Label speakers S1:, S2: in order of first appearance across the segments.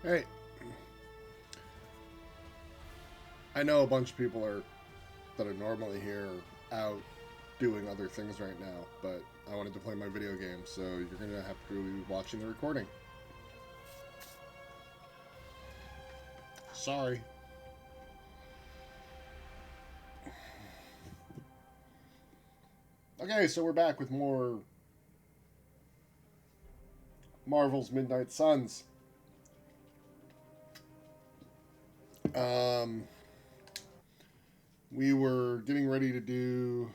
S1: Hey, I know a bunch of people are that are normally here out doing other things right now, but I wanted to play my video game, so you're gonna have to be watching the recording. Sorry. Okay, so we're back with more Marvel's Midnight Suns. Um, we were getting ready to do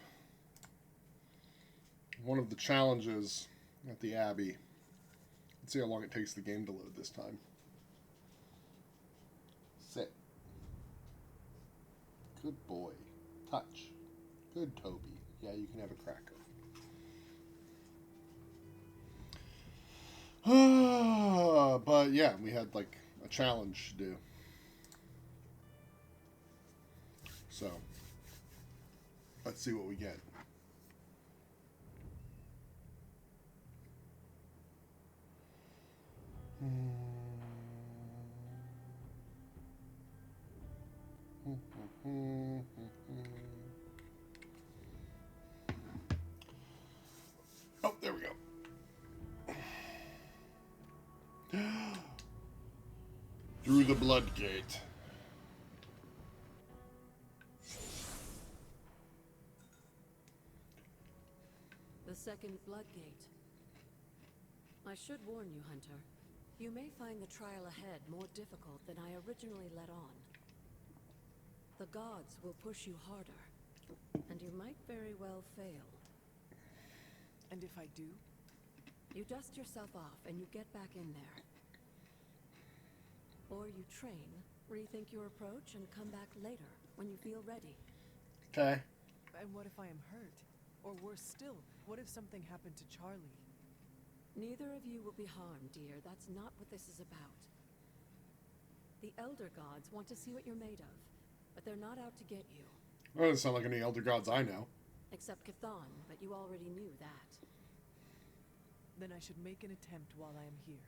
S1: one of the challenges at the Abbey. Let's see how long it takes the game to load this time. Sit. Good boy. Touch. Good Toby. Yeah, you can have a cracker. But yeah, we had like a challenge to do. So let's see what we get. Oh, there we go. Through the blood gate.
S2: The second Bloodgate. I should warn you, Hunter. You may find the trial ahead more difficult than I originally let on. The gods will push you harder, and you might very well fail.
S3: And if I do?
S2: You dust yourself off and you get back in there. Or you train, rethink your approach, and come back later, when you feel ready.
S1: Okay.
S3: And what if I am hurt? Or worse still, what if something happened to Charlie?
S2: Neither of you will be harmed, dear. That's not what this is about. The Elder Gods want to see what you're made of, but they're not out to get you.
S1: That doesn't sound like any Elder Gods I know.
S2: Except Chthon, but you already knew that.
S3: Then I should make an attempt while I am here.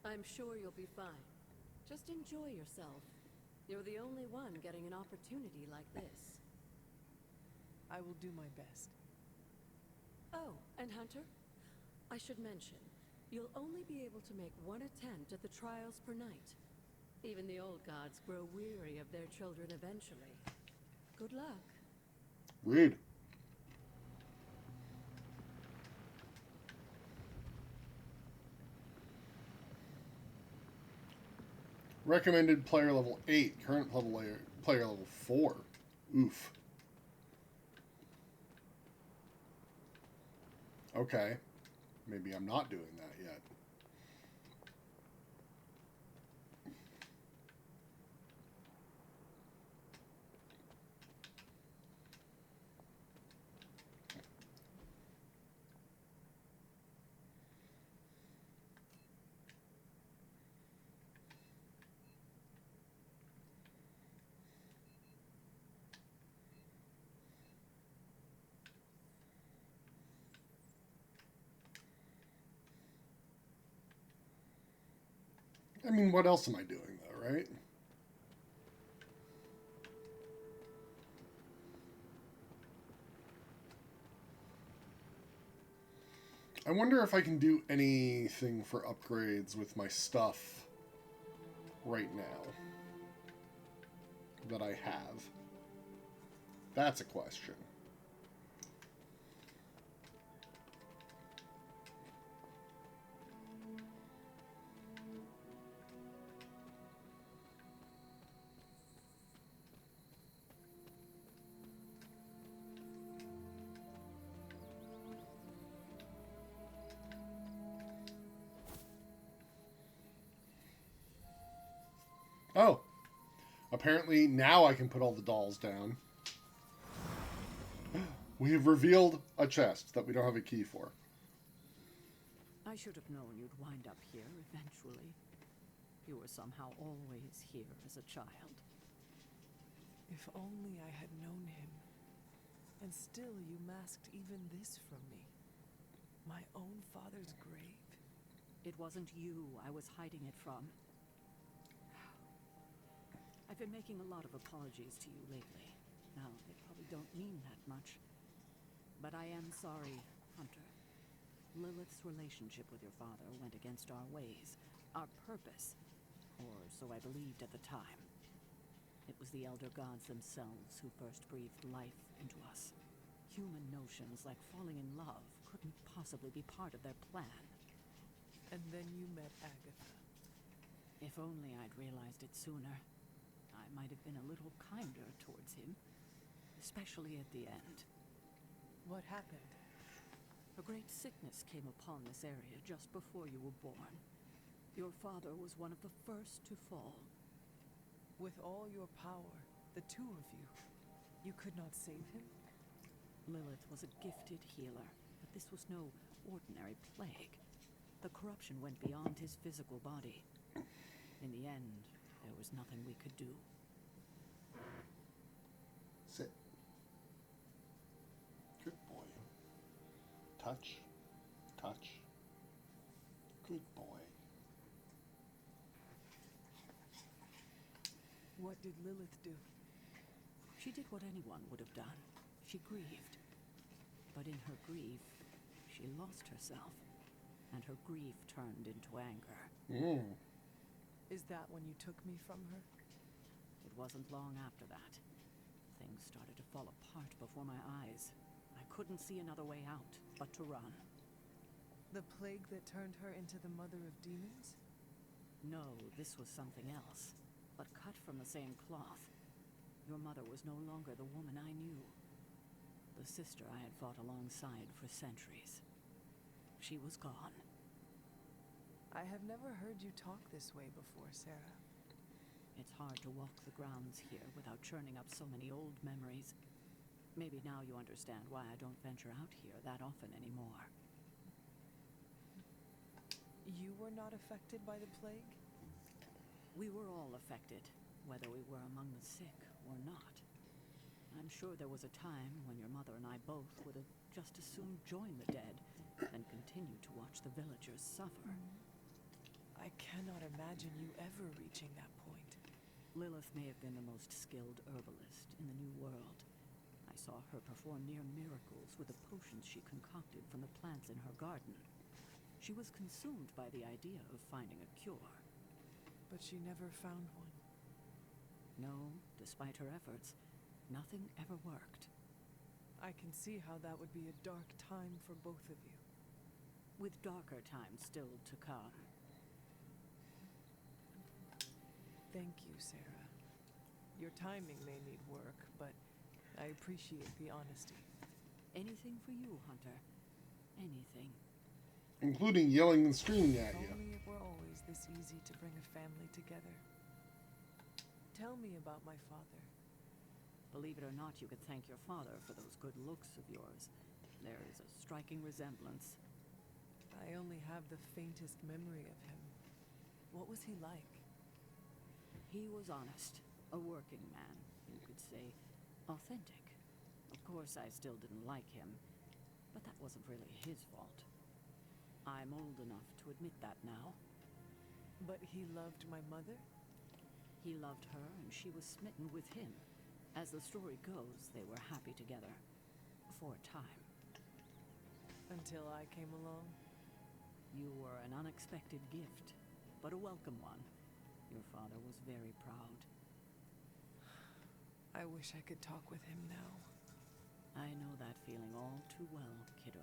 S2: I'm sure you'll be fine. Just enjoy yourself. You're the only one getting an opportunity like this.
S3: I will do my best.
S2: Oh, and Hunter? I should mention, you'll only be able to make one attempt at the trials per night. Even the old gods grow weary of their children eventually. Good luck.
S1: Rude. Recommended player level 8, current level player level 4. Oof. Okay. Maybe I'm not doing that yet. I mean, what else am I doing, though, right? I wonder if I can do anything for upgrades with my stuff right now that I have. That's a question. Oh, apparently now I can put all the dolls down. We have revealed a chest that we don't have a key for.
S4: I should have known you'd wind up here eventually. You were somehow always here as a child.
S3: If only I had known him. And still you masked even this from me. My own father's grave.
S4: It wasn't you I was hiding it from. I've been making a lot of apologies to you lately. Now, they probably don't mean that much. But I am sorry, Hunter. Lilith's relationship with your father went against our ways, our purpose, or so I believed at the time. It was the Elder Gods themselves who first breathed life into us. Human notions like falling in love couldn't possibly be part of their plan.
S3: And then you met Agatha.
S4: If only I'd realized it sooner. I might have been a little kinder towards him, especially at the end.
S3: What happened?
S4: A great sickness came upon this area just before you were born. Your father was one of the first to fall.
S3: With all your power, the two of you, you could not save him?
S4: Lilith was a gifted healer, but this was no ordinary plague. The corruption went beyond his physical body. In the end, there was nothing we could do.
S1: Sit. Good boy. Touch. Touch. Good boy.
S3: What did Lilith do?
S4: She did what anyone would have done. She grieved. But in her grief, she lost herself. And her grief turned into anger.
S3: Is that when you took me from her?
S4: It wasn't long after that. Things started to fall apart before my eyes. I couldn't see another way out but to run.
S3: The plague that turned her into the mother of demons?
S4: No, this was something else, but cut from the same cloth. Your mother was no longer the woman I knew. The sister I had fought alongside for centuries. She was gone.
S3: I have never heard you talk this way before, Sarah.
S4: It's hard to walk the grounds here without churning up so many old memories. Maybe now you understand why I don't venture out here that often anymore.
S3: You were not affected by the plague?
S4: We were all affected, whether we were among the sick or not. I'm sure there was a time when your mother and I both would have just as soon joined the dead than continue to watch the villagers suffer.
S3: I cannot imagine you ever reaching that point.
S4: Lilith may have been the most skilled herbalist in the New World. I saw her perform near miracles with the potions she concocted from the plants in her garden. She was consumed by the idea of finding a cure.
S3: But she never found one.
S4: No, despite her efforts, nothing ever worked.
S3: I can see how that would be a dark time for both of you.
S4: With darker times still to come.
S3: Thank you, Sarah. Your timing may need work, but I appreciate the honesty.
S4: Anything for you, Hunter. Anything.
S1: Including yelling and screaming at
S3: If
S1: you.
S3: only it were always this easy to bring a family together. Tell me about my father.
S4: Believe it or not, you could thank your father for those good looks of yours. There is a striking resemblance.
S3: I only have the faintest memory of him. What was he like?
S4: He was honest, a working man, you could say, authentic. Of course, I still didn't like him, but that wasn't really his fault. I'm old enough to admit that now.
S3: But he loved my mother?
S4: He loved her, and she was smitten with him. As the story goes, they were happy together. For a time.
S3: Until I came along?
S4: You were an unexpected gift, but a welcome one. Your father was very proud.
S3: I wish I could talk with him now.
S4: I know that feeling all too well, kiddo.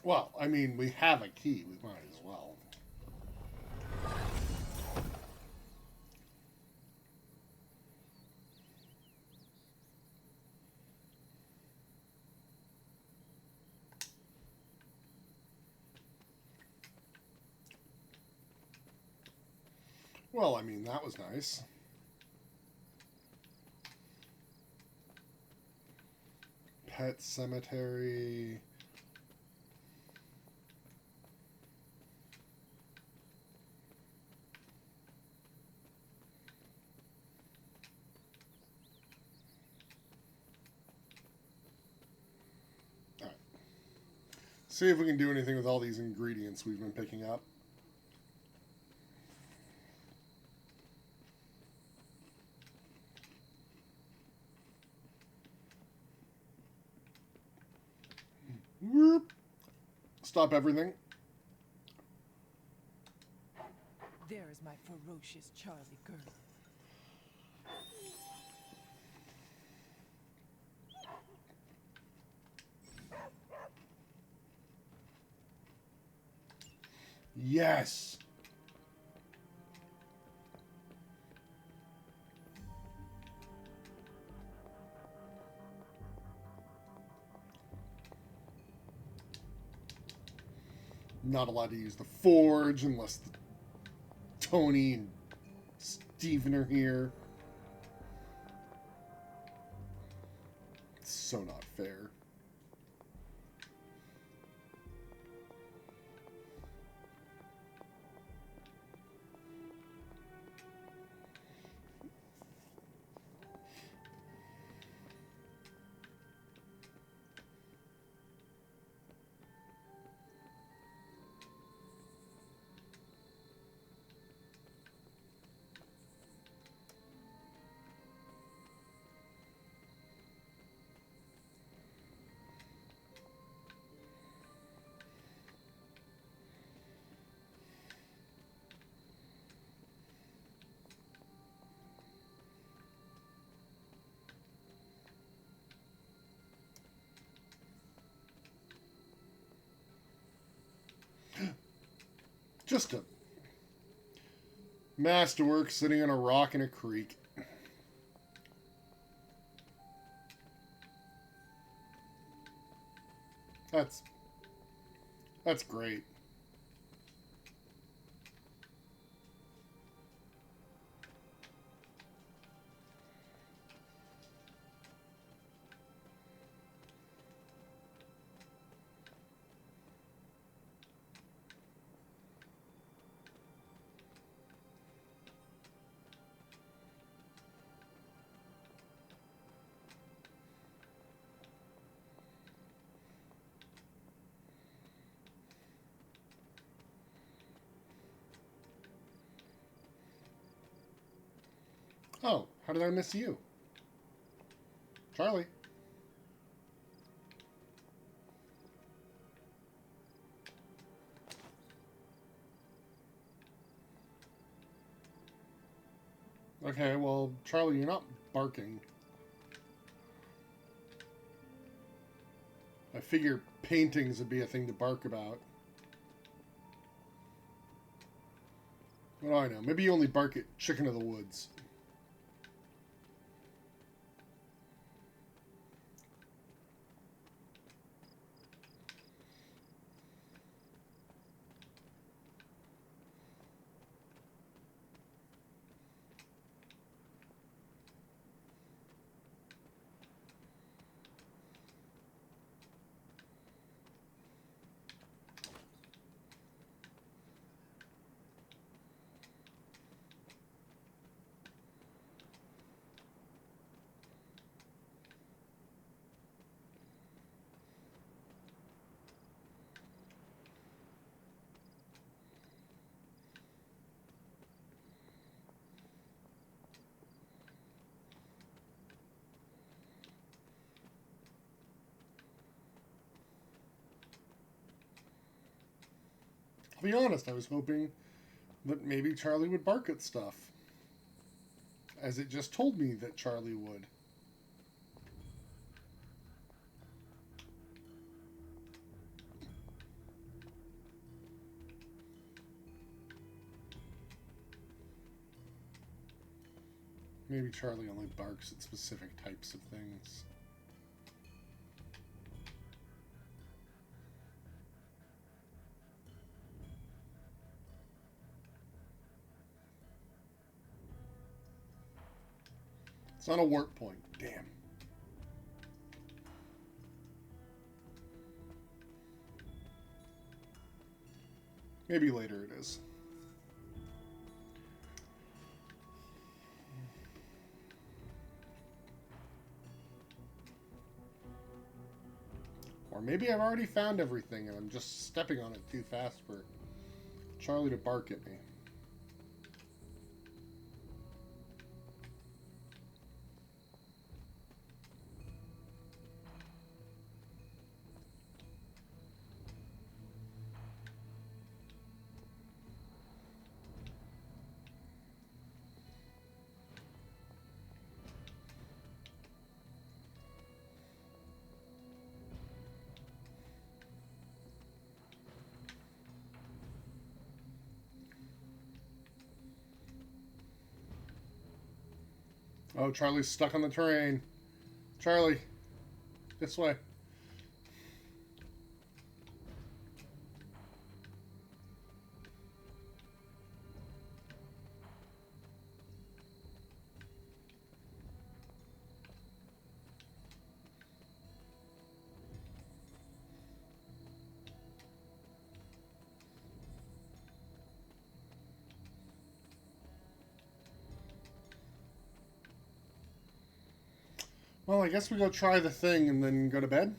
S1: Well, I mean, we have a key. We might as well. Well, I mean, that was nice. Pet cemetery. All right. See if we can do anything with all these ingredients we've been picking up. stop everything.
S3: There is my ferocious Charlie girl.
S1: Yes. Not allowed to use the forge unless Tony and Steven are here. It's so not fair. Just a masterwork sitting on a rock in a creek. That's great. Oh, how did I miss you? Charlie. Okay, well, Charlie, you're not barking. I figure paintings would be a thing to bark about. What do I know? Maybe you only bark at Chicken of the Woods. I'll be honest, I was hoping that maybe Charlie would bark at stuff. As it just told me that Charlie would. Maybe Charlie only barks at specific types of things. It's not a warp point. Damn. Maybe later it is. Or maybe I've already found everything and I'm just stepping on it too fast for Charlie to bark at me. Oh, Charlie's stuck on the terrain. Charlie, this way. Well, I guess we go try the thing and then go to bed.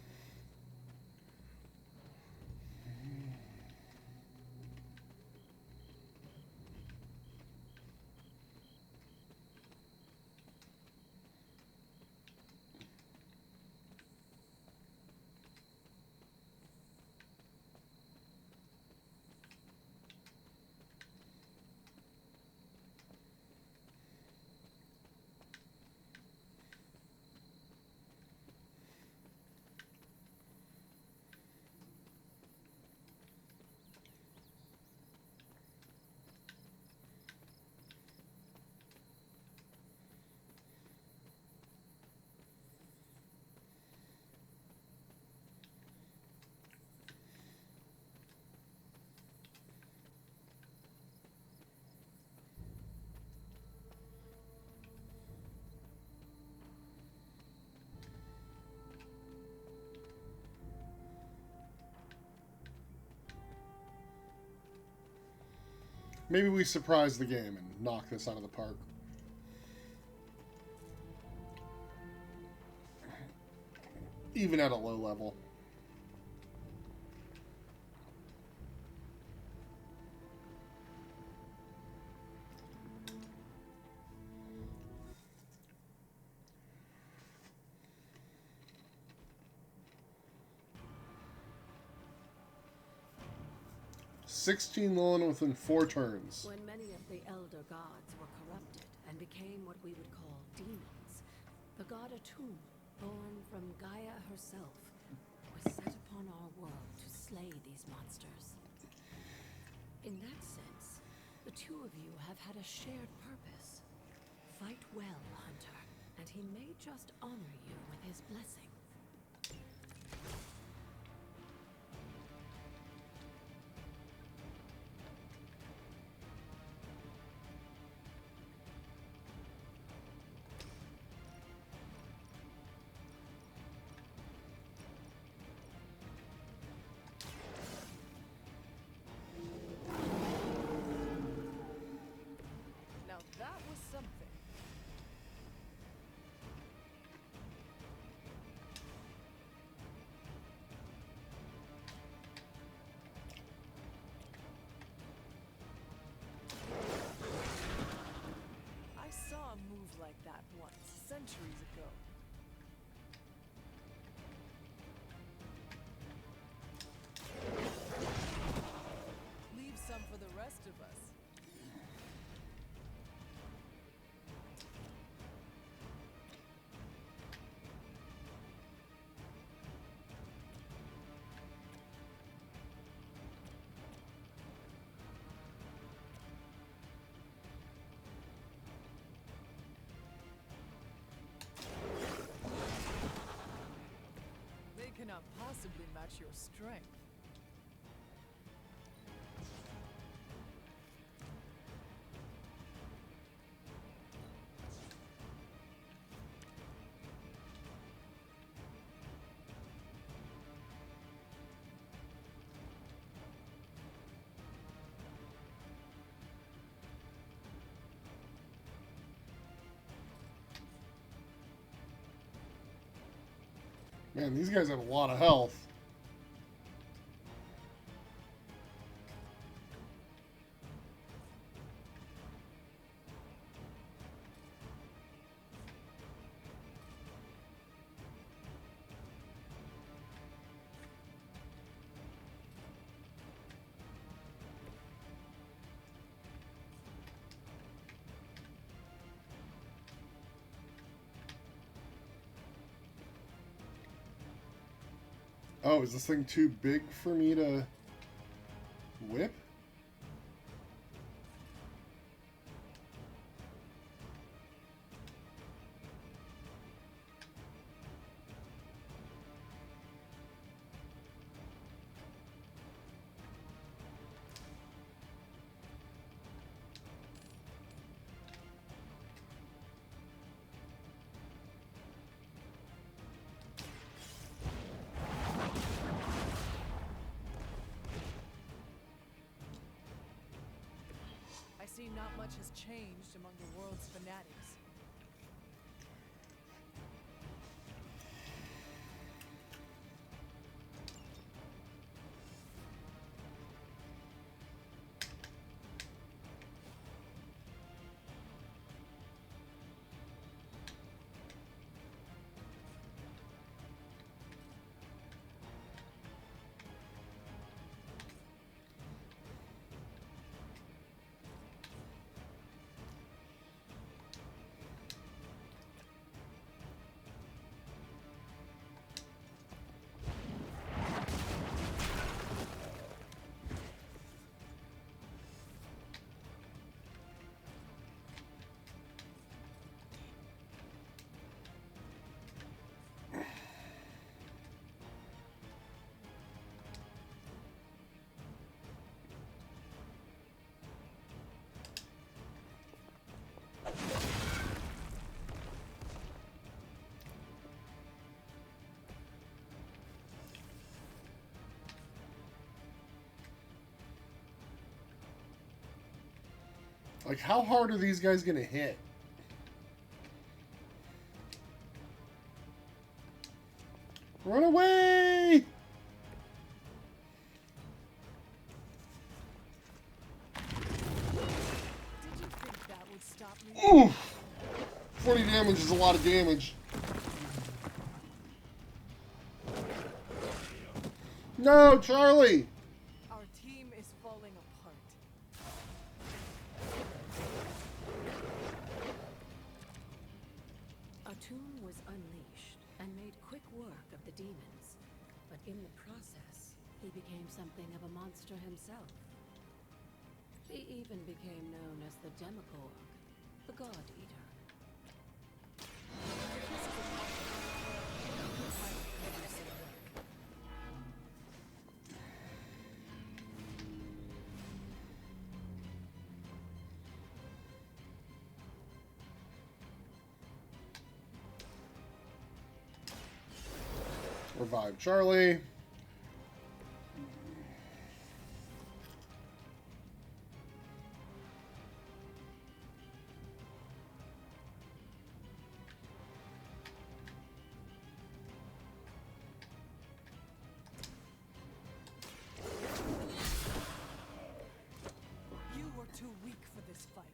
S1: 'Maybe we surprise the game and knock this out of the park. Even at a low level. "16 Lilin within 4 turns.
S2: When many of the elder gods were corrupted and became what we would call demons, the god Atum, born from Gaia herself, was set upon our world to slay these monsters. In that sense, the two of you have had a shared purpose. Fight well, Hunter, and he may just honor you with his blessing.
S3: Now that was something. I saw a move like that once, centuries ago. Leave some for the rest of us. They cannot possibly match your strength.
S1: Man, these guys have a lot of health. Oh, is this thing too big for me to whip?
S3: seem not much has changed among the world's fanatics.
S1: Like, how hard are these guys gonna hit? Run away!
S3: Did you think that would stop me?
S1: Oof! 40 damage is a lot of damage. No, Charlie!
S3: Our team is falling apart.
S2: A tomb was unleashed and made quick work of the demons, but in the process, he became something of a monster himself. He even became known as the Demogorg, the God Eater.
S1: Revive Charlie.
S3: You were too weak for this fight.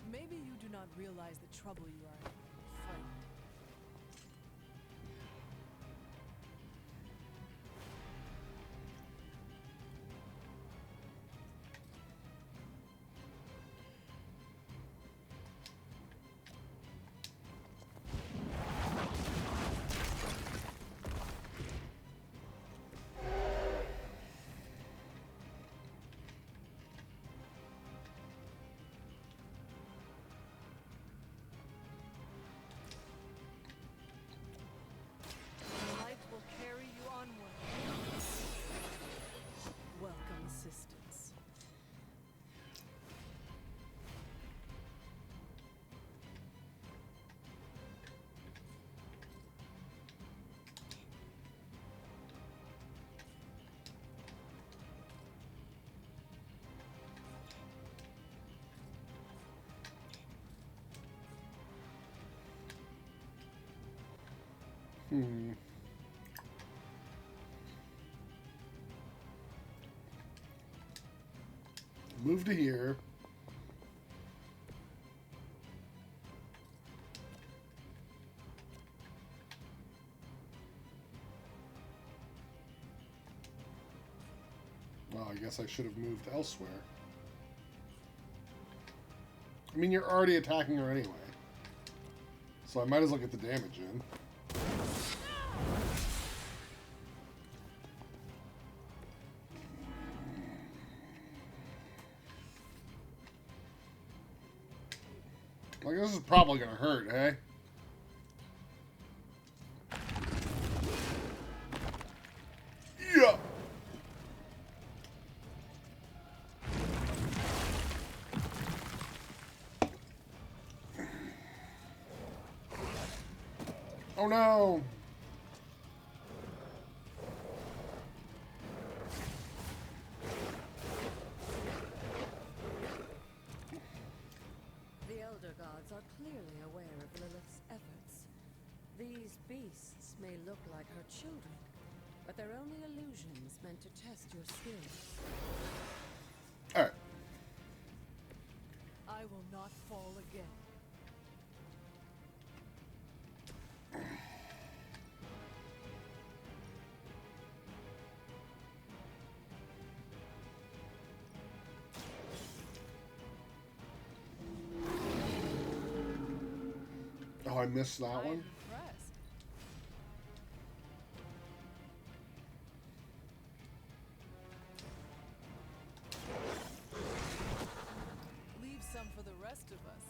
S3: Maybe you do not realize the trouble you are in, friend. Light will carry you onward. Welcome assistance.
S1: Move to here. Well, I guess I should have moved elsewhere. I mean, you're already attacking her anyway. So I might as well get the damage in. Like, this is probably gonna hurt, hey? Yeah! Oh no!
S2: The Elder Gods are clearly aware of Lilith's efforts. These beasts may look like her children, but they're only illusions meant to test your skills.
S1: Alright.
S3: I will not fall again.
S1: Oh, I missed that
S3: I'm
S1: one?
S3: impressed. Leave some for the rest of us.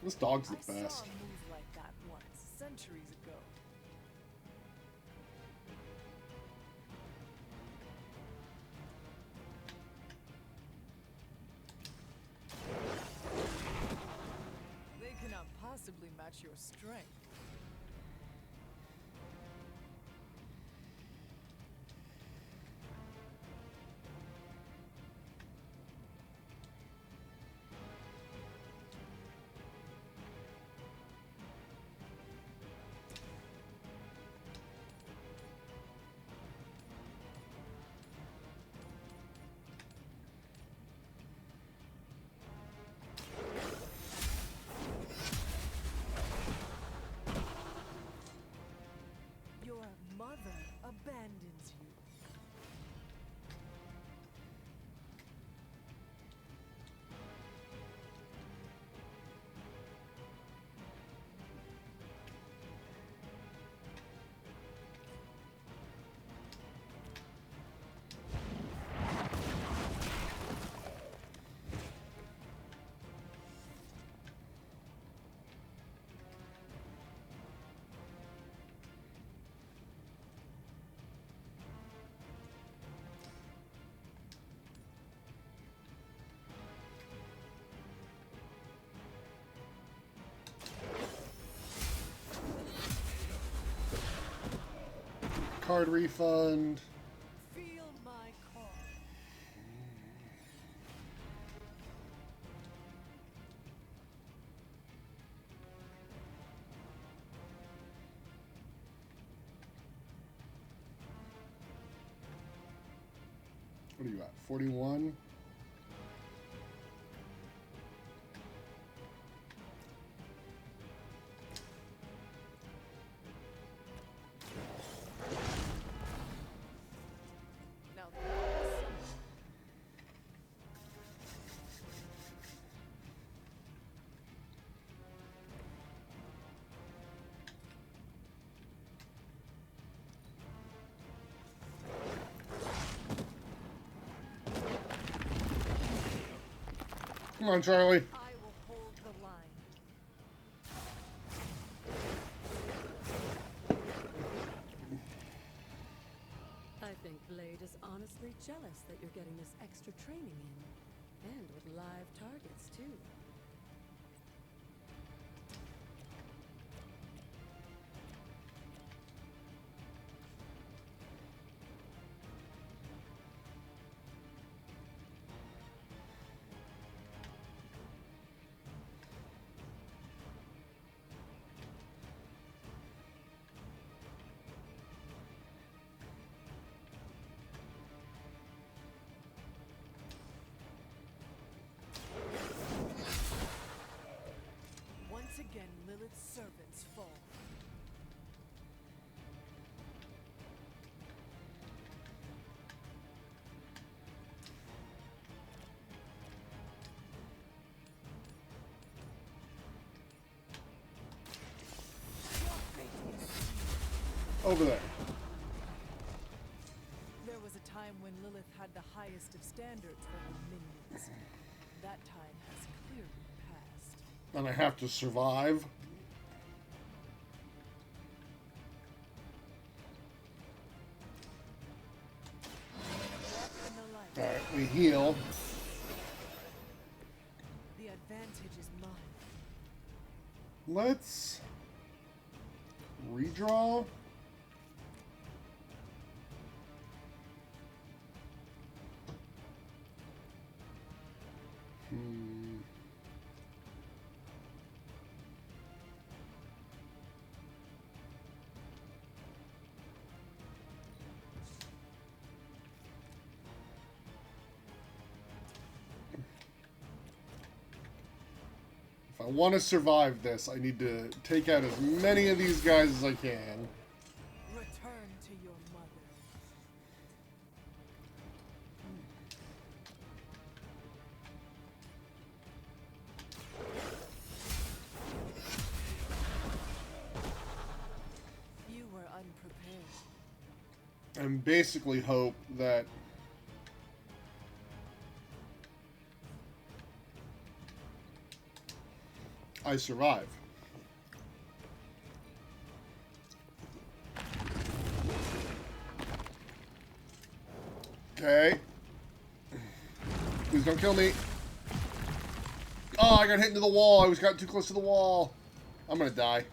S1: This dog's the
S3: I saw a
S1: best.
S3: move like that once, centuries ago. They cannot possibly match your strength. Your mother abandons you.
S1: Card refund.
S3: Feel my call.
S1: What are you at? 41?
S3: Now that's
S1: Come on, Charlie.
S3: I will hold the line.
S2: I think Blade is honestly jealous that you're getting this extra training in. And with live targets, too.
S3: Once again, Lilith's servants fall.
S1: Over there.
S3: There was a time when Lilith had the highest of standards for her minions. That time has clearly passed.
S1: And I have to survive.
S3: Walk in the light.
S1: Alright, we heal.
S3: The advantage is mine.
S1: Let's redraw. If I want to survive this, I need to take out as many of these guys as I can.
S3: Return to your mother. You were unprepared.
S1: And basically hope that I survive. Okay. Please don't kill me. Oh, I got hit into the wall. I was got too close to the wall. I'm gonna die.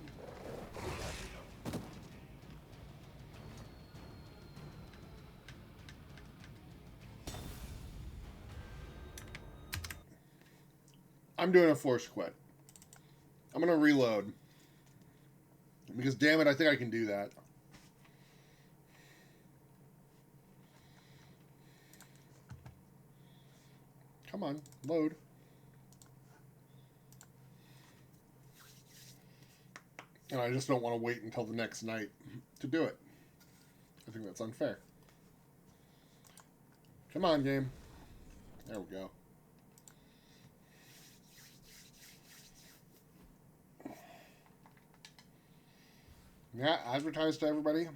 S1: I'm doing a force quit. I'm gonna reload. Because damn it, I think I can do that. Come on, load. And I just don't want to wait until the next night to do it. I think that's unfair. Come on, game. There we go. Yeah, advertise to everybody.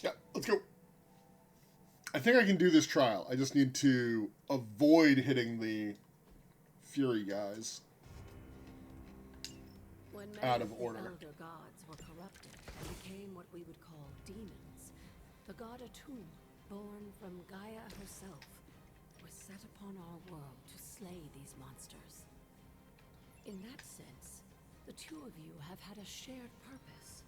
S1: Yeah, let's go. I think I can do this trial. I just need to avoid hitting the Fury guys.
S2: When
S1: Out
S2: many
S1: of
S2: the
S1: order.
S2: elder gods were corrupted and became what we would call demons, the god Atum, born from Gaia herself, was set upon our world to slay these monsters. In that sense, the two of you have had a shared purpose.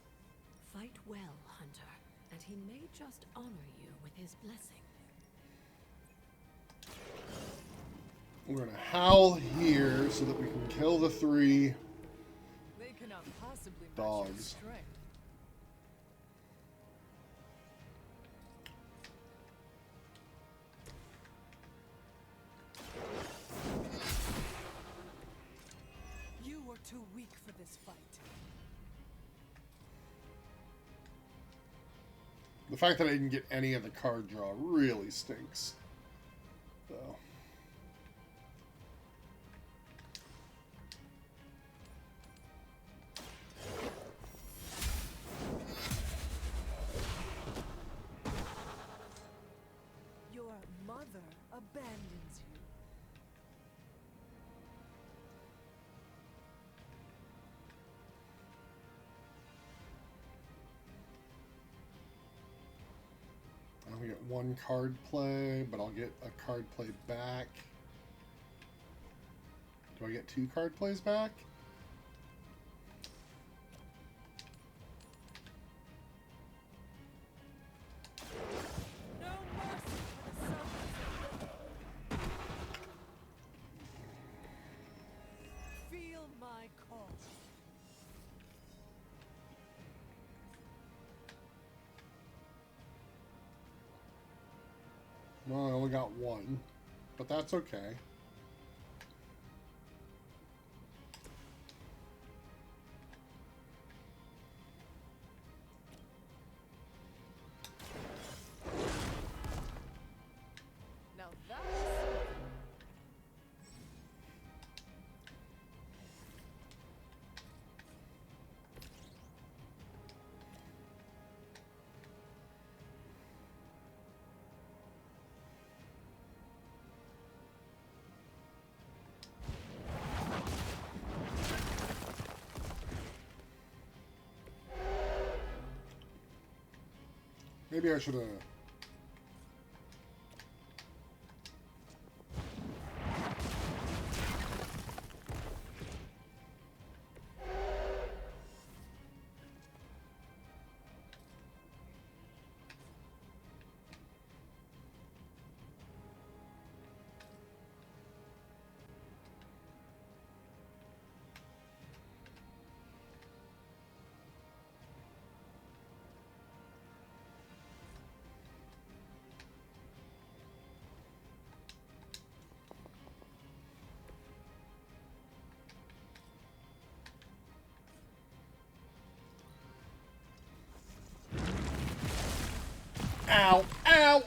S2: Fight well, Hunter, and he may just honor you with his blessing.
S1: We're gonna howl here so that we can kill the 3
S3: They cannot possibly match your
S1: dogs.
S3: strength. You were too weak for this fight.
S1: The fact that I didn't get any of the card draw really stinks. So.
S3: Your mother abandons you.
S1: one card play, but I'll get a card play back. Do I get 2 card plays back?
S3: No mercy for the sons of the... Feel my call.
S1: Well, I only got 1, but that's okay.
S3: Now that's...
S1: Maybe I should have... Ow! Ow!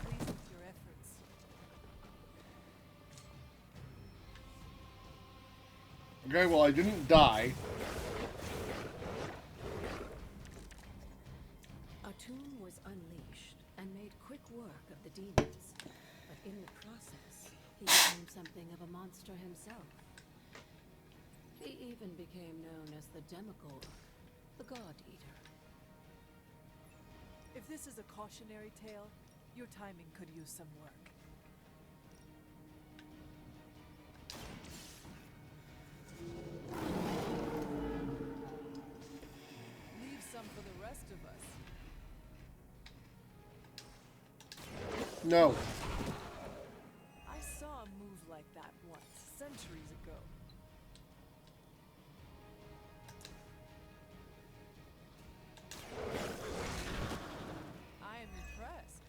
S3: Pleased with your efforts.
S1: Okay, well, I didn't die.
S2: A tomb was unleashed and made quick work of the demons, but in the process, he became something of a monster himself. He even became known as the Demogorg, the God Eater.
S3: If this is a cautionary tale, your timing could use some work. Leave some for the rest of us.
S1: No.
S3: I saw a move like that once, centuries ago. I am impressed.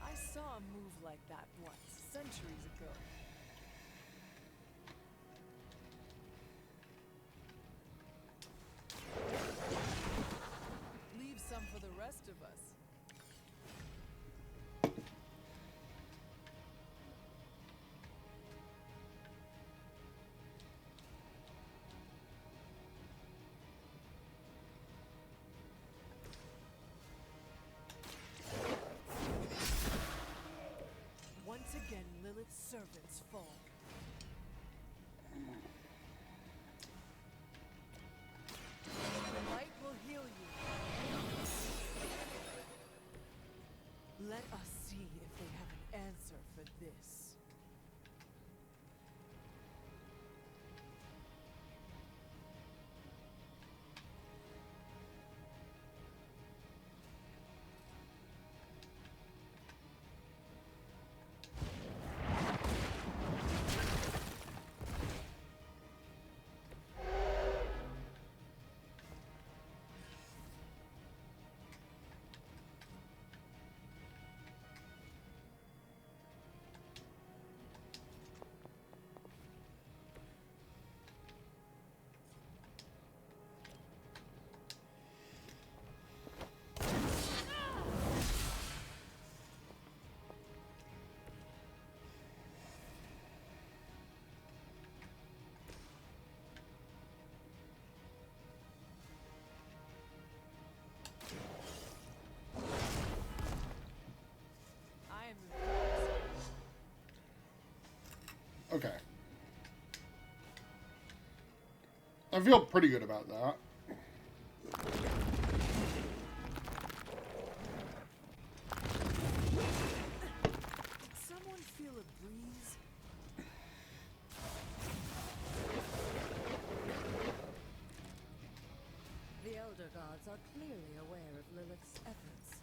S3: I saw a move like that once, centuries ago. Leave some for the rest of us. Once again, Lilith's servants fall. The light will heal you. Let us see if they have an answer for this.
S1: Okay. I feel pretty good about that.
S3: Someone feel a breeze?
S2: The Elder Gods are clearly aware of Lilith's efforts.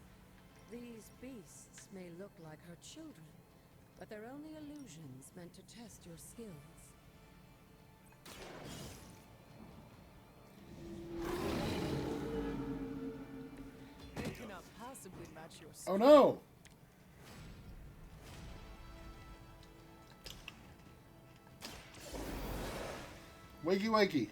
S2: These beasts may look like her children, but they're only illusions meant to test your skills.
S3: They cannot possibly match your
S1: Oh
S3: skill.
S1: no! Wakey wakey.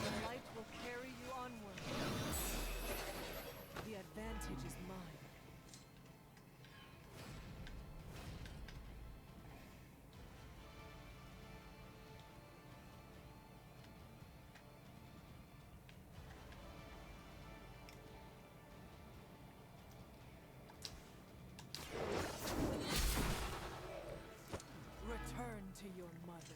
S3: The light will carry you onward. The advantage is mine. Return to your mother.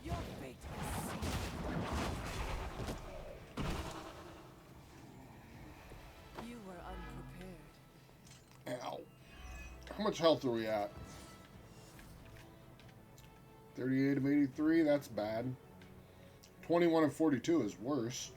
S3: Your fate is sealed. You were unprepared.
S1: Ow. How much health are we at? 38 of 83, that's bad. 21 of 42 is worse.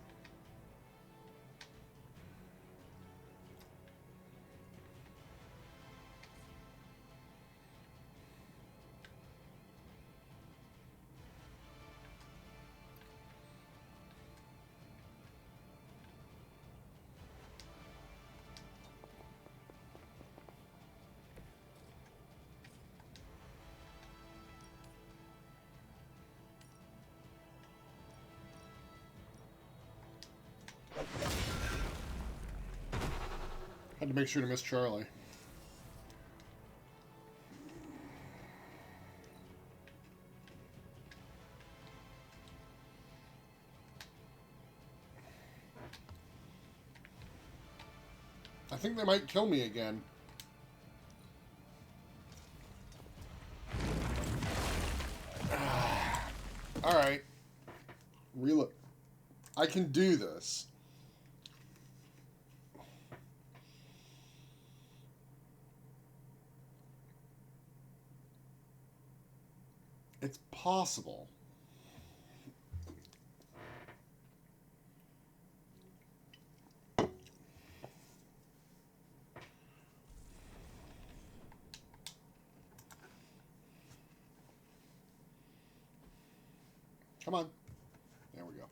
S1: Had to make sure to miss Charlie. I think they might kill me again. Alright. Reload. I can do this. It's possible. Come on. There we go.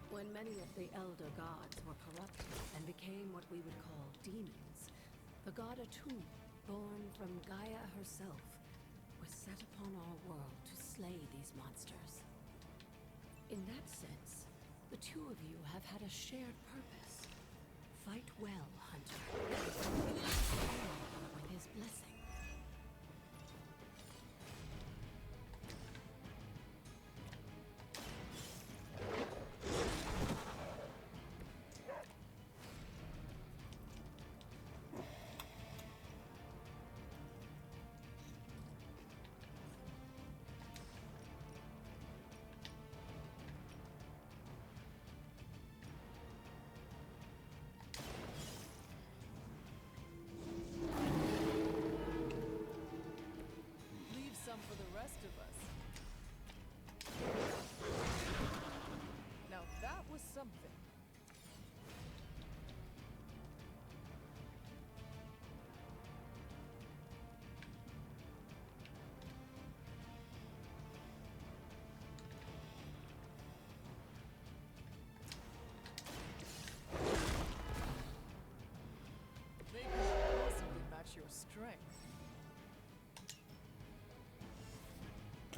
S2: When many of the Elder Gods were corrupted and became what we would call demons, the god Atum born from Gaia herself, was set upon our world to slay these monsters. In that sense, the two of you have had a shared purpose. Fight well, Hunter. With his blessing.
S3: For the rest of us. Now that was something. They could possibly match your strength.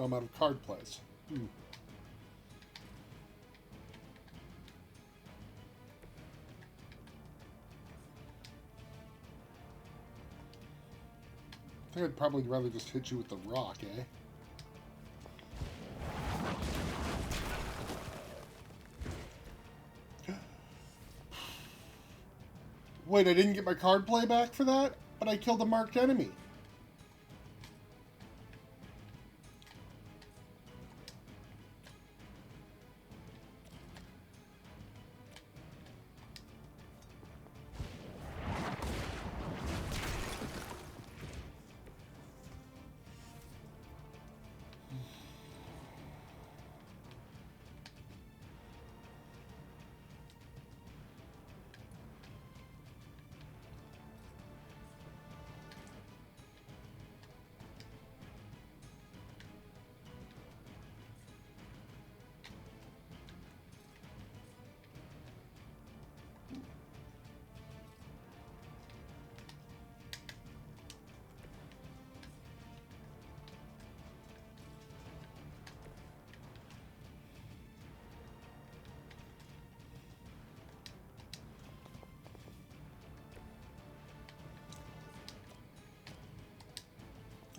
S1: I'm out of card plays. I think I'd probably rather just hit you with the rock, eh? Wait, I didn't get my card play back for that? But I killed a marked enemy.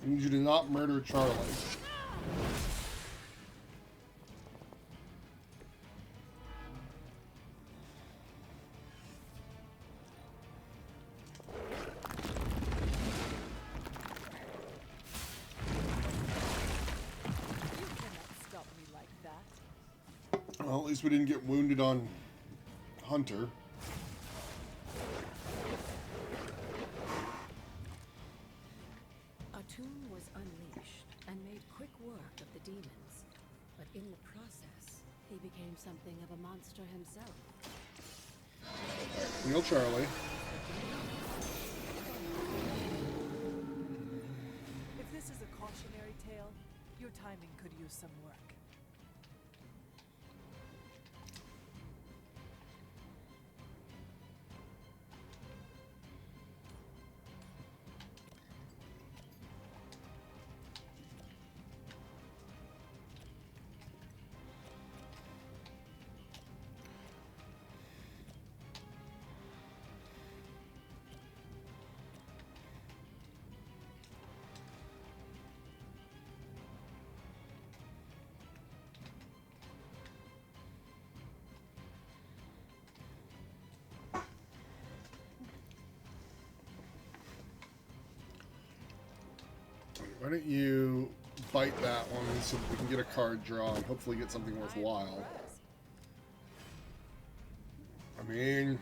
S1: I need you to not murder Charlie.
S3: You cannot stop me like that.
S1: Well, at least we didn't get wounded on Hunter.
S2: Atun was unleashed and made quick work of the demons, but in the process, he became something of a monster himself.
S1: Heal Charlie.
S3: If this is a cautionary tale, your timing could use some work.
S1: Why don't you bite that one so that we can get a card draw and hopefully get something worthwhile. I mean...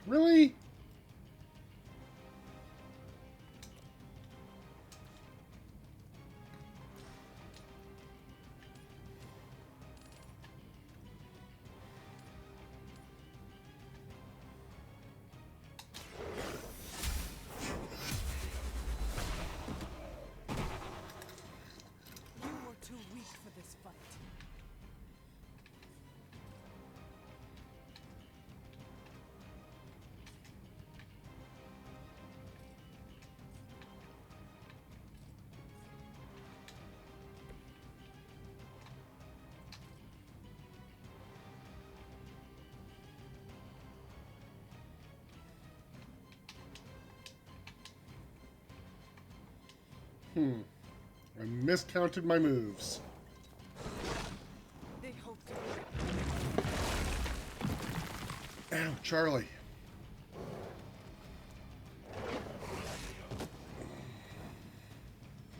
S1: Really? I miscounted my moves.
S3: They hope to.
S1: Ow, Charlie.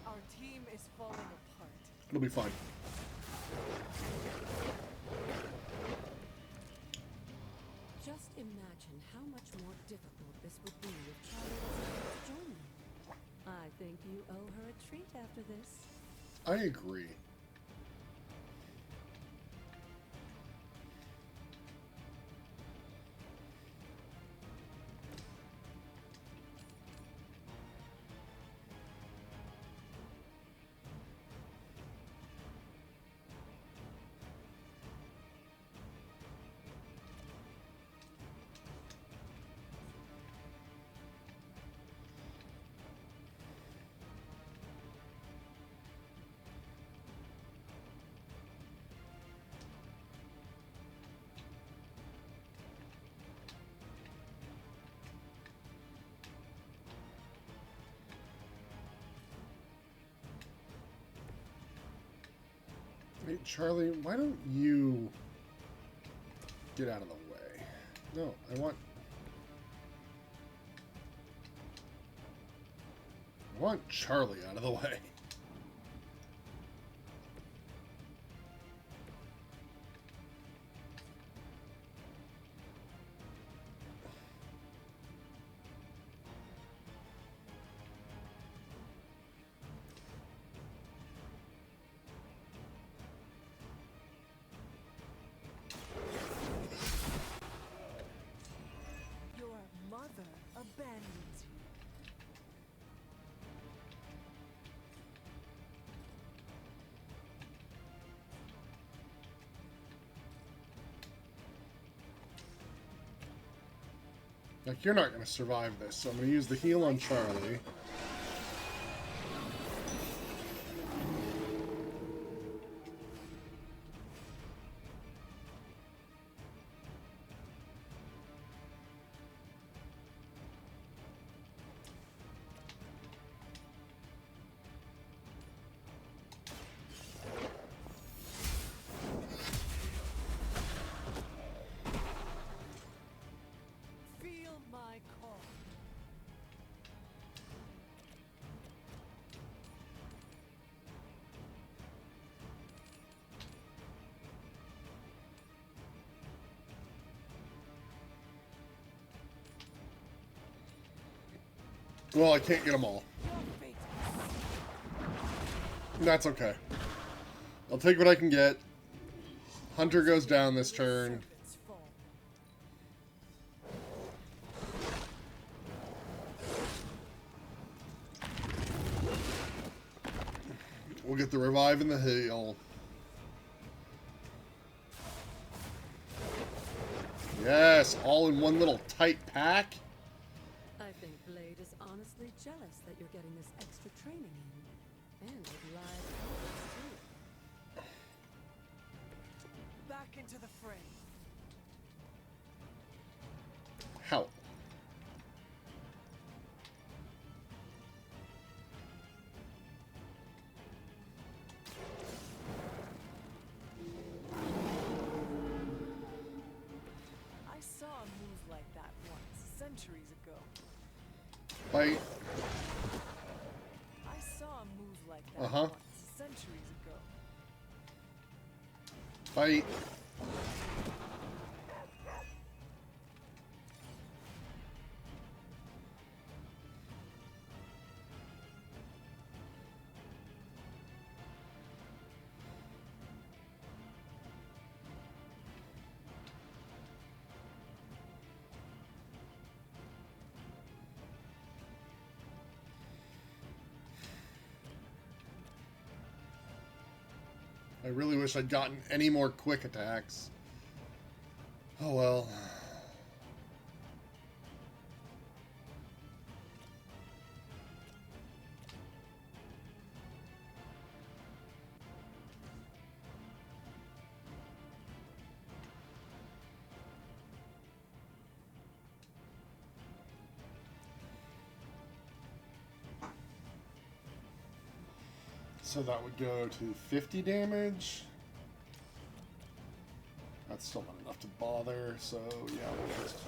S3: Our team is falling apart.
S1: It'll be fine.
S2: Just imagine how much more difficult this would be if Charlie wasn't able to join me. I think you owe her a treat after this.
S1: I agree. Hey, Charlie, why don't you get out of the way? No, I want Charlie out of the way.
S3: Your mother abandons you.
S1: Like, you're not going to survive this, so I'm going to use the heal on Charlie.
S3: Feel my call.
S1: Well, I can't get them all.
S3: Your fate
S1: That's okay. I'll take what I can get. Hunter goes down this turn.
S3: servants fall.
S1: We'll get the revive and the heal. Yes, all in one little tight pack.
S2: I think Blade is honestly jealous that you're getting this extra training in. And with live too.
S3: Back into the fray.
S1: How?
S3: I saw a move like that once, centuries ago.
S1: Fight.
S3: I saw a move like that
S1: Uh-huh.
S3: once, centuries ago.
S1: Fight. I really wish I'd gotten any more quick attacks. Oh well. So that would go to 50 damage. That's still not enough to bother, so yeah, we'll just...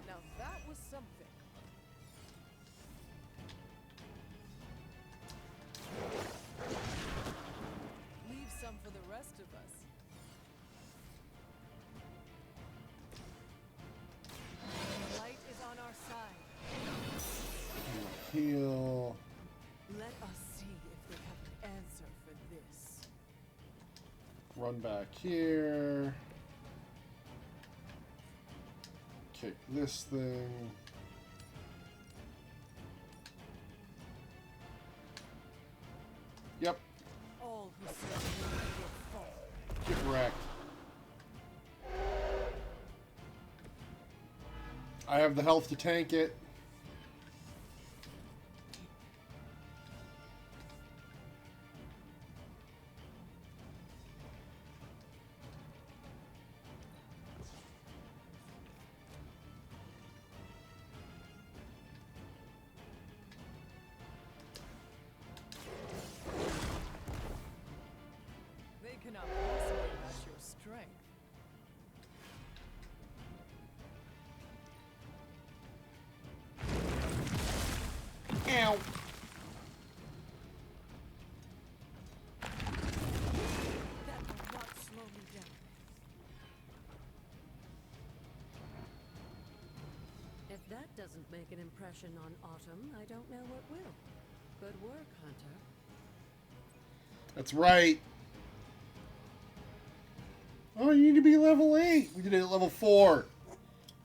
S3: Now that was something. Leave some for the rest of us. The light is on our side.
S1: Heal.
S3: Let us see if they have an answer for this.
S1: Run back here. Kick this thing. Yep.
S3: All who serve me will fall.
S1: Get wrecked. I have the health to tank it.
S3: They cannot possibly match your strength.
S1: Ow.
S3: That will not slow me down.
S2: If that doesn't make an impression on Autumn, I don't know what will. Good work, Hunter.
S1: That's right. Oh, you need to be level 8. We did it at level 4.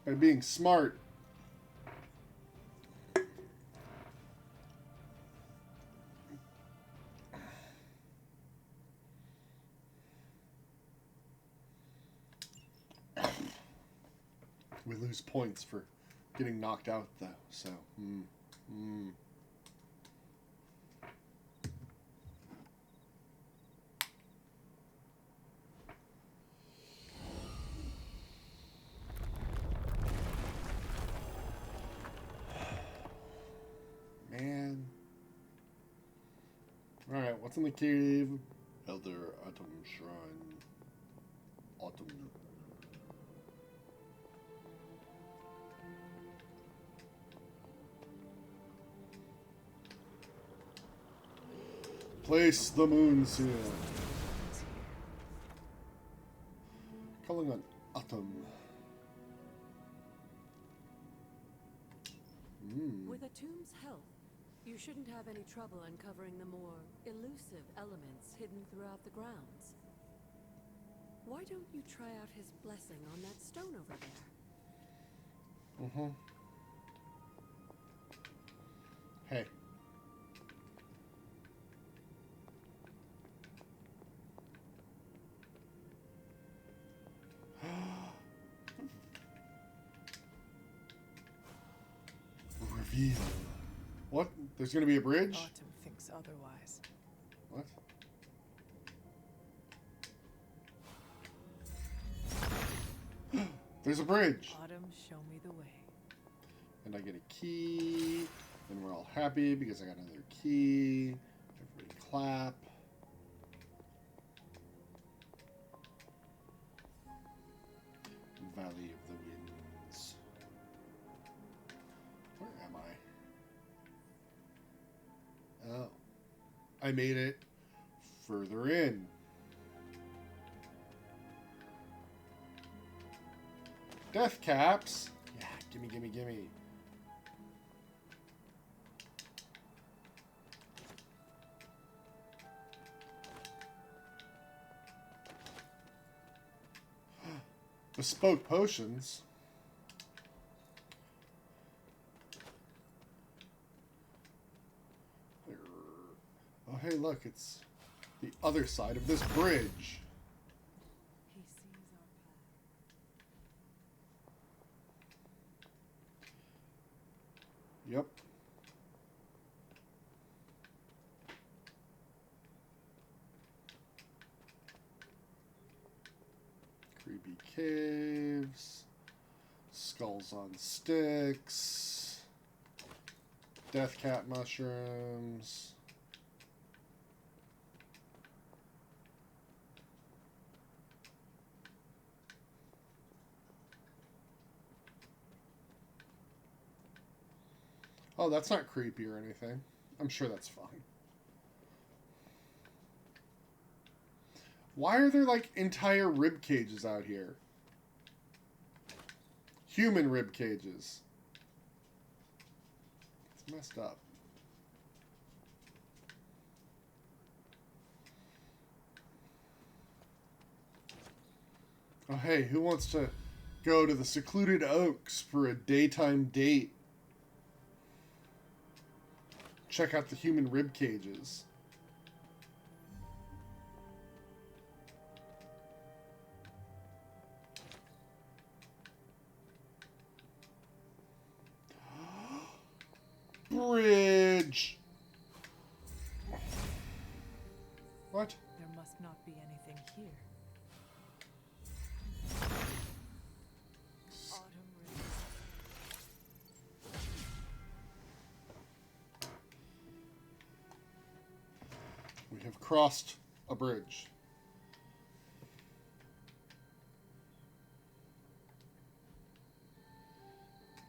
S1: By being smart. We lose points for getting knocked out, though, so... Man. Alright, what's in the cave? Elder Autumn Shrine. Autumn. Place the moon seal. Calling on Autumn.
S2: With a tomb's help, you shouldn't have any trouble uncovering the more elusive elements hidden throughout the grounds. Why don't you try out his blessing on that stone over there?
S1: Hey. Reveal. What? There's gonna be a bridge?
S3: Autumn thinks otherwise.
S1: What? There's a bridge!
S3: Autumn, show me the way.
S1: And I get a key. And we're all happy because I got another key. Everybody clap. Valley of the Winds. Where am I? Oh. I made it further in. Death caps. Yeah, gimme, gimme, gimme. Bespoke potions. Oh, hey, look, it's the other side of this bridge.
S3: He sees our path.
S1: Yep. Creepy caves. Skulls on sticks. Death cat mushrooms. Oh, that's not creepy or anything. I'm sure that's fine. Why are there, like, entire rib cages out here? Human rib cages. It's messed up. Oh, hey, who wants to go to the secluded oaks for a daytime date? Check out the human rib cages. Bridge! What?
S3: There must not be anything here. Autumn rays.
S1: We have crossed a bridge.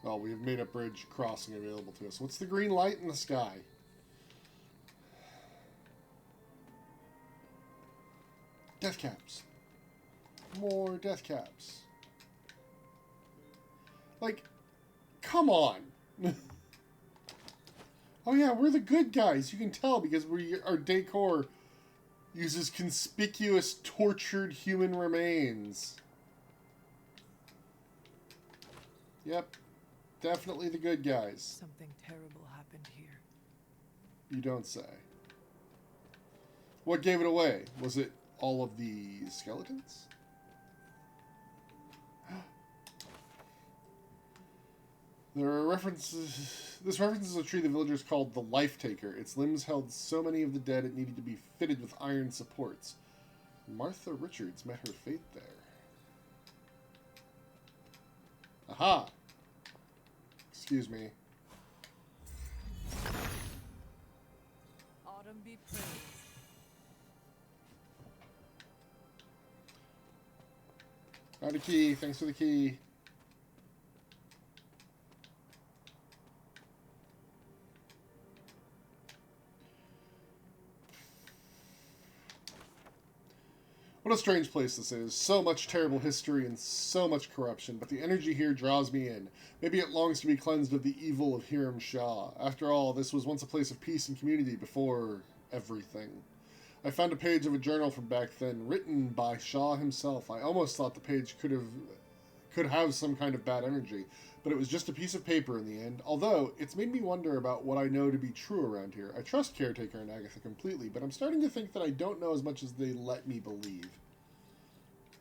S1: Well, we have made a bridge crossing available to us. What's the green light in the sky? Death caps. More death caps. Like, come on. Oh yeah, we're the good guys. You can tell because our decor uses conspicuous tortured human remains. Yep. Definitely the good guys.
S3: Something terrible happened here.
S1: You don't say. What gave it away? Was it all of the skeletons? There are references... This references a tree the villagers called the Life Taker. Its limbs held so many of the dead it needed to be fitted with iron supports. Martha Richards met her fate there. Aha! Excuse me.
S3: Autumn be praised.
S1: Found a key. Thanks for the key. What a strange place this is. So much terrible history and so much corruption, but the energy here draws me in. Maybe it longs to be cleansed of the evil of Hiram Shah. After all, this was once a place of peace and community before everything. I found a page of a journal from back then, written by Shah himself. I almost thought the page could have some kind of bad energy, but it was just a piece of paper in the end. Although, it's made me wonder about what I know to be true around here. I trust Caretaker and Agatha completely, but I'm starting to think that I don't know as much as they let me believe.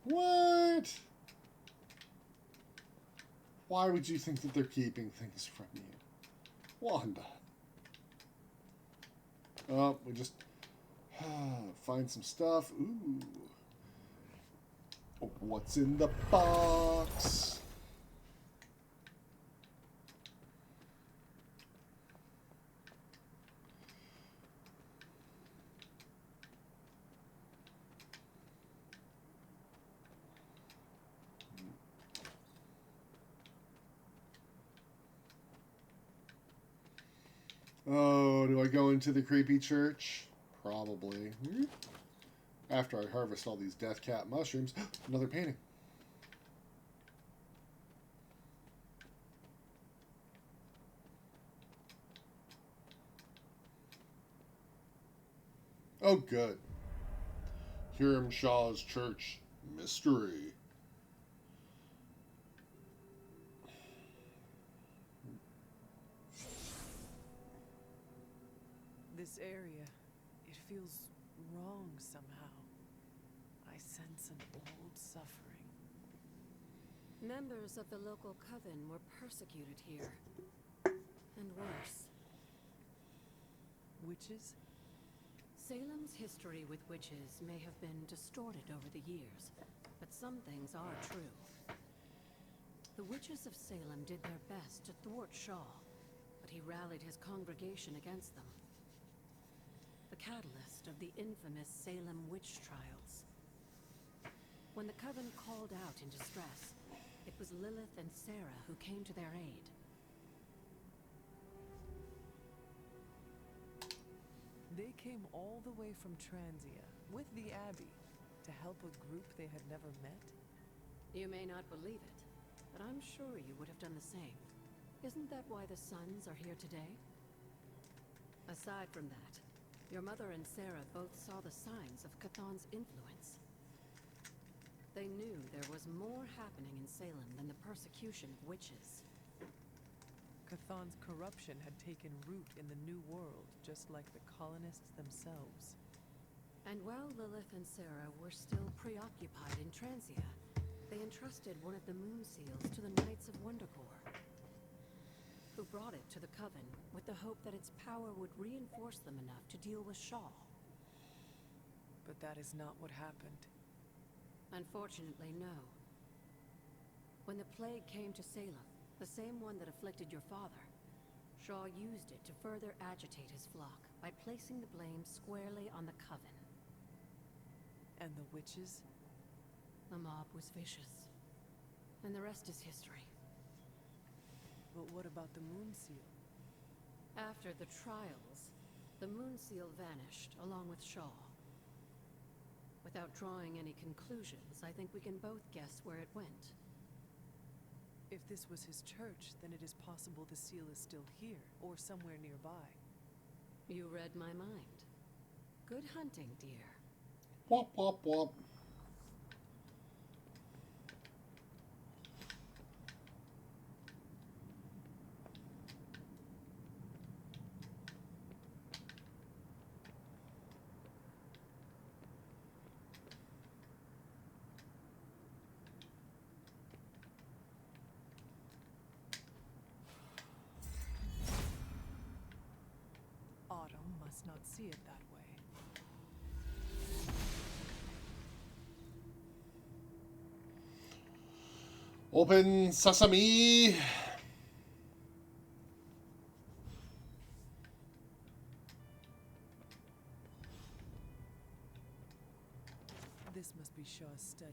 S1: What? Why would you think that they're keeping things from you? Wanda. Oh, we just... find some stuff. Ooh. Oh, what's in the box? Oh, do I go into the creepy church? Probably. After I harvest all these death cap mushrooms. Another painting. Oh, good. Hiram Shah's church mystery.
S3: This area, it feels wrong somehow. I sense an old suffering.
S2: Members of the local coven were persecuted here. And worse.
S3: Witches?
S2: Salem's history with witches may have been distorted over the years, but some things are true. The witches of Salem did their best to thwart Shaw, but he rallied his congregation against them. The catalyst of the infamous Salem witch trials. When the coven called out in distress, it was Lilith and Sarah who came to their aid.
S3: They came all the way from Transia, with the Abbey, to help a group they had never met?
S2: You may not believe it, but I'm sure you would have done the same. Isn't that why the Sons are here today? Aside from that, your mother and Sarah both saw the signs of Chthon's influence. They knew there was more happening in Salem than the persecution of witches.
S3: Chthon's corruption had taken root in the New World, just like the colonists themselves.
S2: And while Lilith and Sarah were still preoccupied in Transia, they entrusted one of the moon seals to the Knights of Wondercore, who brought it to the Coven with the hope that its power would reinforce them enough to deal with Shaw.
S3: But that is not what happened.
S2: Unfortunately, no. When the plague came to Salem, the same one that afflicted your father, Shaw used it to further agitate his flock by placing the blame squarely on the Coven.
S3: And the witches?
S2: The mob was vicious, and the rest is history.
S3: But what about the moon seal?
S2: After the trials, the moon seal vanished along with Shaw. Without drawing any conclusions, I think we can both guess where it went.
S3: If this was his church, then it is possible the seal is still here, or somewhere nearby.
S2: You read my mind. Good hunting, dear.
S1: Wop, wop, wop.
S3: Autumn must not see it that way.
S1: Open sesame!
S3: This must be Shaw's study.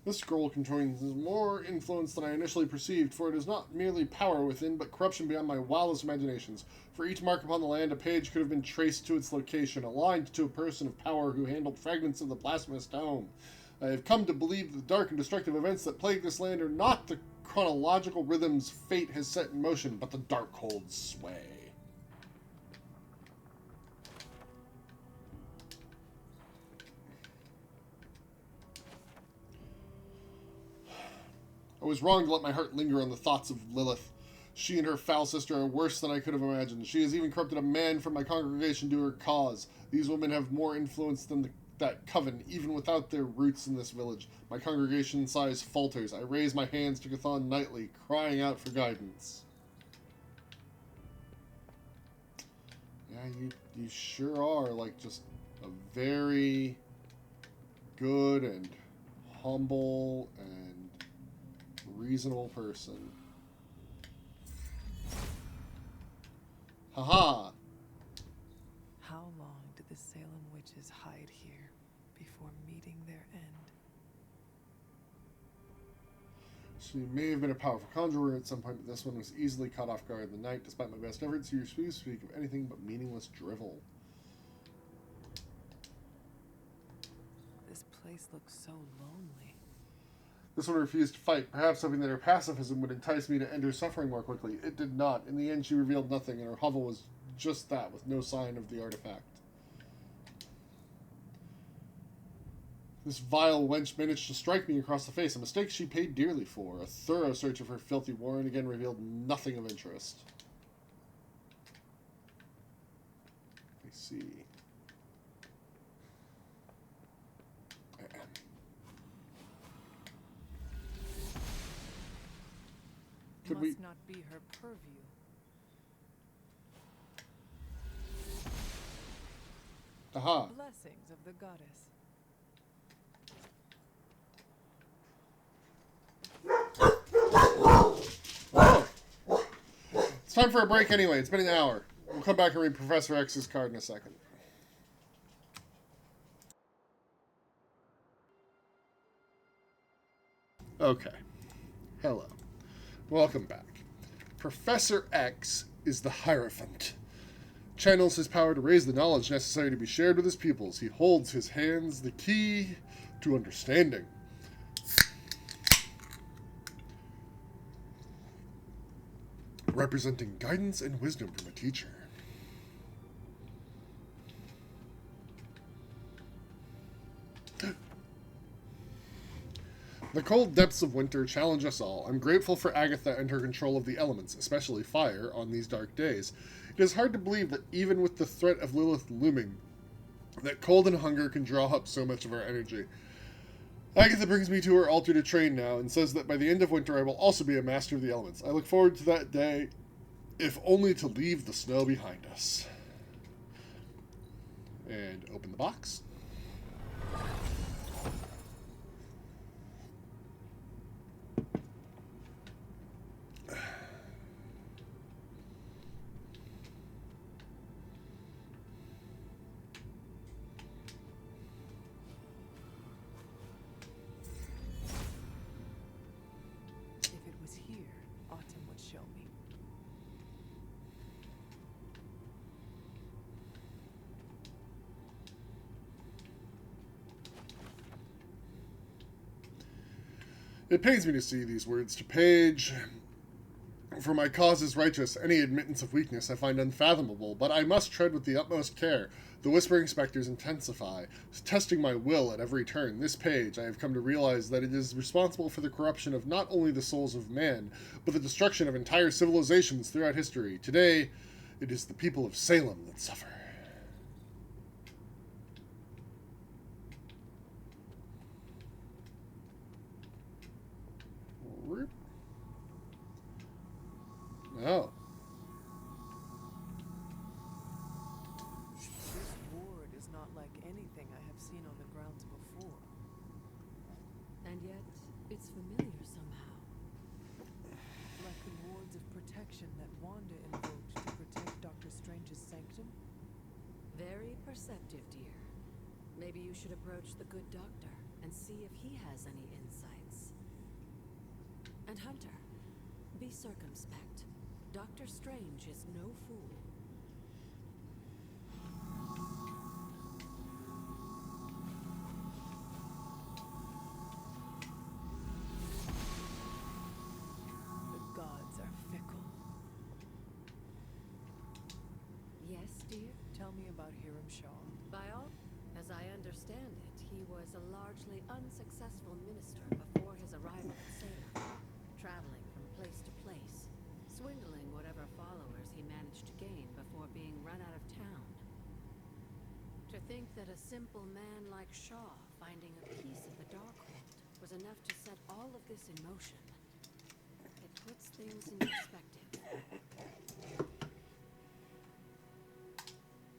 S1: This scroll contains more influence than I initially perceived, for it is not merely power within, but corruption beyond my wildest imaginations. For each mark upon the land, a page could have been traced to its location, aligned to a person of power who handled fragments of the blasphemous tome. I have come to believe that the dark and destructive events that plague this land are not the chronological rhythms fate has set in motion, but the Darkhold's sway. I was wrong to let my heart linger on the thoughts of Lilith. She and her foul sister are worse than I could have imagined. She has even corrupted a man from my congregation to her cause. These women have more influence than that coven, even without their roots in this village. My congregation size falters. I raise my hands to Chthon nightly, crying out for guidance. Yeah, you sure are, like, just a very good and humble and reasonable person. Haha!
S3: How long did the Salem witches hide here before meeting their end?
S1: She may have been a powerful conjurer at some point, but this one was easily caught off guard in the night. Despite my best efforts, you refuse to speak of anything but meaningless drivel.
S3: This place looks so lonely.
S1: This one refused to fight, perhaps hoping that her pacifism would entice me to end her suffering more quickly. It did not. In the end, she revealed nothing, and her hovel was just that, with no sign of the artifact. This vile wench managed to strike me across the face, a mistake she paid dearly for. A thorough search of her filthy warren again revealed nothing of interest. I see. Could
S3: Must not be her purview.
S1: Aha.
S3: Blessings of the goddess.
S1: It's time for a break anyway. It's been an hour. We'll come back and read Professor X's card in a second. Okay. Hello. Welcome back. Professor X is the Hierophant. channels his power to raise the knowledge necessary to be shared with his pupils. He holds his hands the key to understanding. Representing guidance and wisdom from a teacher. The cold depths of winter challenge us all. I'm grateful for Agatha and her control of the elements, especially fire, on these dark days. It is hard to believe that even with the threat of Lilith looming, that cold and hunger can draw up so much of our energy. Agatha brings me to her altar to train now, and says that by the end of winter I will also be a master of the elements. I look forward to that day, if only to leave the snow behind us. And open the box.
S3: If it was here, Autumn would show me.
S1: It pains me to see these words to page. For my cause is righteous, any admittance of weakness I find unfathomable, but I must tread with the utmost care. The whispering specters intensify, testing my will at every turn. This page, I have come to realize that it is responsible for the corruption of not only the souls of man, but the destruction of entire civilizations throughout history. Today, it is the people of Salem that suffer. Oh.
S3: This ward is not like anything I have seen on the grounds before.
S2: And yet, it's familiar somehow.
S3: Like the wards of protection that Wanda invoked to protect Dr. Strange's sanctum?
S2: Very perceptive, dear. Maybe you should approach the good doctor and see if he has any insights. And Hunter, be circumspect. Dr. Strange is no fool.
S3: The gods are fickle.
S2: Yes, dear?
S3: Tell me about Hiram Shaw.
S2: By all, as I understand it, he was a largely unsuccessful minister before his arrival at Salem, traveling from place to place, swindling whatever followers he managed to gain before being run out of town. To think that a simple man like Shaw finding a piece of the Darkhold was enough to set all of this in motion. It puts things in perspective.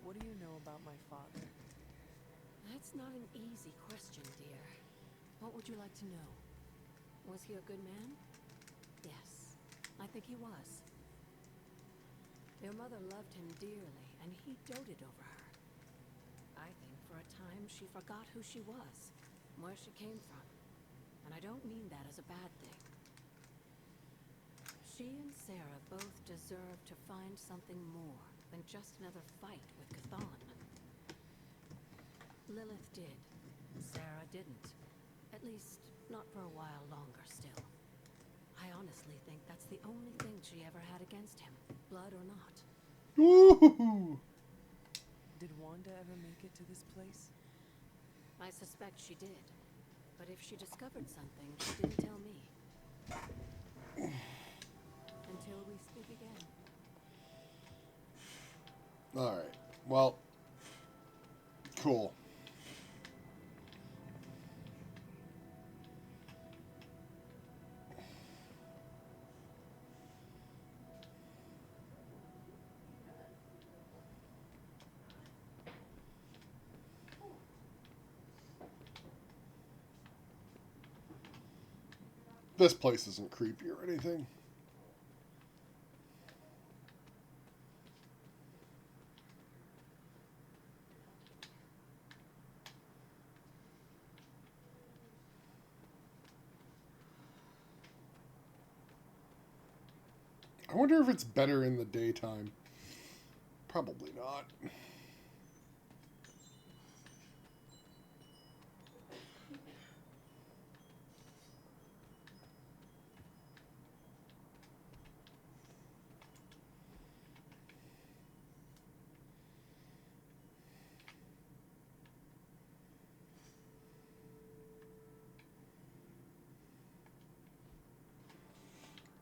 S3: What do you know about my father?
S2: That's not an easy question, dear. What would you like to know? Was he a good man? Yes, I think he was. Your mother loved him dearly, and he doted over her. I think for a time she forgot who she was, where she came from. And I don't mean that as a bad thing. She and Sarah both deserve to find something more than just another fight with Chthon. Lilith did. Sarah didn't. At least, not for a while longer still. I honestly think that's the only thing she ever had against him, blood or not.
S1: Woo-hoo-hoo.
S3: Did Wanda ever make it to this place?
S2: I suspect she did. But if she discovered something, she didn't tell me. Until we speak again.
S1: Alright. Well, cool. This place isn't creepy or anything. I wonder if it's better in the daytime. Probably not.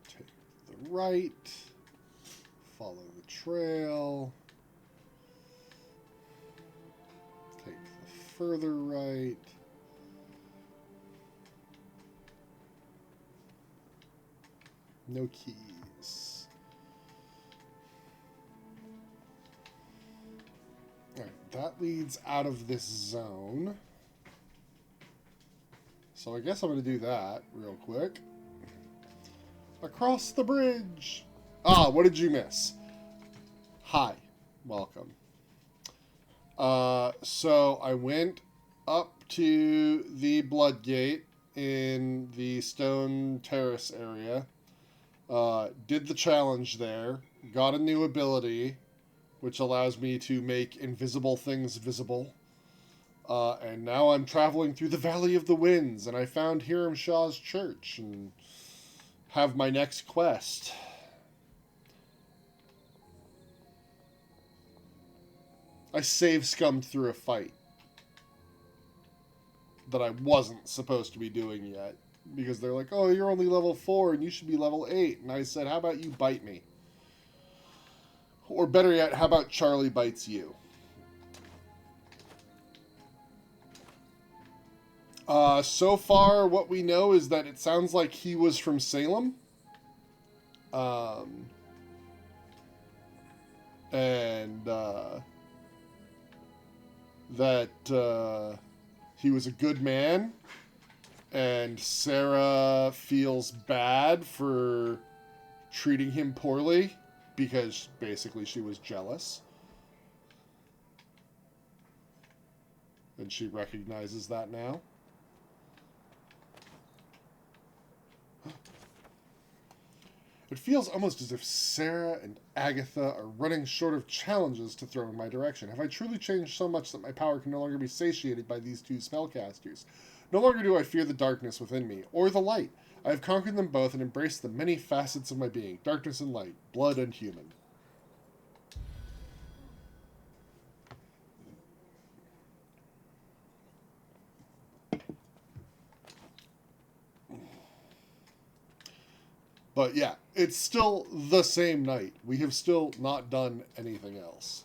S1: Take the right. Follow the trail. Take the further right. No keys. Alright, that leads out of this zone. So I guess I'm going to do that real quick. Across the bridge. Ah, what did you miss? Hi. Welcome. So I went up to the Blood Gate in the Stone Terrace area. Did the challenge there. Got a new ability, which allows me to make invisible things visible. And now I'm traveling through the Valley of the Winds, and I found Hiram Shaw's church, and have my next quest. I save-scummed through a fight that I wasn't supposed to be doing yet. Because they're like, oh, you're only level 4 and you should be level 8. And I said, how about you bite me? Or better yet, how about Charlie bites you? So far, what we know is that it sounds like he was from Salem. And that he was a good man. And Sarah feels bad for treating him poorly because basically she was jealous. And she recognizes that now. It feels almost as if Sarah and Agatha are running short of challenges to throw in my direction. Have I truly changed so much that my power can no longer be satiated by these two spellcasters? No longer do I fear the darkness within me, or the light. I have conquered them both and embraced the many facets of my being, darkness and light, blood and human. But yeah, it's still the same night. We have still not done anything else.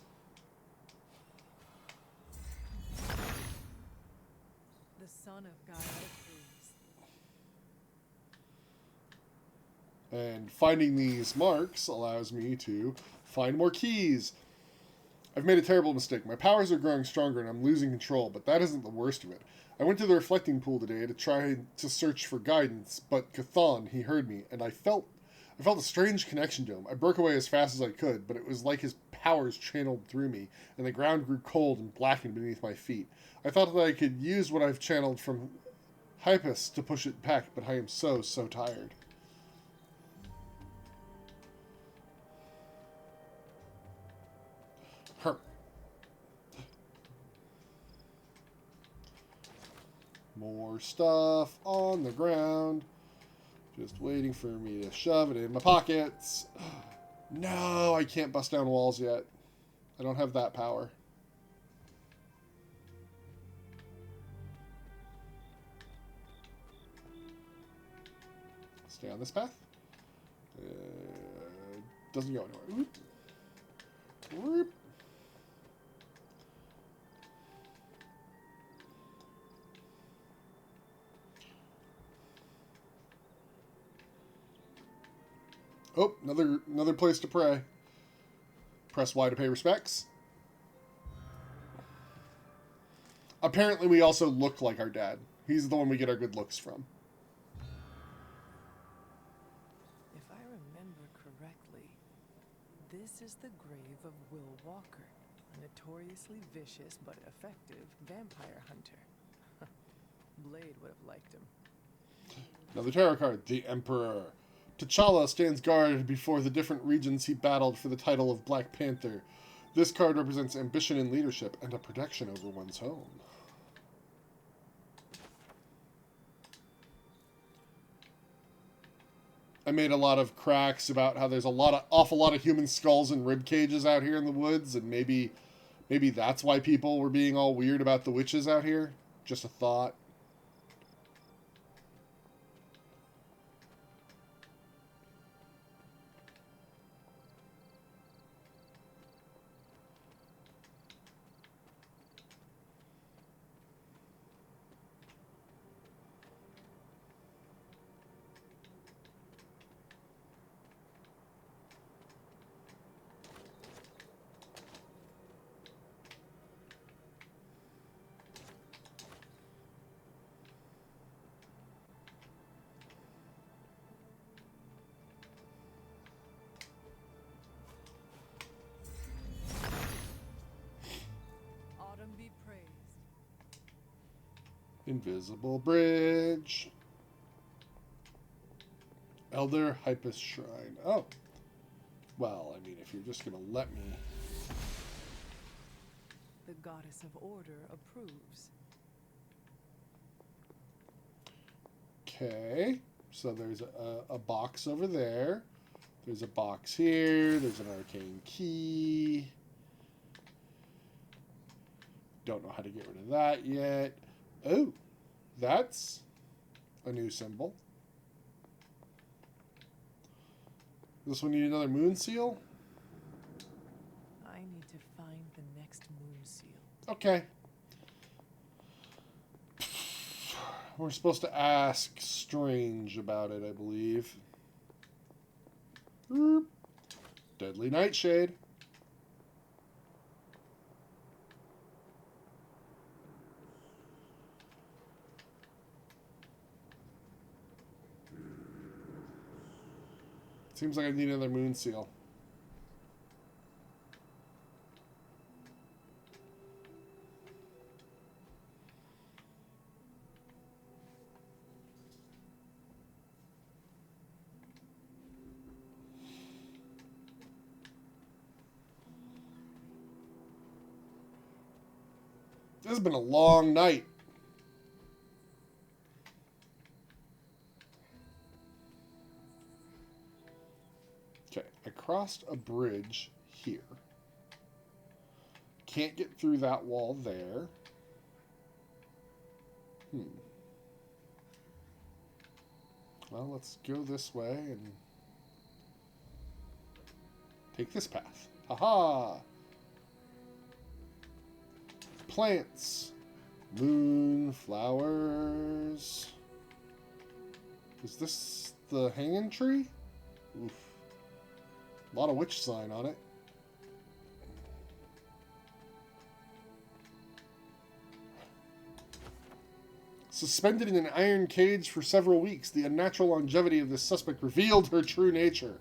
S3: The son of God approves.
S1: And finding these marks allows me to find more keys. I've made a terrible mistake. My powers are growing stronger and I'm losing control, but that isn't the worst of it. I went to the reflecting pool today to try to search for guidance, but Chthon, he heard me, and I felt a strange connection to him. I broke away as fast as I could, but it was like his powers channeled through me, and the ground grew cold and blackened beneath my feet. I thought that I could use what I've channeled from Hypus to push it back, but I am so tired. Herp. More stuff on the ground. Just waiting for me to shove it in my pockets. No, I can't bust down walls yet. I don't have that power. Stay on this path. Doesn't go anywhere. Whoop. Whoop. Oh, another place to pray. Press Y to pay respects. Apparently we also look like our dad. He's the one we get our good looks from.
S3: If I remember correctly, this is the grave of Will Walker, a notoriously vicious but effective vampire hunter. Blade would have liked him.
S1: Another tarot card, the Emperor. T'Challa stands guard before the different regions he battled for the title of Black Panther. This card represents ambition and leadership and a protection over one's home. I made a lot of cracks about how there's awful lot of human skulls and rib cages out here in the woods, and maybe that's why people were being all weird about the witches out here. Just a thought.
S3: Autumn be praised.
S1: Invisible bridge. Elder Hypus Shrine. Oh. Well, I mean, if you're just going to let me...
S3: The goddess of order approves.
S1: Okay. So there's a box over there. There's a box here. There's an arcane key. Don't know how to get rid of that yet. Oh, that's a new symbol. This one need another moon seal?
S3: I need to find the next moon seal.
S1: Okay. We're supposed to ask Strange about it, I believe. Deadly Nightshade. Seems like I need another moon seal. This has been a long night. Okay, I crossed a bridge here. Can't get through that wall there. Well, let's go this way and take this path. Haha! Plants. Moonflowers. Is this the hanging tree? Oof. A lot of witch sign on it. Suspended in an iron cage for several weeks, the unnatural longevity of this suspect revealed her true nature.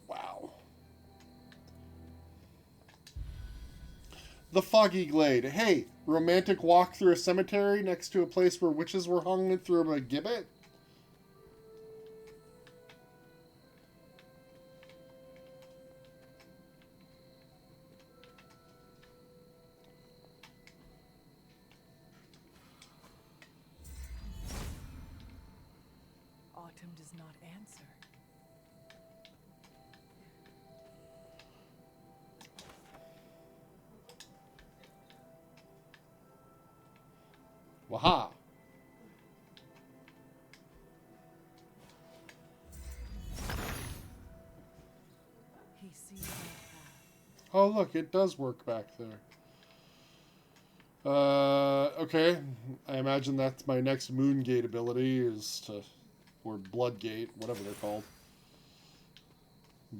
S1: Wow. The Foggy Glade. Hey, romantic walk through a cemetery next to a place where witches were hung through a gibbet?
S3: Autumn does not answer.
S1: Waha!
S3: He sees our path.
S1: Oh, look, it does work back there. Okay. I imagine that's my next Moon Gate ability is to... Or Blood Gate, whatever they're called.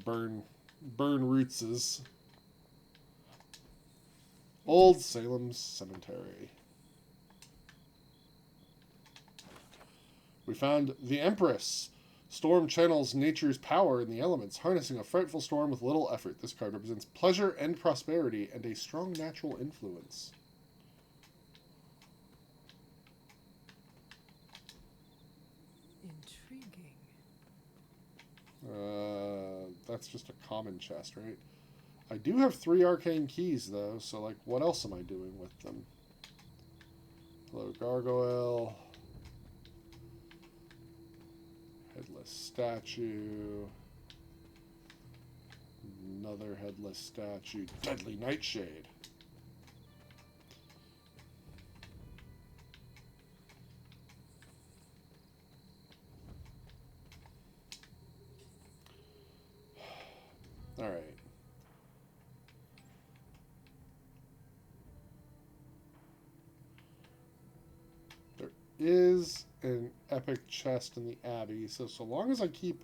S1: Burn Rootses. Old Salem Cemetery. We found the Empress. Storm channels nature's power in the elements, harnessing a frightful storm with little effort. This card represents pleasure and prosperity and a strong natural influence.
S3: Intriguing.
S1: That's just a common chest, right? I do have 3 arcane keys, though, so, like, what else am I doing with them? Hello, gargoyle. Headless statue. Another headless statue. Deadly nightshade. Alright. There is an epic chest in the Abbey, so long as I keep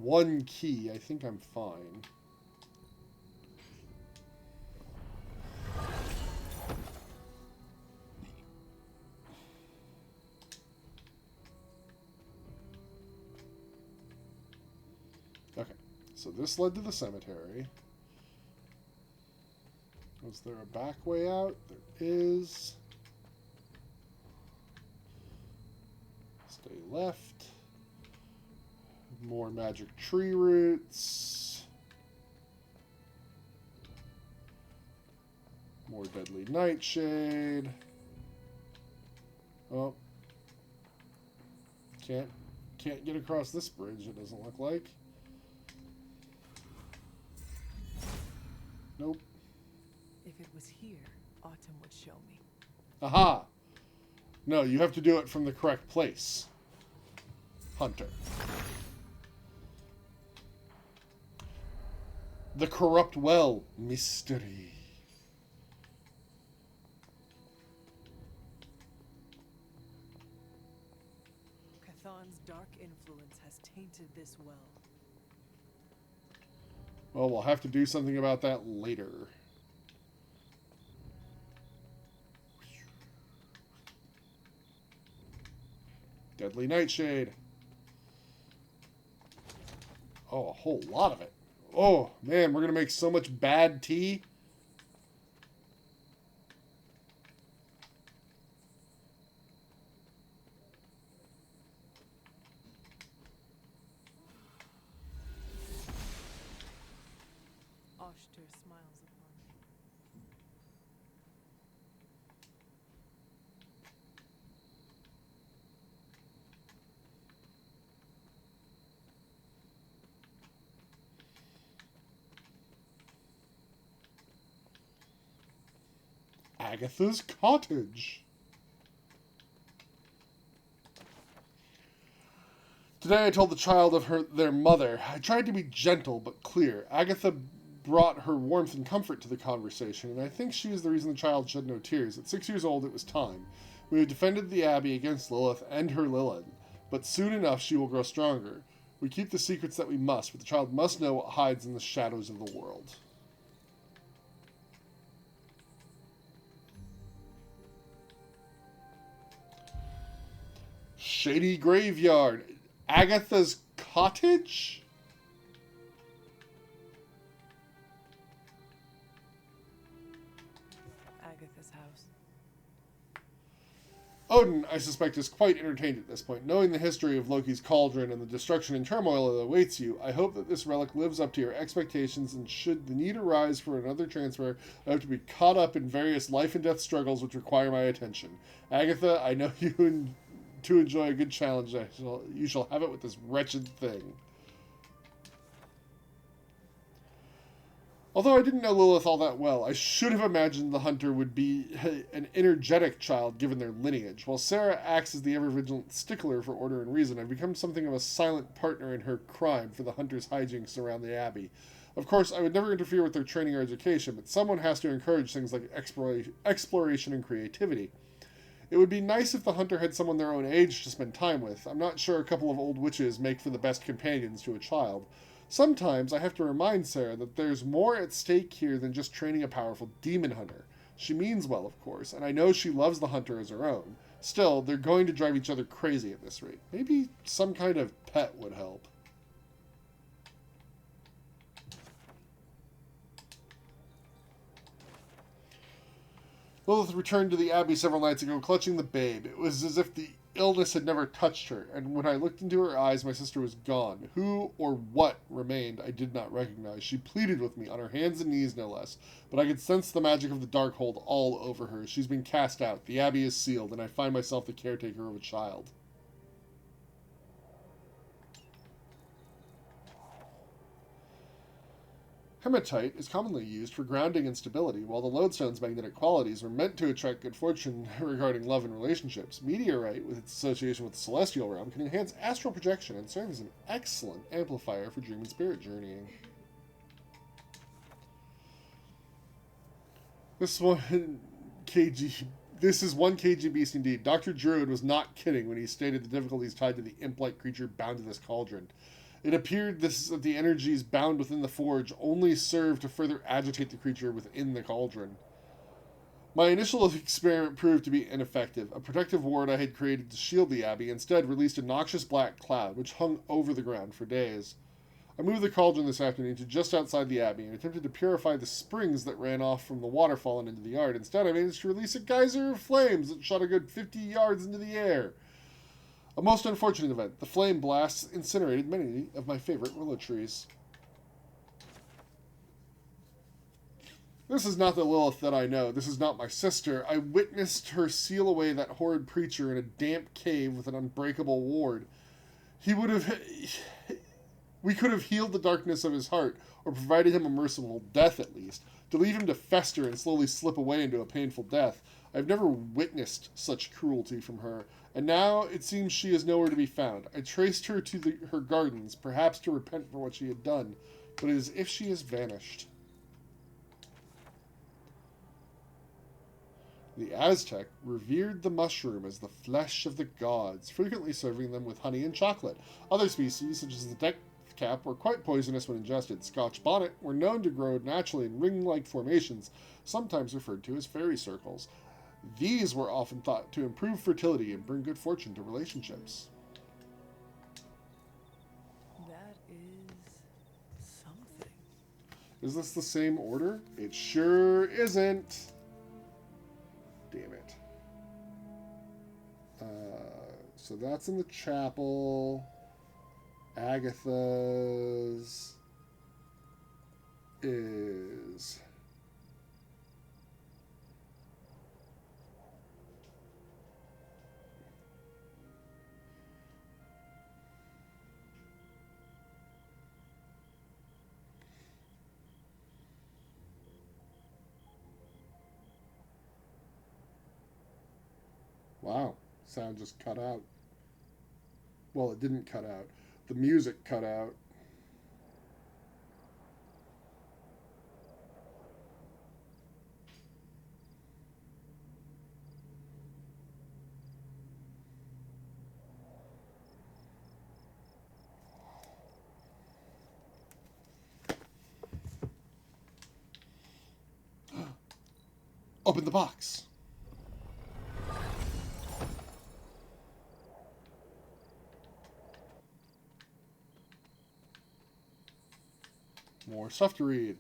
S1: 1 key, I think I'm fine. Okay, so this led to the cemetery. Was there a back way out? There is. Stay left. More magic tree roots. More deadly nightshade. Oh. Can't get across this bridge, it doesn't look like. Nope.
S3: If it was here, Autumn would show me.
S1: Aha! No, you have to do it from the correct place. Hunter. The corrupt well mystery.
S3: Cathan's dark influence has tainted this well.
S1: Well, we'll have to do something about that later. Deadly nightshade. Oh, a whole lot of it. Oh, man, we're going to make so much bad tea.
S3: Oshter smiles upon me.
S1: Agatha's cottage. Today I told the child of their mother. I tried to be gentle but clear. Agatha brought her warmth and comfort to the conversation, and I think she is the reason the child shed no tears. At 6 years old, it was time. We have defended the Abbey against Lilith and her Lilith, but soon enough she will grow stronger. We keep the secrets that we must, but the child must know what hides in the shadows of the world. Shady graveyard. Agatha's cottage?
S3: Agatha's house.
S1: Odin, I suspect, is quite entertained at this point. Knowing the history of Loki's cauldron and the destruction and turmoil that awaits you, I hope that this relic lives up to your expectations, and should the need arise for another transfer, I hope to be caught up in various life and death struggles which require my attention. Agatha, I know you to enjoy a good challenge. You shall have it with this wretched thing. Although I didn't know Lilith all that well, I should have imagined the hunter would be an energetic child given their lineage. While Sarah acts as the ever-vigilant stickler for order and reason, I've become something of a silent partner in her crime for the hunter's hijinks around the Abbey. Of course, I would never interfere with their training or education, but someone has to encourage things like exploration and creativity. It would be nice if the hunter had someone their own age to spend time with. I'm not sure a couple of old witches make for the best companions to a child. Sometimes I have to remind Sarah that there's more at stake here than just training a powerful demon hunter. She means well, of course, and I know she loves the hunter as her own. Still, they're going to drive each other crazy at this rate. Maybe some kind of pet would help. Lilith returned to the Abbey several nights ago, clutching the babe. It was as if the illness had never touched her, and when I looked into her eyes, my sister was gone. Who or what remained, I did not recognize. She pleaded with me, on her hands and knees no less, but I could sense the magic of the Darkhold all over her. She's been cast out, the abbey is sealed, and I find myself the caretaker of a child. Hematite is commonly used for grounding and stability, while the lodestone's magnetic qualities are meant to attract good fortune regarding love and relationships. Meteorite, with its association with the celestial realm, can enhance astral projection and serve as an excellent amplifier for dream and spirit journeying. This is one kg beast indeed. Dr. Druid was not kidding when he stated the difficulties tied to the imp-like creature bound to this cauldron. It appeared that the energies bound within the forge only served to further agitate the creature within the cauldron. My initial experiment proved to be ineffective. A protective ward I had created to shield the abbey instead released a noxious black cloud, which hung over the ground for days. I moved the cauldron this afternoon to just outside the abbey and attempted to purify the springs that ran off from the waterfall and into the yard. Instead, I managed to release a geyser of flames that shot a good 50 yards into the air. A most unfortunate event. The flame blasts incinerated many of my favorite willow trees. This is not the Lilith that I know. This is not my sister. I witnessed her seal away that horrid preacher in a damp cave with an unbreakable ward. We could have healed the darkness of his heart, or provided him a merciful death at least. To leave him to fester and slowly slip away into a painful death. I've never witnessed such cruelty from her, and now it seems she is nowhere to be found. I traced her to her gardens, perhaps to repent for what she had done, but it is as if she has vanished. The Aztec revered the mushroom as the flesh of the gods, frequently serving them with honey and chocolate. Other species, such as the death cap, were quite poisonous when ingested. Scotch bonnet were known to grow naturally in ring-like formations, sometimes referred to as fairy circles. These were often thought to improve fertility and bring good fortune to relationships.
S3: That is something.
S1: Is this the same order? It sure isn't. Damn it. So that's in the chapel. Agatha's is... Wow, sound just cut out. Well, it didn't cut out. The music cut out. Open the box. More stuff to read.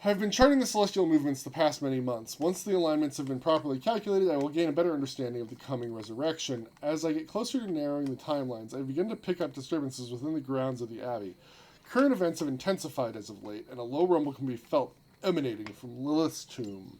S1: I've been charting the celestial movements the past many months. Once the alignments have been properly calculated, I will gain a better understanding of the coming resurrection. As I get closer to narrowing the timelines, I begin to pick up disturbances within the grounds of the Abbey. Current events have intensified as of late, and a low rumble can be felt emanating from Lilith's tomb.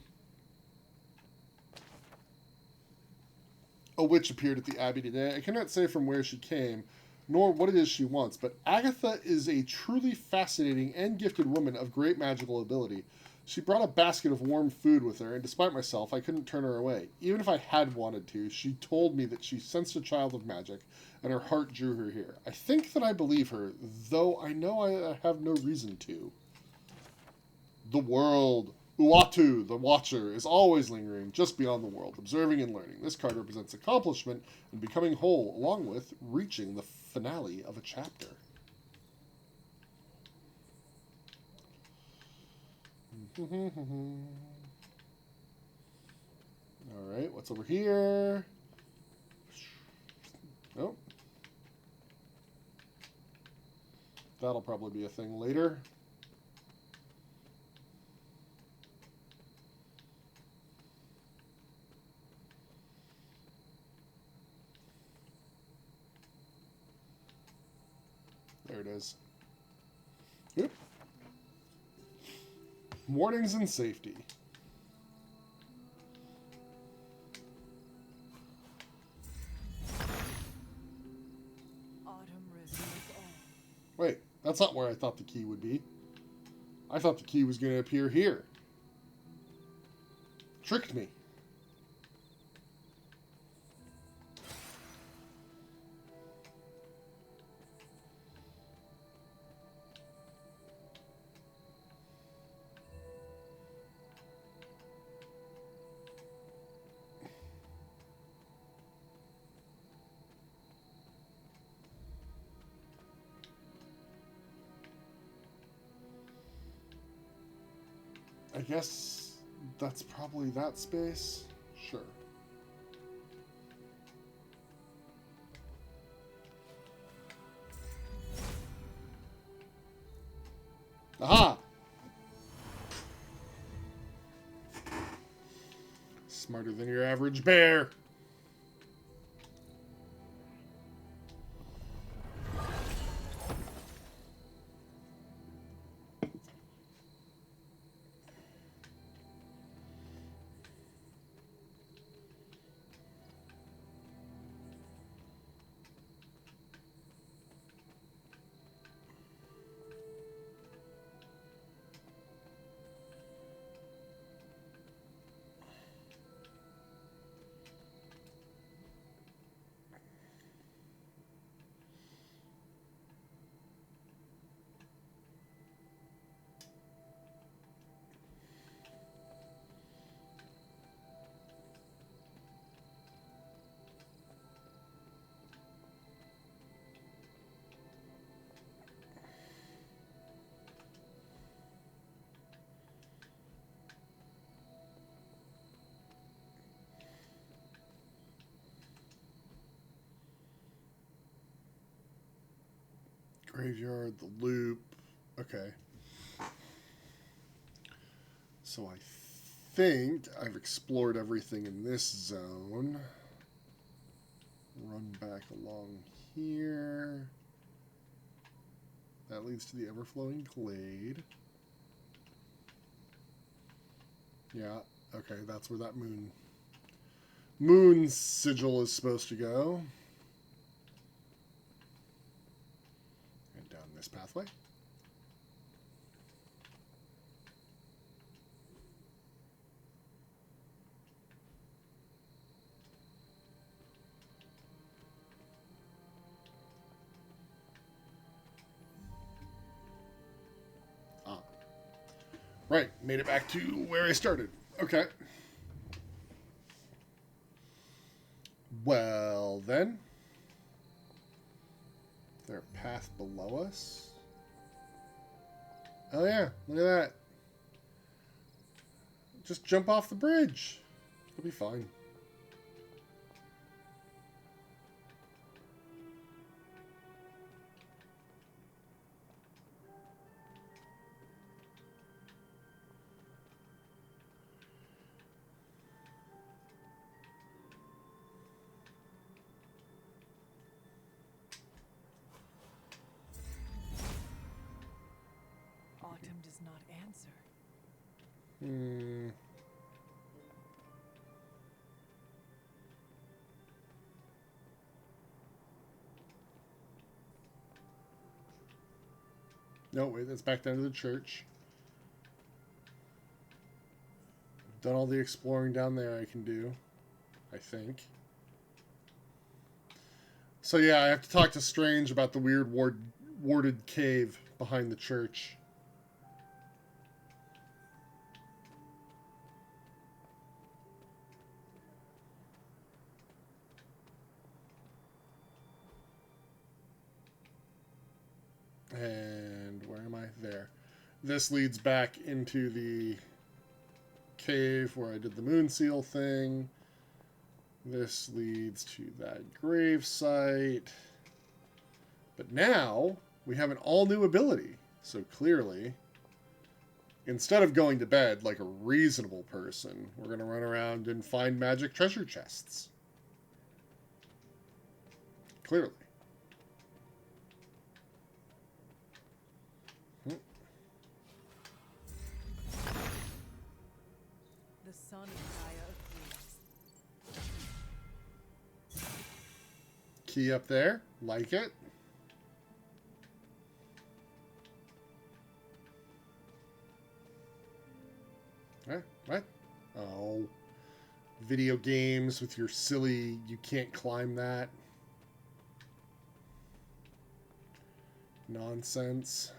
S1: A witch appeared at the Abbey today. I cannot say from where she came, nor what it is she wants, but Agatha is a truly fascinating and gifted woman of great magical ability. She brought a basket of warm food with her, and despite myself, I couldn't turn her away. Even if I had wanted to, she told me that she sensed a child of magic, and her heart drew her here. I think that I believe her, though I know I have no reason to. The world. Uatu, the Watcher, is always lingering just beyond the world, observing and learning. This card represents accomplishment and becoming whole, along with reaching the finale of a chapter. Alright, what's over here? Nope. That'll probably be a thing later. it is. Yep. Warnings and safety.
S3: Autumn reveals all.
S1: Wait, that's not where I thought the key would be. I thought the key was going to appear here. Tricked me. I guess that's probably that space. Sure. Aha! Smarter than your average bear. Graveyard, the loop. Okay. So I think I've explored everything in this zone. Run back along here. That leads to the ever-flowing glade. Yeah, okay, that's where that moon sigil is supposed to go. And down this pathway. Right, made it back to where I started. Okay. Well, then. Is there a path below us? Oh, yeah. Look at that. Just jump off the bridge. It'll be fine.
S3: Autumn does not answer.
S1: No, wait, that's back down to the church. Done all the exploring down there I can do, I think. So yeah, I have to talk to Strange about the weird warded cave behind the church. And where am I? There. This leads back into the cave where I did the moon seal thing. This leads to that grave site. But now we have an all-new ability. So clearly, instead of going to bed like a reasonable person, we're going to run around and find magic treasure chests. Clearly.
S3: son of Gaia approves.
S1: Key up there. Like it. What? Oh. Video games with your silly, you can't climb that nonsense.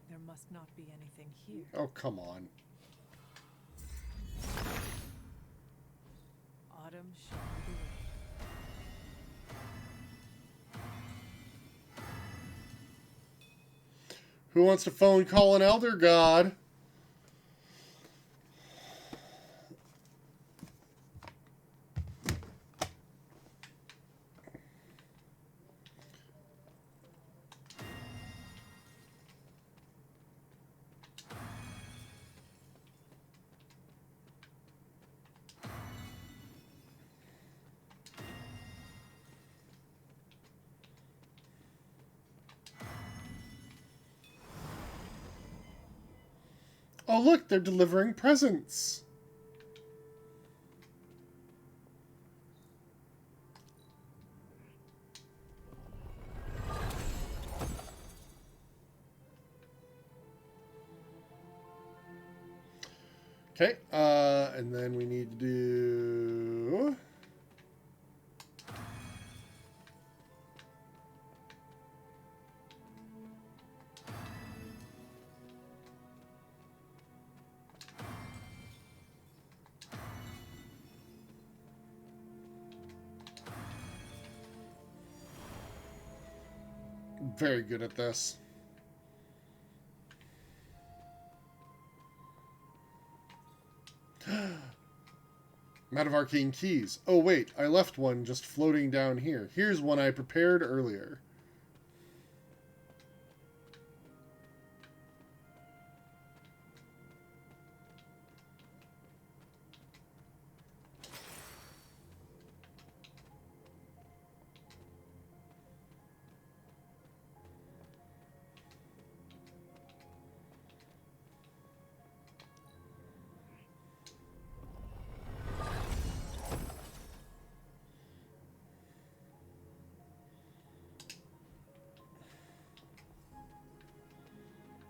S3: There must not be anything here.
S1: Oh, come on.
S3: Autumn showed the way.
S1: Who wants to phone call an elder god? Oh, look, they're delivering presents. Okay, and then we need to do... Very good at this. I'm out of arcane keys. Oh, wait, I left one just floating down here. Here's one I prepared earlier.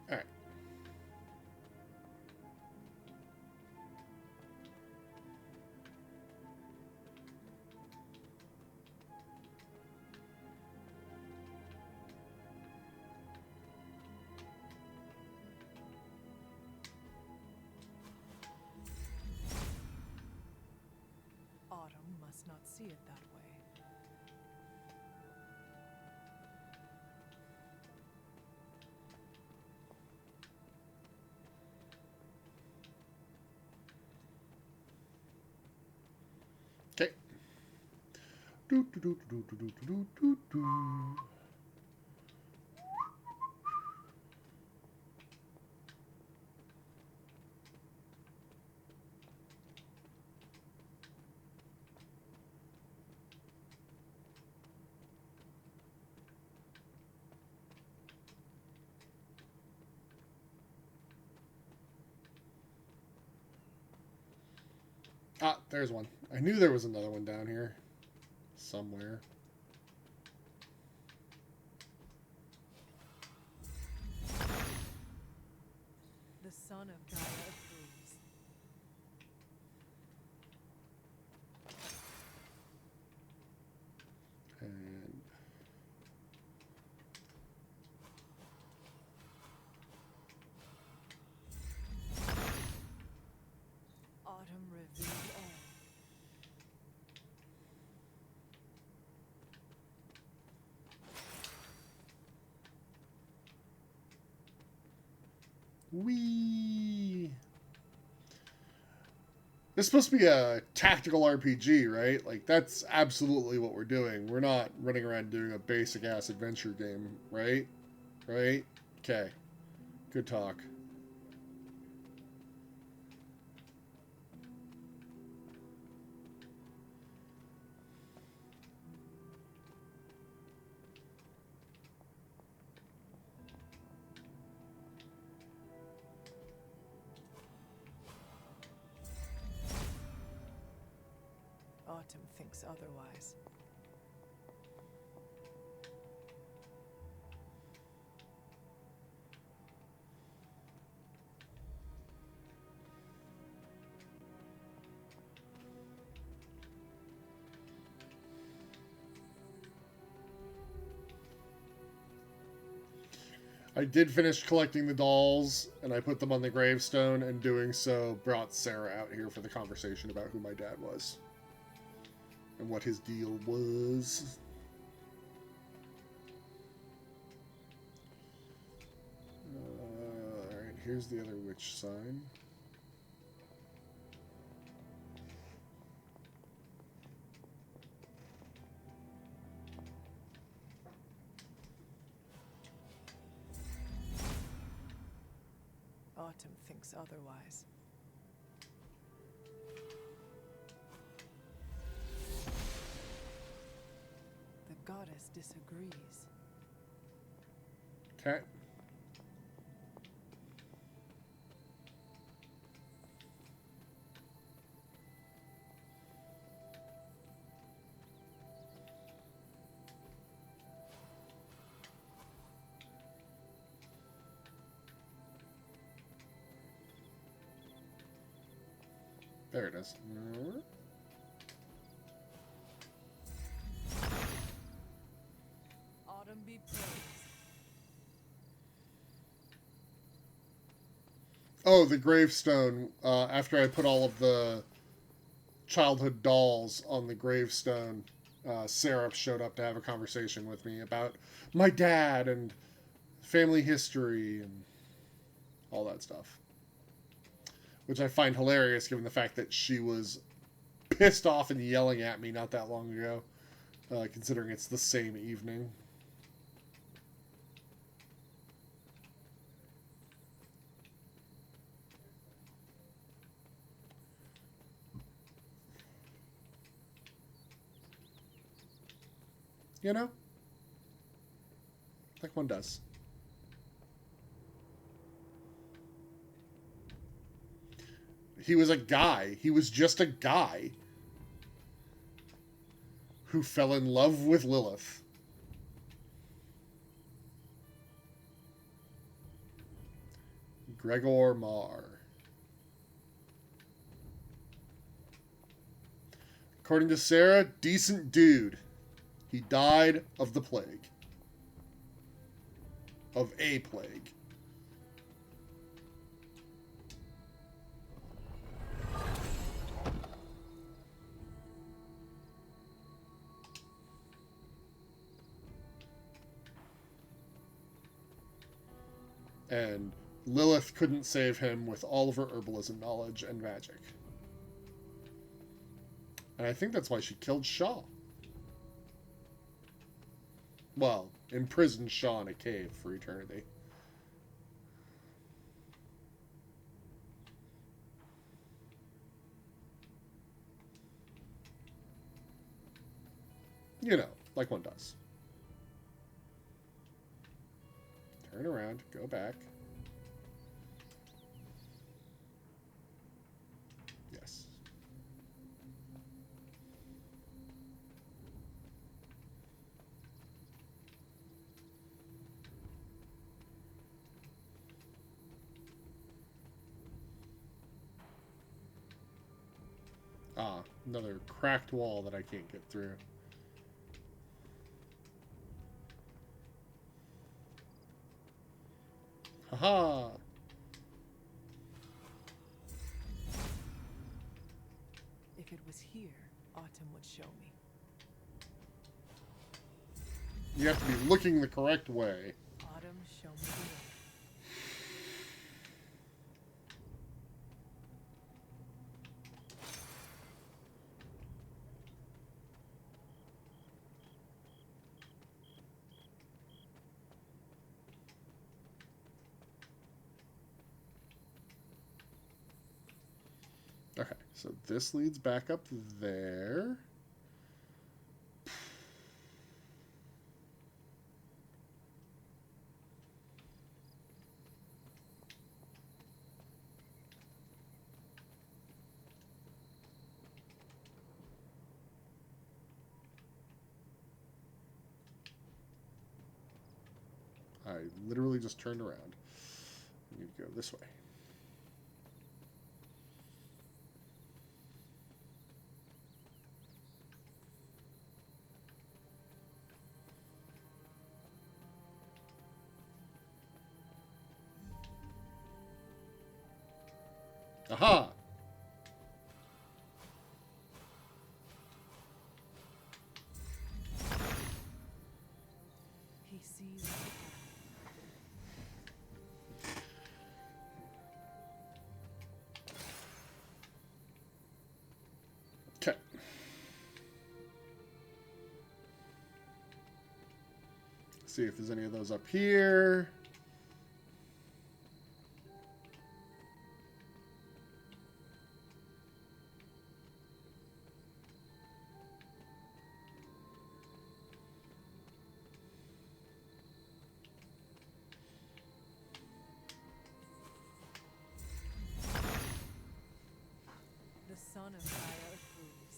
S1: Alright.
S3: Autumn must not see it that way.
S1: Okay. Do, do, do, do, do, do, do, do, do. Ah, there's one. I knew there was another one down here. Somewhere.
S3: The son of Gaia approves.
S1: And
S3: Autumn revealed all.
S1: wee. This is supposed to be a tactical RPG, right? Like, that's absolutely what we're doing. We're not running around doing a basic-ass adventure game, right? Right? Okay. Good talk.
S3: Autumn thinks otherwise.
S1: I did finish collecting the dolls, and I put them on the gravestone, and doing so brought Sarah out here for the conversation about who my dad was. And what his deal was. Alright, here's the other witch sign.
S3: Autumn thinks otherwise. The goddess disagrees.
S1: Okay. There it is.
S3: Autumn be praised.
S1: Oh, the gravestone. After I put all of the childhood dolls on the gravestone, Sarah showed up to have a conversation with me about my dad and family history and all that stuff. Which I find hilarious given the fact that she was pissed off and yelling at me not that long ago, considering it's the same evening. You know? Like one does. He was a guy. He was just a guy who fell in love with Lilith. Gregor Marr. According to Sarah, decent dude. He died of the plague. Of a plague. And Lilith couldn't save him with all of her herbalism knowledge and magic. And I think that's why she killed Shaw. Well, imprisoned Shaw in a cave for eternity. You know, like one does. Turn around, go back. Yes. Ah, another cracked wall that I can't get through. Haha!
S3: If it was here, Autumn would show me.
S1: You have to be looking the correct way.
S3: Autumn, show me the way.
S1: Okay, so this leads back up there. I literally just turned around. I need to go this way. Aha!
S3: He sees.
S1: Okay. See if there's any of those up here.
S3: The son of fire approves.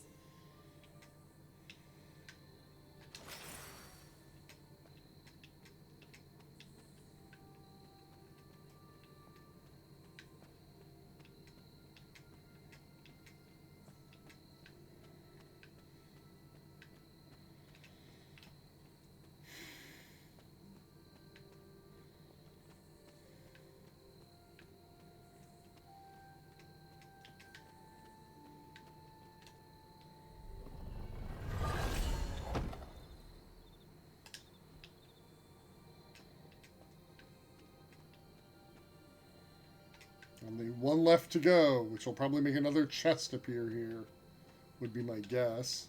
S1: Only one left to go, which will probably make another chest appear here, would be my guess.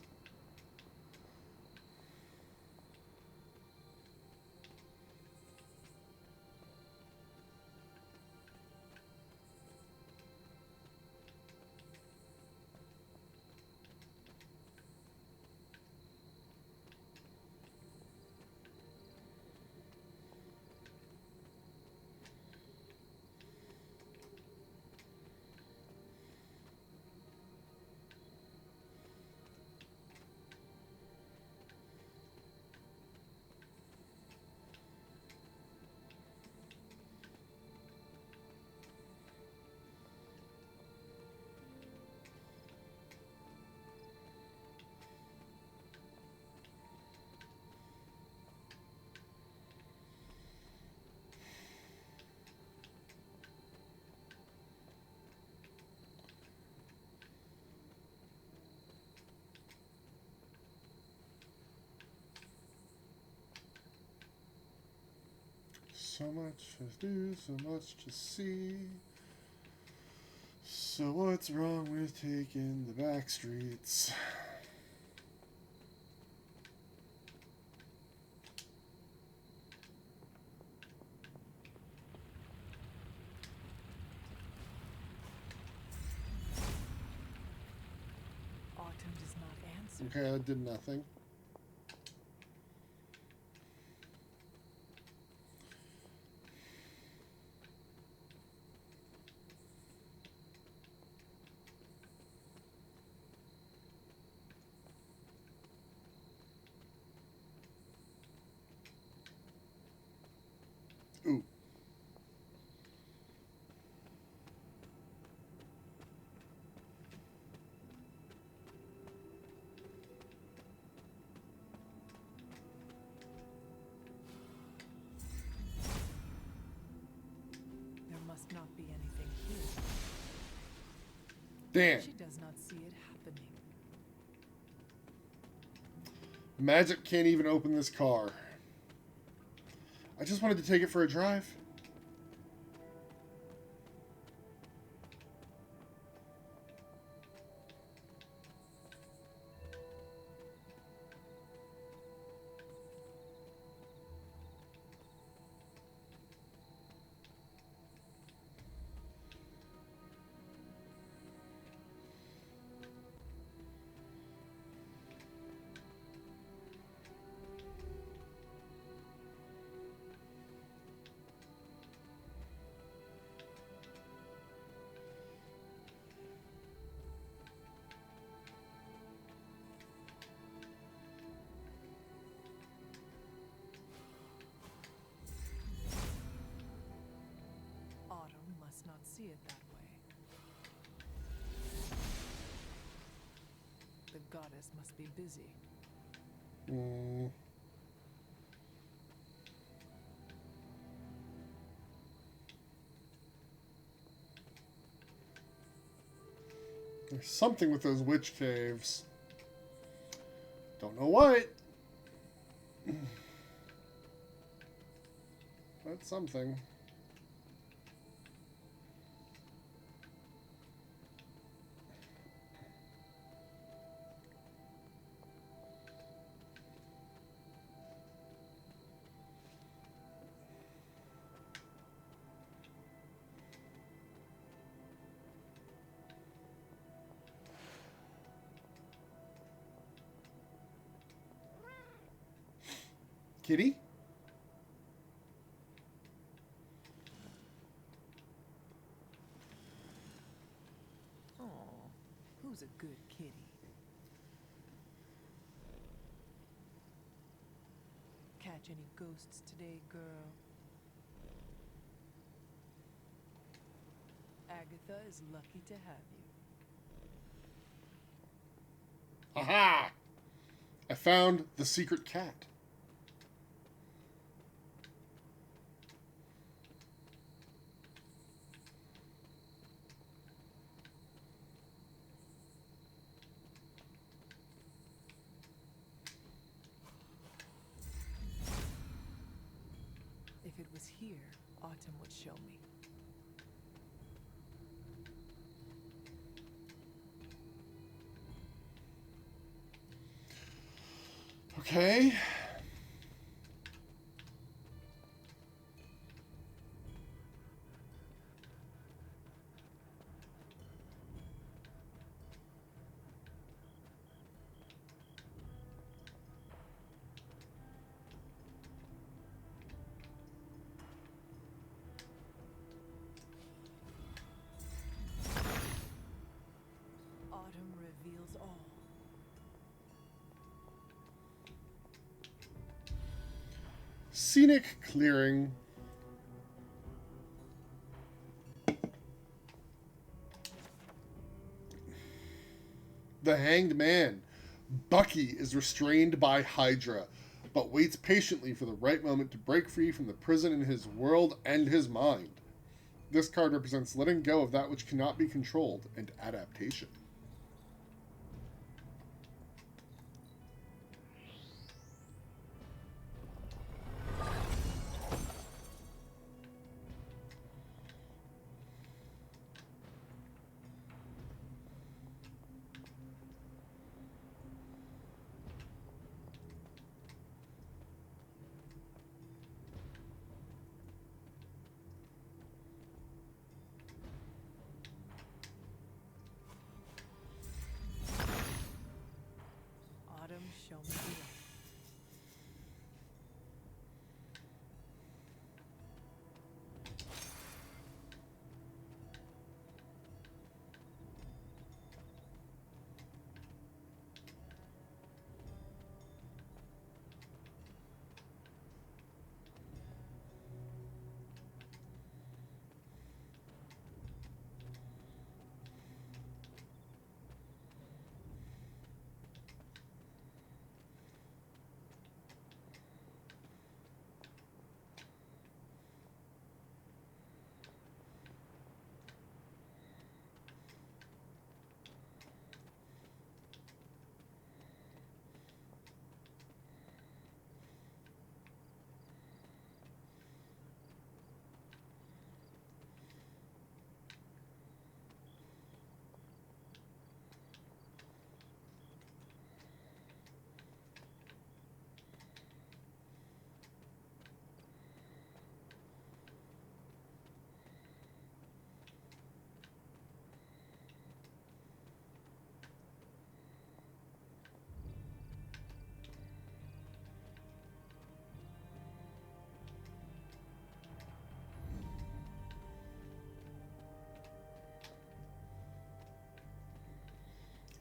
S1: So much to do, so much to see. So what's wrong with taking the back streets?
S3: Autumn does not answer.
S1: Okay, that did nothing. Ooh.
S3: There must not be anything here.
S1: Damn.
S3: She does not see it happening.
S1: Magic can't even open this car. I just wanted to take it for a drive.
S3: goddess must be busy.
S1: There's something with those witch caves. Don't know what. That's something. Kitty?
S3: Oh, who's a good kitty? Catch any ghosts today, girl? Agatha is lucky to have you.
S1: Aha! I found the secret cat.
S3: If it was here, Autumn would show me.
S1: Okay.
S3: Autumn reveals all.
S1: Scenic clearing. The Hanged Man. Bucky is restrained by Hydra, but waits patiently for the right moment to break free from the prison in his world and his mind. This card represents letting go of that which cannot be controlled and adaptation.
S3: Autumn, show me the way.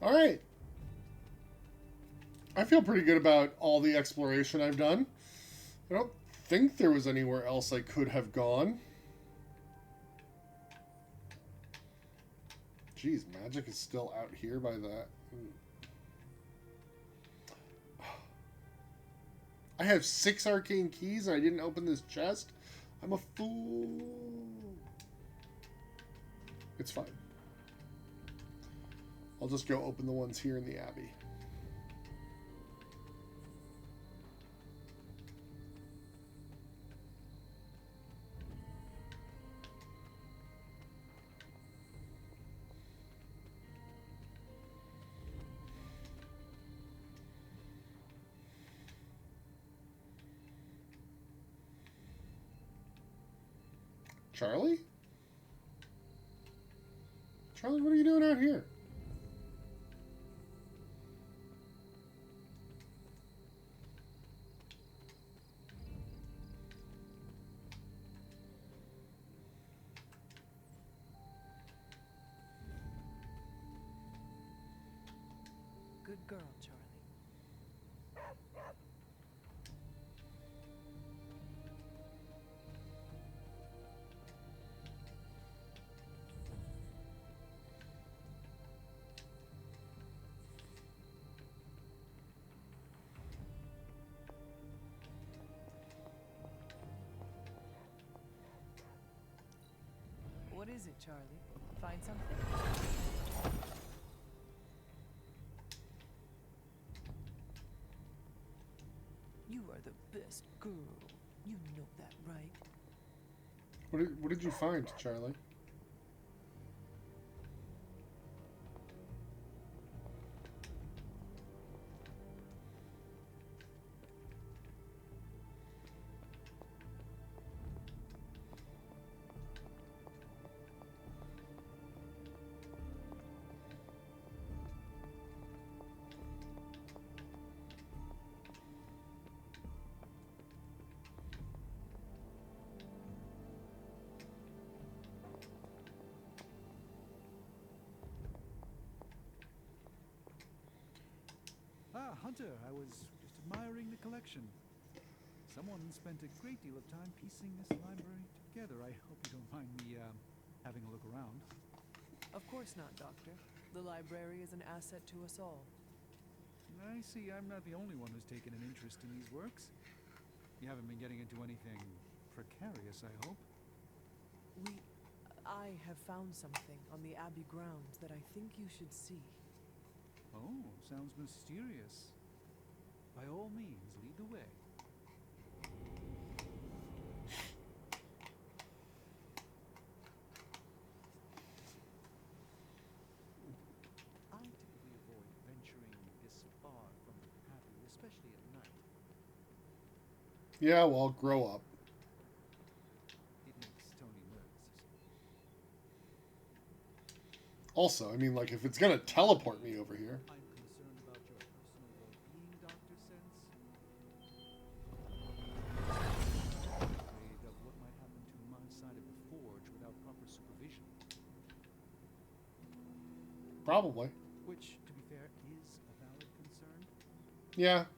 S3: All right. I feel pretty good about all the exploration I've done. I don't think there was anywhere else I could have gone. Jeez, magic is still out here by that.
S1: I have 6 arcane keys and I didn't open this chest? I'm a fool. It's fine. I'll just go open the ones here in the Abbey. Charlie? Charlie, what are you doing out here?
S3: Good girl, Charlie. What is it, Charlie? Find something? You are the best girl. You know that, right?
S1: What did you find, Charlie?
S5: Ah, Hunter, I was just admiring the collection. Someone spent a great deal of time piecing this library together. I hope you don't mind me, having a look around.
S3: Of course not, Doctor. The library is an asset to us all.
S5: I see I'm not the only one who's taken an interest in these works. You haven't been getting into anything precarious, I hope?
S3: I have found something on the Abbey grounds that I think you should see.
S5: Oh, sounds mysterious. By all means, lead the way. I typically avoid venturing this far from the Abbey, especially at night.
S1: Yeah, well, grow up.
S5: It makes Tony nervous.
S1: Also, I mean, like, if it's gonna teleport me over here.
S5: I'm concerned about your personal well-being, Dr. Sense. Afraid of what might happen to my side of the forge without proper supervision.
S1: Probably.
S5: Which, to be fair, is a valid concern.
S1: Yeah.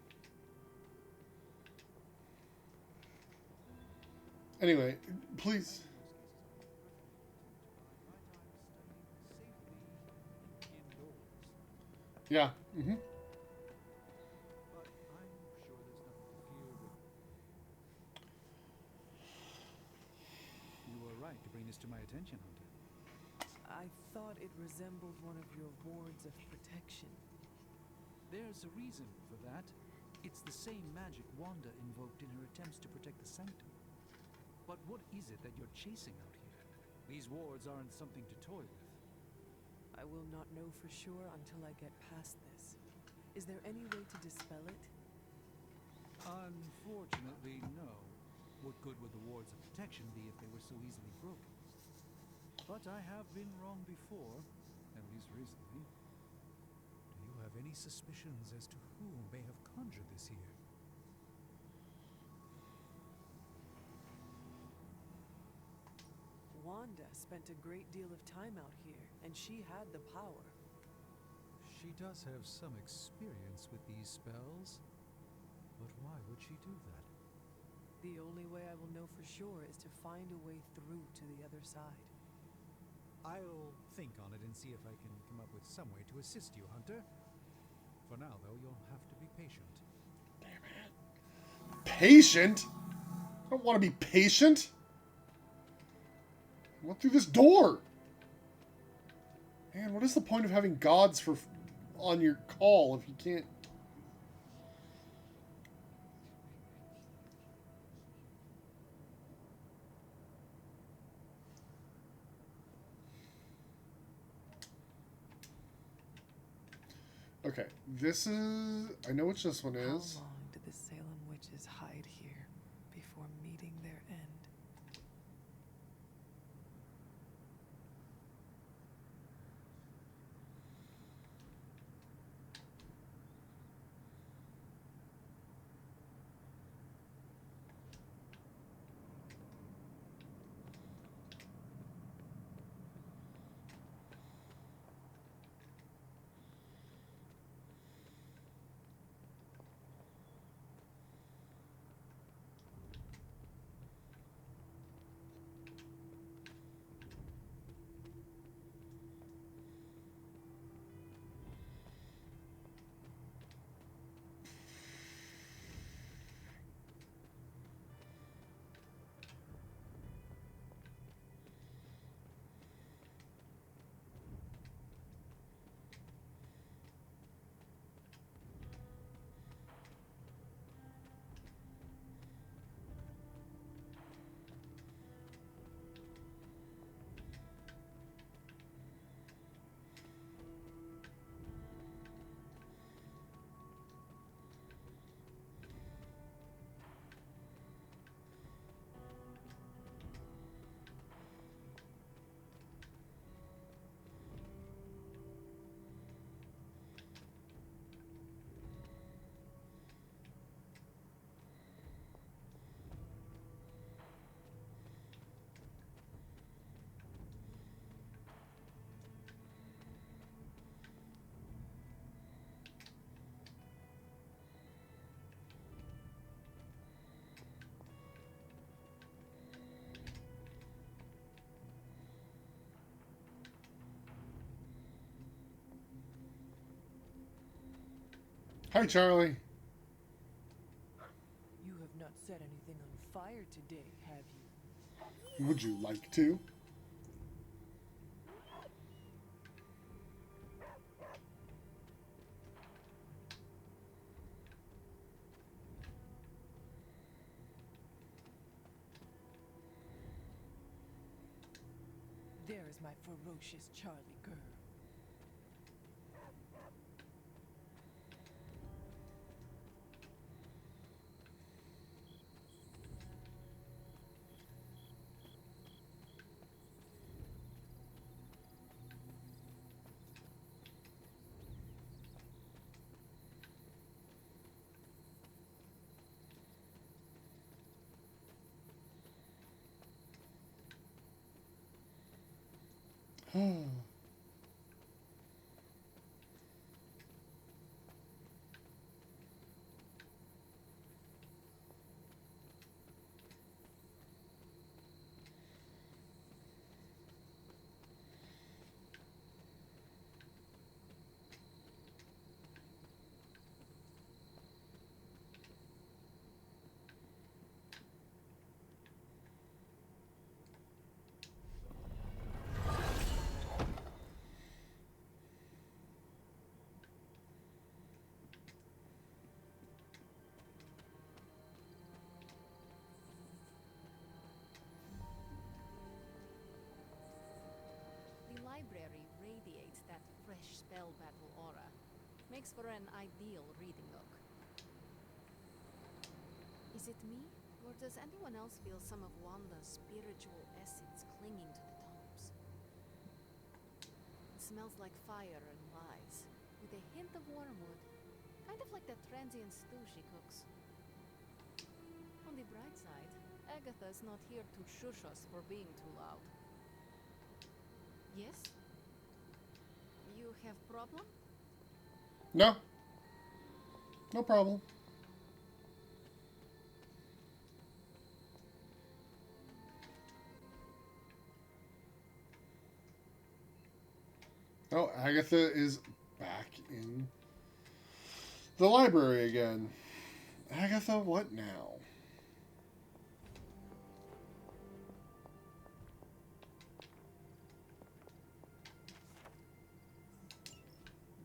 S1: Anyway, please. Yeah. Mm-hmm.
S5: But I'm sure there's nothing to fear with... You were right to bring this to my attention, Hunter.
S3: I thought it resembled one of your wards of protection.
S5: There's a reason for that. It's the same magic Wanda invoked in her attempts to protect the Sanctum. But what is it that you're chasing out here? These wards aren't something to toy with.
S3: I will not know for sure until I get past this. Is there any way to dispel it?
S5: Unfortunately, no. What good would the wards of protection be if they were so easily broken? But I have been wrong before, at least recently. Do you have any suspicions as to who may have conjured this here?
S3: Wanda spent a great deal of time out here, and she had the power.
S5: She does have some experience with these spells. But why would she do that?
S3: The only way I will know for sure is to find a way through to the other side.
S5: I'll think on it and see if I can come up with some way to assist you, Hunter. For now, though, you'll have to be patient.
S1: Damn it. Patient? I don't want to be patient. I went through this door. Man, what is the point of having gods on your call if you can't... Okay, this is... I know which this one is.
S3: How long did the Salem witches hide here before meeting their end?
S1: Hi, Charlie.
S3: You have not set anything on fire today, have you?
S1: Would you like to?
S3: There is my ferocious Charlie girl.
S2: The library radiates that fresh spell battle aura. Makes for an ideal reading nook. Is it me, or does anyone else feel some of Wanda's spiritual essence clinging to the tomes? It smells like fire and lies, with a hint of wormwood, kind of like that transient stew she cooks. On the bright side, Agatha is not here to shush us for being too loud. Yes? You have problem?
S1: No. No problem. Oh, Agatha is back in the library again. Agatha, what now?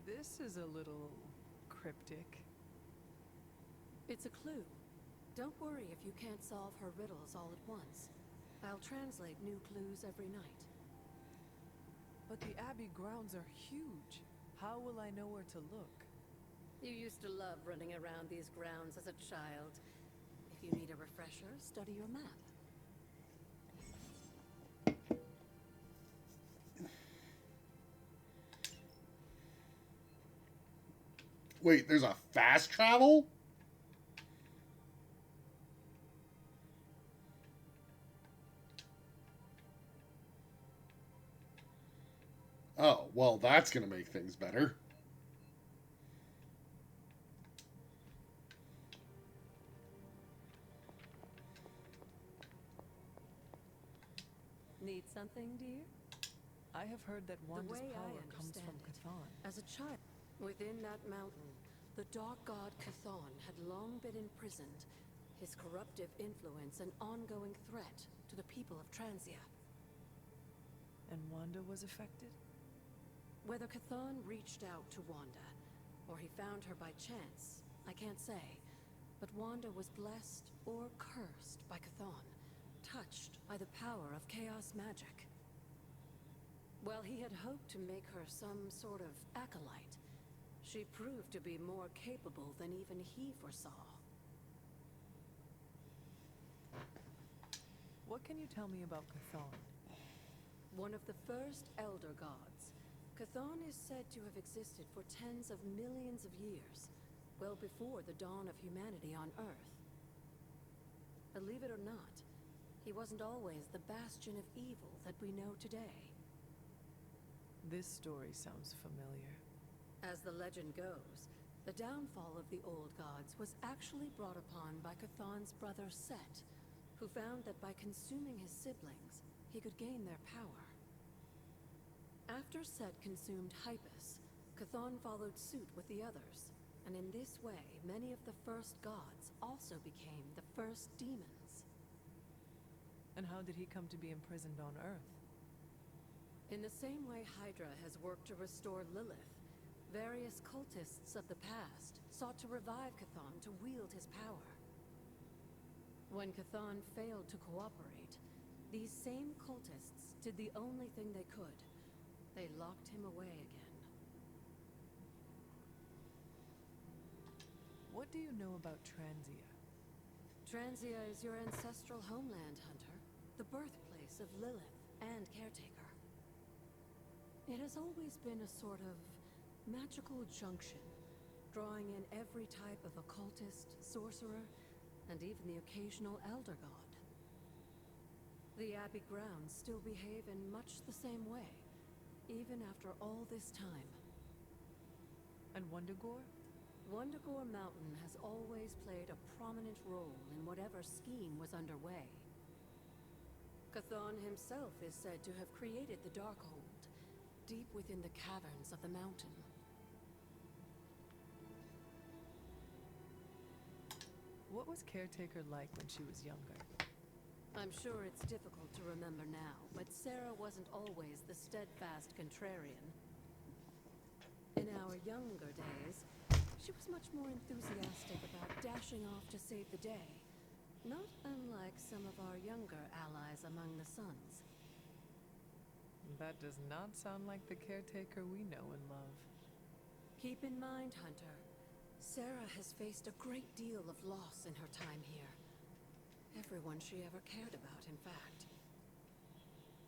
S3: This is a little cryptic.
S2: It's a clue. Don't worry if you can't solve her riddles all at once. I'll translate new clues every night.
S3: But the Abbey grounds are huge. How will I know where to look?
S2: You used to love running around these grounds as a child. If you need a refresher, study your map.
S1: Wait, there's a fast travel? Oh, well, that's going to make things better.
S2: Need something, dear?
S3: I have heard that Wanda's
S2: way I
S3: power comes from
S2: understand it,
S3: Chthon.
S2: As a child, within that mountain, the dark god Chthon had long been imprisoned, his corruptive influence an ongoing threat to the people of Transia.
S3: And Wanda was affected?
S2: Whether Chthon reached out to Wanda, or he found her by chance, I can't say. But Wanda was blessed or cursed by Chthon, touched by the power of chaos magic. While he had hoped to make her some sort of acolyte, she proved to be more capable than even he foresaw.
S3: What can you tell me about Chthon?
S2: One of the first Elder Gods, Chthon is said to have existed for tens of millions of years, well before the dawn of humanity on Earth. Believe it or not, he wasn't always the bastion of evil that we know today.
S3: This story sounds familiar.
S2: As the legend goes, the downfall of the old gods was actually brought upon by Chthon's brother Set, who found that by consuming his siblings, he could gain their power. After Set consumed Hypus, Chthon followed suit with the others, and in this way, many of the first gods also became the first demons.
S3: And how did he come to be imprisoned on Earth?
S2: In the same way Hydra has worked to restore Lilith, various cultists of the past sought to revive Chthon to wield his power. When Chthon failed to cooperate, these same cultists did the only thing they could. They locked him away again.
S3: What do you know about Transia?
S2: Transia is your ancestral homeland, Hunter. The birthplace of Lilith and Caretaker. It has always been a sort of magical junction, drawing in every type of occultist, sorcerer, and even the occasional Elder God. The Abbey grounds still behave in much the same way, even after all this time.
S3: And Wundagore?
S2: Wundagore Mountain has always played a prominent role in whatever scheme was underway. Chthon himself is said to have created the Darkhold, deep within the caverns of the mountain.
S3: What was Caretaker like when she was younger?
S2: I'm sure it's difficult to remember now, but Sarah wasn't always the steadfast contrarian. In our younger days, she was much more enthusiastic about dashing off to save the day, not unlike some of our younger allies among the Suns.
S3: That does not sound like the Caretaker we know and love.
S2: Keep in mind, Hunter, Sarah has faced a great deal of loss in her time here. Everyone she ever cared about, in fact.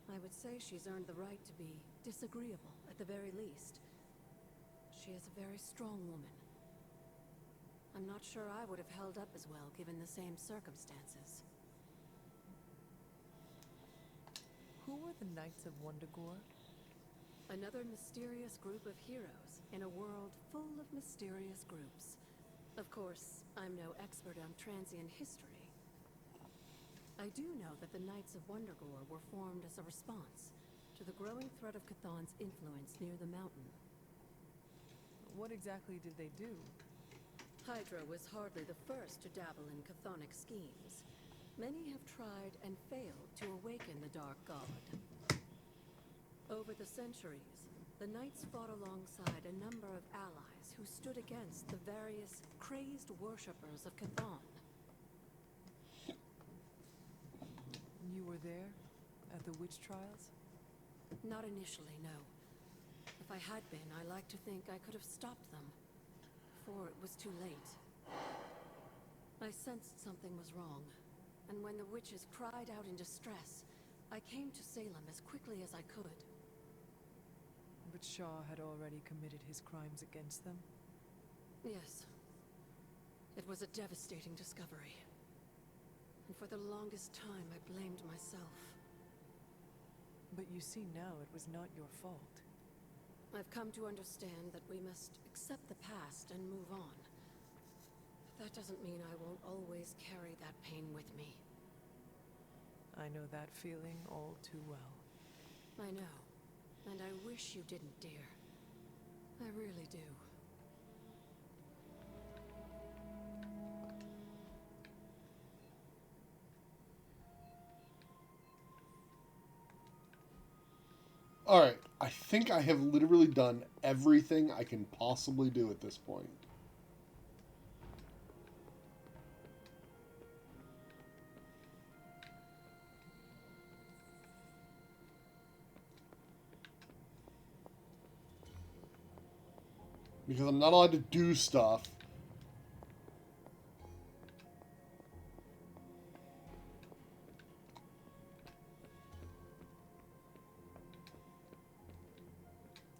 S2: I would say she's earned the right to be disagreeable, at the very least. She is a very strong woman. I'm not sure I would have held up as well given the same circumstances.
S3: Who were the Knights of Wundagore?
S2: Another mysterious group of heroes in a world full of mysterious groups. Of course, I'm no expert on Transian history. I do know that the Knights of Wundagore were formed as a response to the growing threat of Chthon's influence near the mountain.
S3: What exactly did they do?
S2: Hydra was hardly the first to dabble in chthonic schemes. Many have tried and failed to awaken the Dark God. Over the centuries, the Knights fought alongside a number of allies who stood against the various crazed worshippers of Chthon.
S3: You were there? At the witch trials?
S2: Not initially, no. If I had been, I like to think I could have stopped them. Before it was too late. I sensed something was wrong, and when the witches cried out in distress, I came to Salem as quickly as I could.
S3: But Shaw had already committed his crimes against them?
S2: Yes. It was a devastating discovery. And for the longest time, I blamed myself.
S3: But you see now it was not your fault.
S2: I've come to understand that we must accept the past and move on. But that doesn't mean I won't always carry that pain with me.
S3: I know that feeling all too well.
S2: I know. And I wish you didn't, dear. I really do.
S1: Alright, I think I have literally done everything I can possibly do at this point. Because I'm not allowed to do stuff.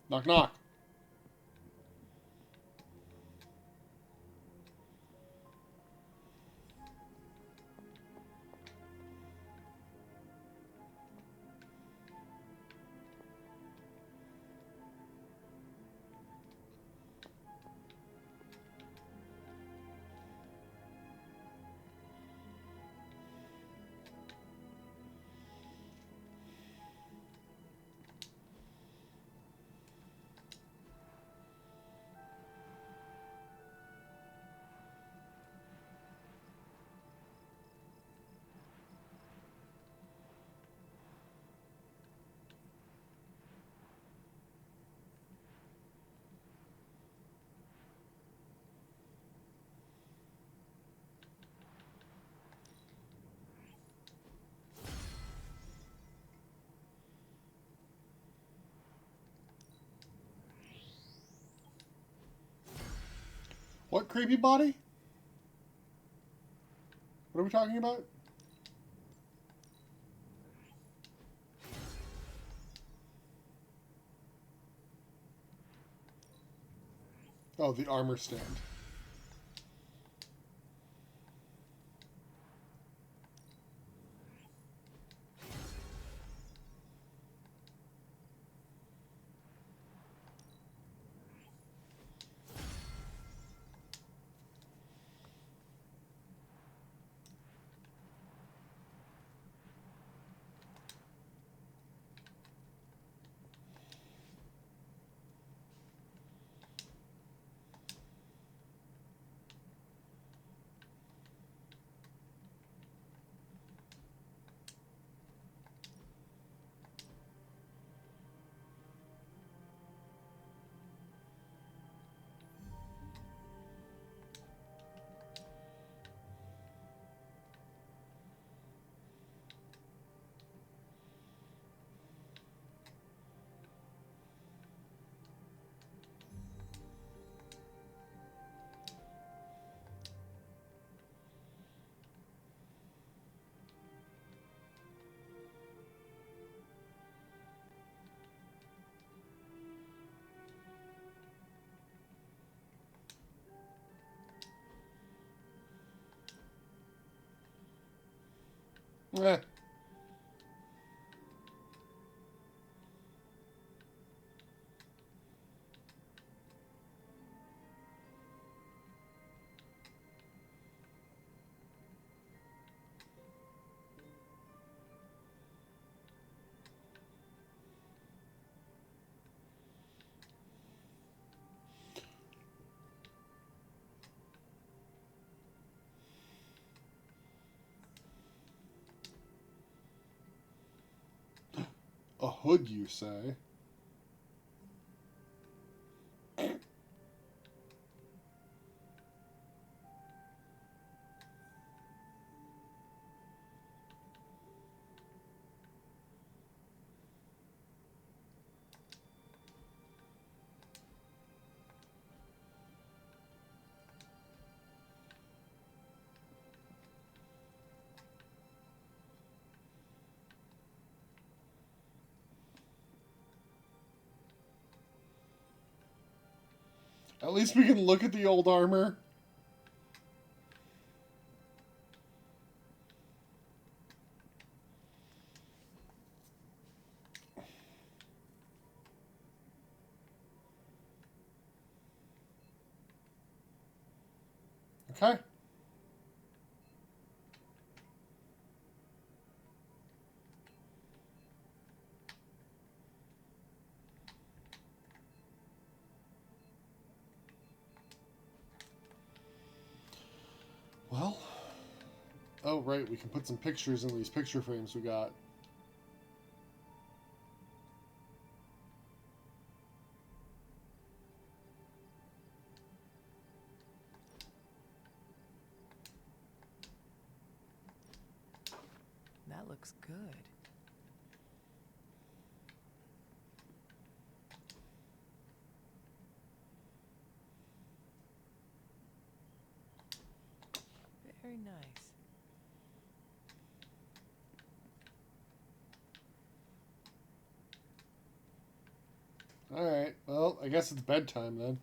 S1: Knock, knock. What creepy body? What are we talking about? Oh, the armor stand. Eh. A hood, you say? At least we can look at the old armor. Okay. Well, oh right, we can put some pictures in these picture frames we got.
S3: That looks good. Very nice.
S1: Alright, well, I guess it's bedtime then.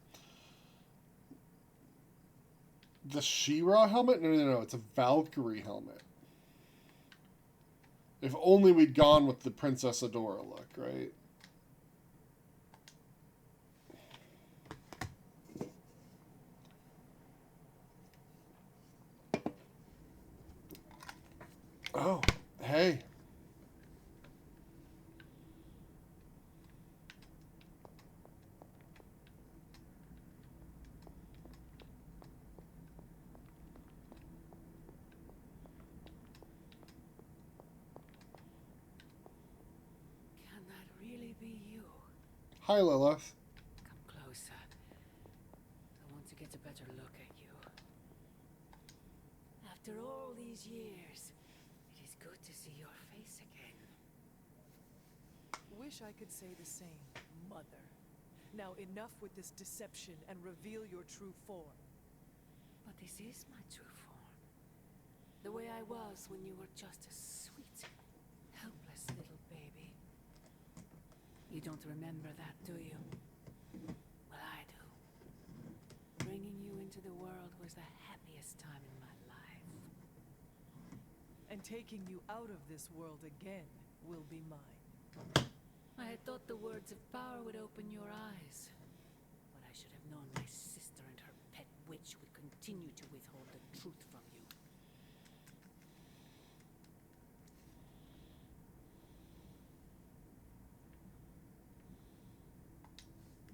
S1: The She-Ra helmet? No, it's a Valkyrie helmet. If only we'd gone with the Princess Adora look, right? Oh, hey.
S2: Can that really be you?
S1: Hi, Lilith.
S2: Come closer. I want to get a better look at you. After all these years, it is good to see your face again.
S3: Wish I could say the same, Mother. Now enough with this deception and reveal your true form.
S2: But this is my true form. The way I was when you were just a sweet, helpless little baby. You don't remember that, do you? Well, I do. Bringing you into the world was the happiest time in my life.
S3: And taking you out of this world again will be mine.
S2: I had thought the words of power would open your eyes. But I should have known my sister and her pet witch would continue to withhold the truth from you.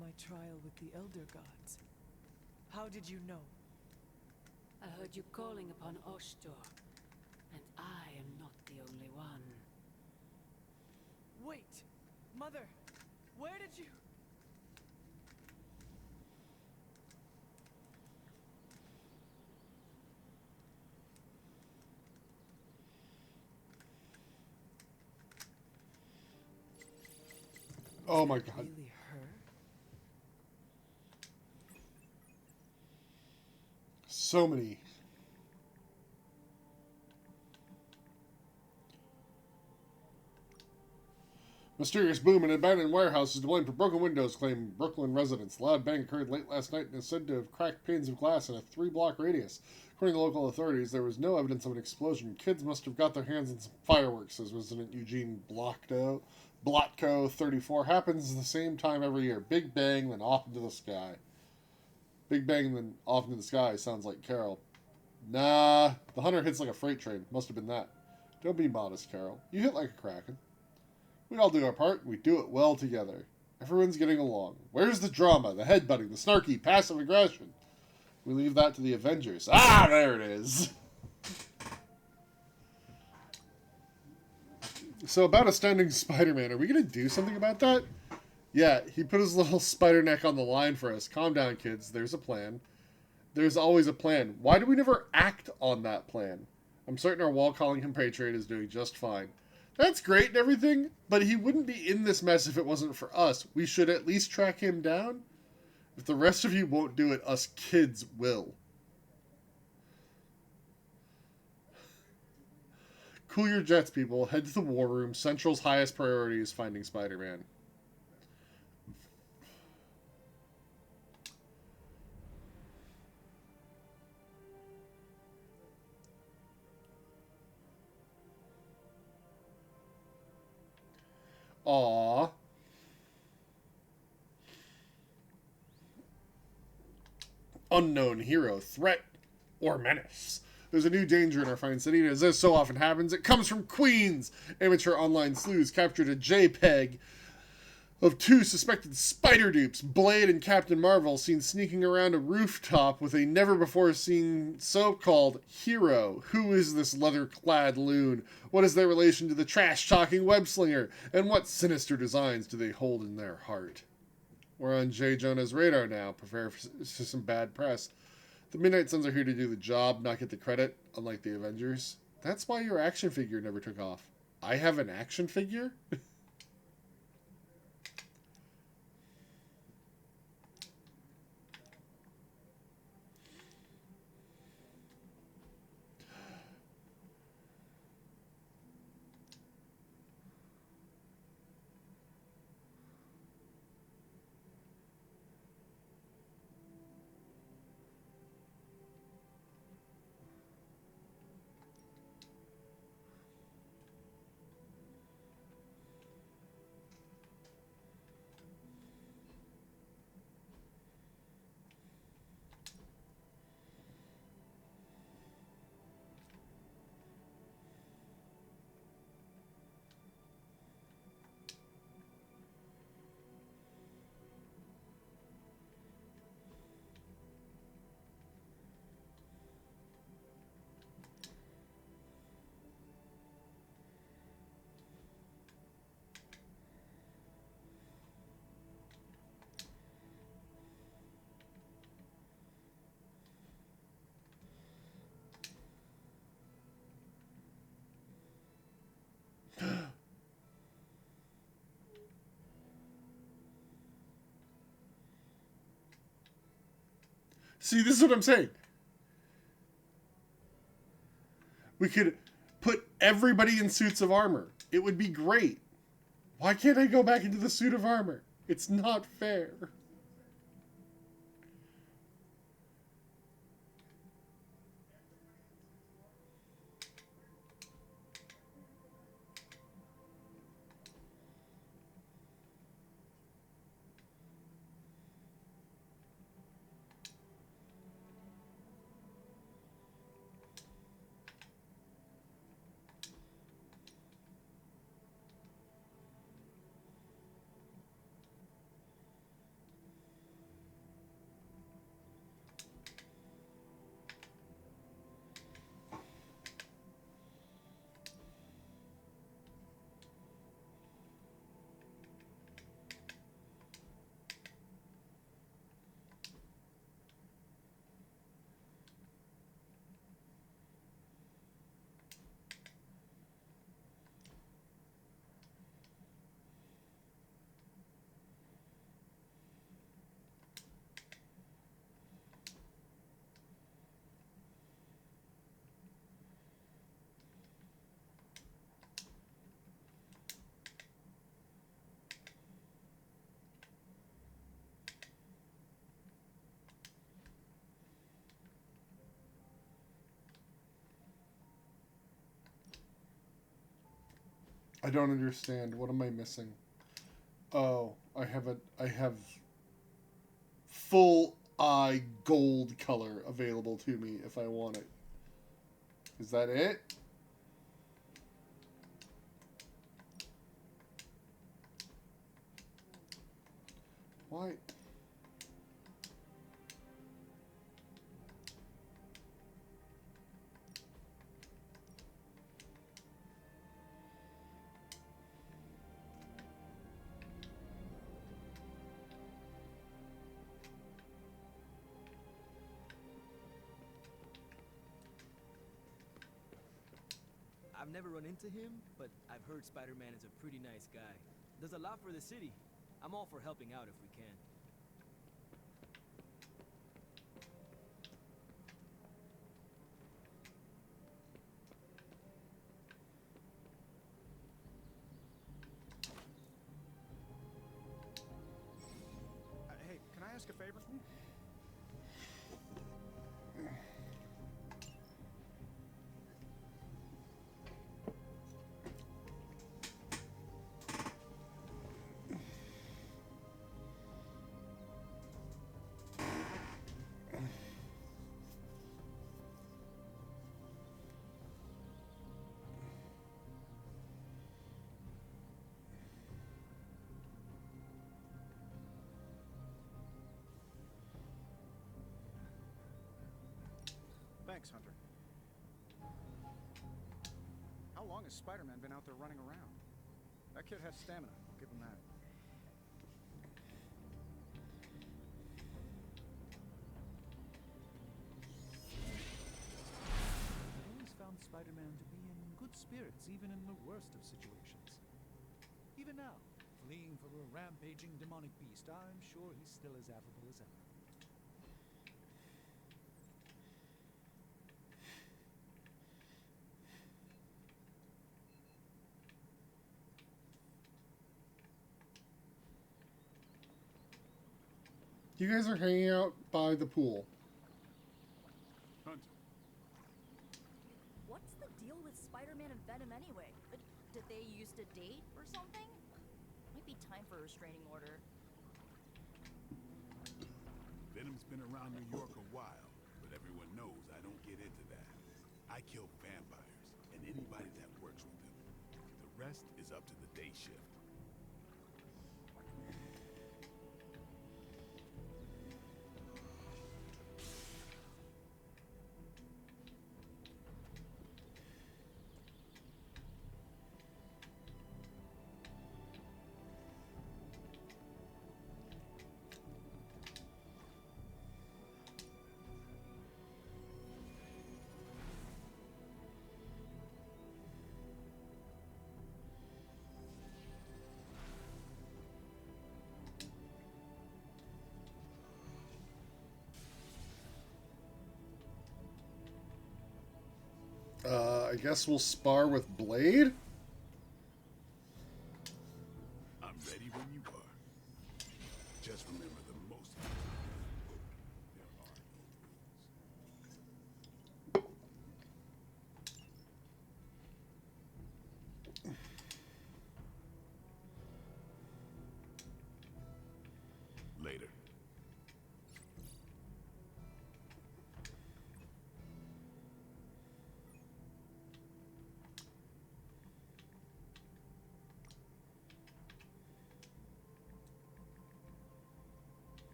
S3: My trial with the Elder Gods. How did you know?
S2: I heard you calling upon Oshtor, and I am not the only one.
S3: Wait! Mother! Where did you...
S1: Oh my god.
S3: Really her?
S1: So many. Mysterious boom in an abandoned warehouse is to blame for broken windows, claim Brooklyn residents. Loud bang occurred late last night and is said to have cracked panes of glass in a 3-block radius. According to local authorities, there was no evidence of an explosion. Kids must have got their hands on some fireworks, says resident Eugene Blotko 34. Happens at the same time every year. Big bang, then off into the sky. Big bang, then off into the sky sounds like Carol. Nah, the hunter hits like a freight train. Must have been that. Don't be modest, Carol. You hit like a kraken. We all do our part, and we do it well together. Everyone's getting along. Where's the drama, the headbutting, the snarky, passive aggression? We leave that to the Avengers. Ah, there it is! So about Astounding Spider-Man, are we going to do something about that? Yeah, he put his little spider neck on the line for us. Calm down, kids. There's a plan. There's always a plan. Why do we never act on that plan? I'm certain our wall-calling compatriot is doing just fine. That's great and everything, but he wouldn't be in this mess if it wasn't for us. We should at least track him down. If the rest of you won't do it, us kids will. Cool your jets, people. Head to the war room. Central's highest priority is finding Spider-Man. Aww. Unknown hero, threat, or menace. There's a new danger in our fine city, and as this so often happens, it comes from Queens. Amateur online sleuths captured a JPEG of two suspected spider dupes, Blade and Captain Marvel, seen sneaking around a rooftop with a never-before-seen so-called hero. Who is this leather-clad loon? What is their relation to the trash-talking web-slinger? And what sinister designs do they hold in their heart? We're on J. Jonah's radar now. Prepare for some bad press. The Midnight Suns are here to do the job, not get the credit, unlike the Avengers. That's why your action figure never took off. I have an action figure? See, this is what I'm saying. We could put everybody in suits of armor. It would be great. Why can't I go back into the suit of armor? It's not fair. I don't understand. What am I missing? Oh, I have full eye gold color available to me if I want it. Is that it? Why?
S6: I've never run into him, but I've heard Spider-Man is a pretty nice guy. Does a lot for the city. I'm all for helping out if we can.
S7: Hey, can I ask a favor? Thanks, Hunter. How long has Spider-Man been out there running around? That kid has stamina, I'll give him that.
S5: I've always found Spider-Man to be in good spirits, even in the worst of situations. Even now, fleeing from a rampaging demonic beast, I'm sure he's still as affable as ever.
S1: You guys are hanging out by the pool.
S7: Hunter.
S8: What's the deal with Spider-Man and Venom anyway? Did they used to date or something? Might be time for a restraining order.
S9: Venom's been around New York a while, but everyone knows I don't get into that. I kill vampires and anybody that works with them. The rest is up to the day shift.
S1: I guess we'll spar with Blade?
S9: I'm ready when you are. Just remember the most there are no rules. Later.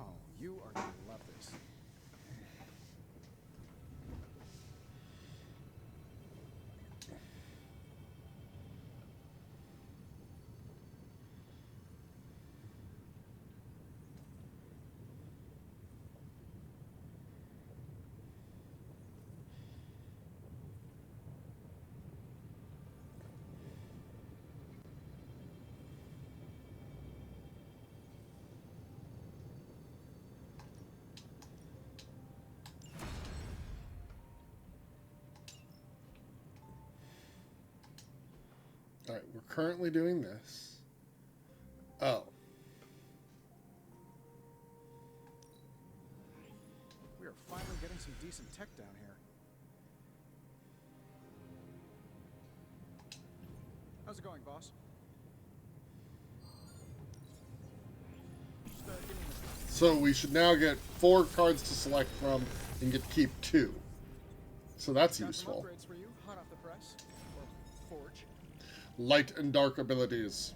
S7: Oh, you are gonna love this.
S1: Alright, we're currently doing this. Oh.
S7: We are finally getting some decent tech down here. How's it going, boss? Just give me a minute.
S1: So we should now get 4 cards to select from and get to keep 2. So that's
S7: Got some
S1: useful.
S7: upgrades for you, hot off the press. Or forge.
S1: Light and dark abilities.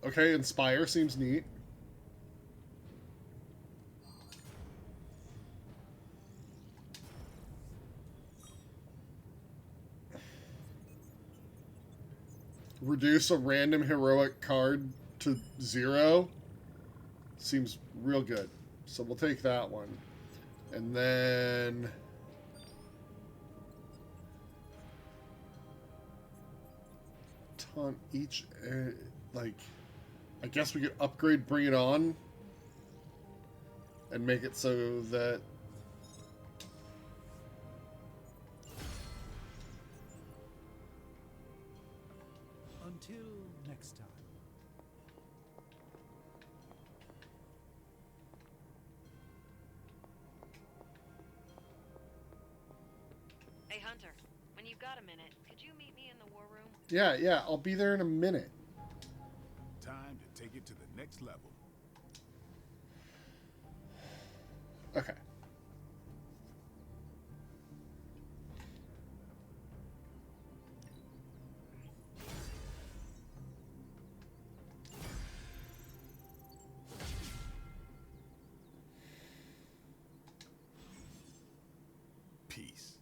S1: Okay, Inspire seems neat. Reduce a random heroic card to 0 seems real good. So we'll take that one. And then taunt each like I guess we could upgrade Bring It On and make it so that
S5: Until next time.
S2: Hey, Hunter, when you've got a minute, could you meet me in the war room?
S1: yeah, I'll be there in a minute.
S9: Time to take it to the next level.
S1: Okay.
S9: Peace.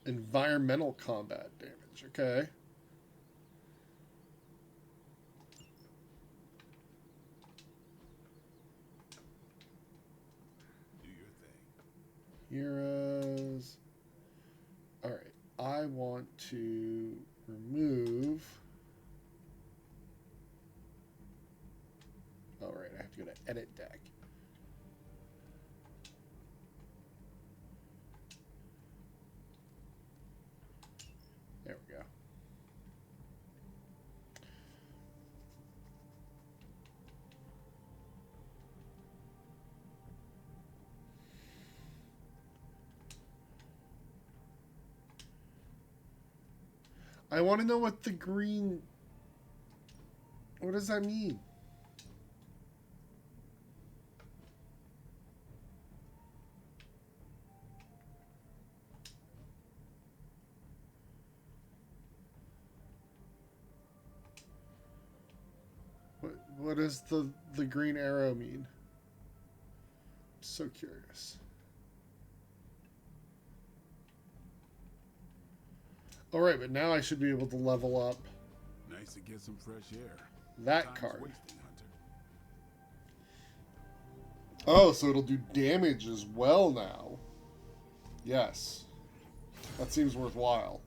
S1: Environmental combat damage. Okay.
S9: Do your thing.
S1: Heroes. Alright. I want to remove. Alright, I have to go to edit deck. There we go. I want to know what the green... What does that mean? What does the green arrow mean? I'm so curious. Alright, but now I should be able to level up
S9: Nice to get some fresh air.
S1: that
S9: Time's
S1: card.
S9: wasting, Hunter.
S1: Oh, so it'll do damage as well now. Yes. That seems worthwhile.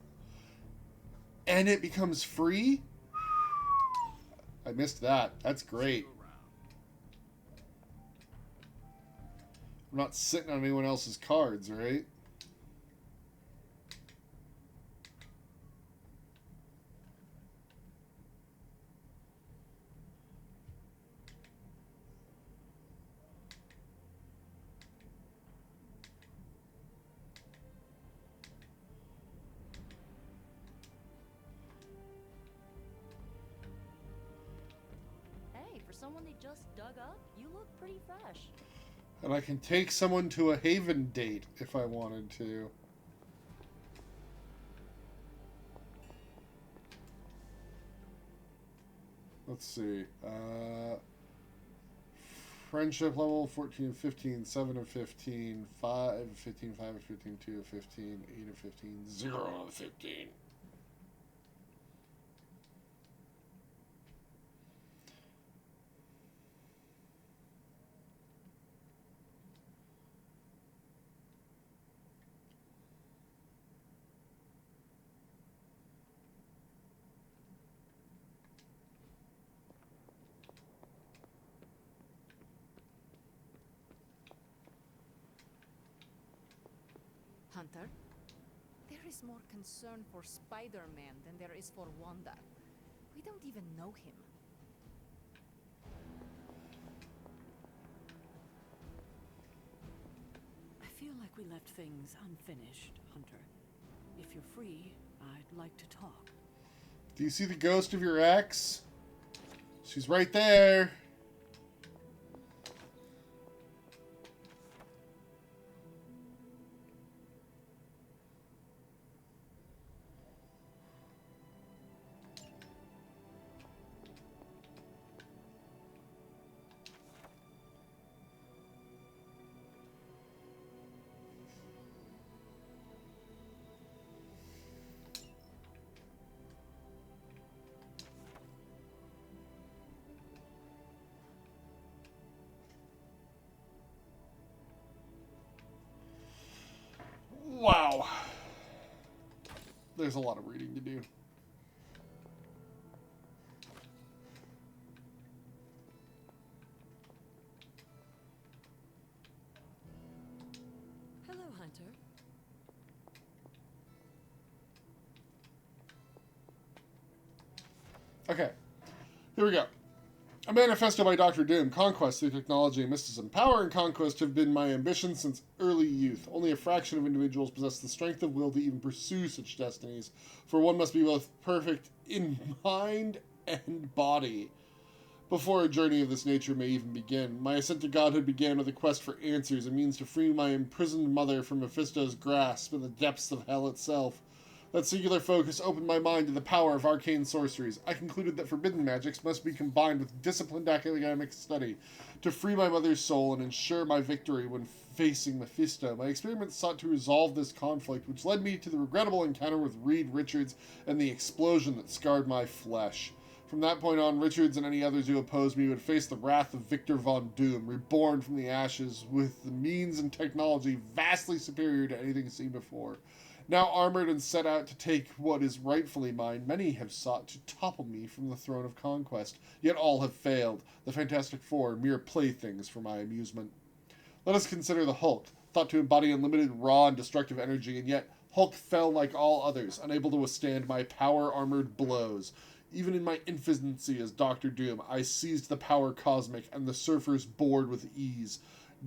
S1: And it becomes free? I missed that. That's great.
S9: Still around.
S1: I'm not sitting on anyone else's cards, right?
S8: Hey, for someone they just dug up, you look pretty fresh.
S1: And I can take someone to a Haven date if I wanted to. Let's see. Friendship level 14 of 15, 7 of 15, 5 of 15, 5 of 15, 2 of 15, 8 of 15, 0 of 15.
S4: Hunter, there is more concern for Spider-Man than there is for Wanda. We don't even know him. I feel like we left things unfinished, Hunter. If you're free, I'd like to talk.
S1: Do you see the ghost of your ex? She's right there. Wow. There's a lot of reading to do.
S2: Hello, Hunter.
S1: Okay. Here we go. A manifesto by Dr. Doom, conquest through technology and mysticism. Power and conquest have been my ambition since early youth. Only a fraction of individuals possess the strength of will to even pursue such destinies, for one must be both perfect in mind and body before a journey of this nature may even begin. My ascent to godhood began with a quest for answers, a means to free my imprisoned mother from Mephisto's grasp in the depths of hell itself. That singular focus opened my mind to the power of arcane sorceries. I concluded that forbidden magics must be combined with disciplined academic study to free my mother's soul and ensure my victory when facing Mephisto. My experiments sought to resolve this conflict, which led me to the regrettable encounter with Reed Richards and the explosion that scarred my flesh. From that point on, Richards and any others who opposed me would face the wrath of Victor Von Doom, reborn from the ashes with the means and technology vastly superior to anything seen before. Now armored and set out to take what is rightfully mine, many have sought to topple me from the throne of conquest, yet all have failed. The Fantastic Four, mere playthings for my amusement. Let us consider the Hulk, thought to embody unlimited raw and destructive energy, and yet Hulk fell like all others, unable to withstand my power-armored blows. Even in my infancy as Dr. Doom, I seized the power cosmic, and the surfers bored with ease.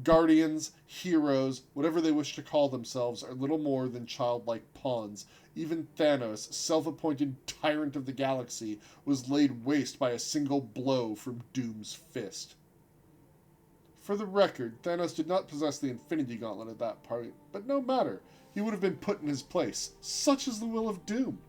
S1: Guardians, heroes, whatever they wish to call themselves, are little more than childlike pawns. Even Thanos, self-appointed tyrant of the galaxy, was laid waste by a single blow from Doom's fist. For the record, Thanos did not possess the Infinity Gauntlet at that point, but no matter. He would have been put in his place. Such is the will of Doom.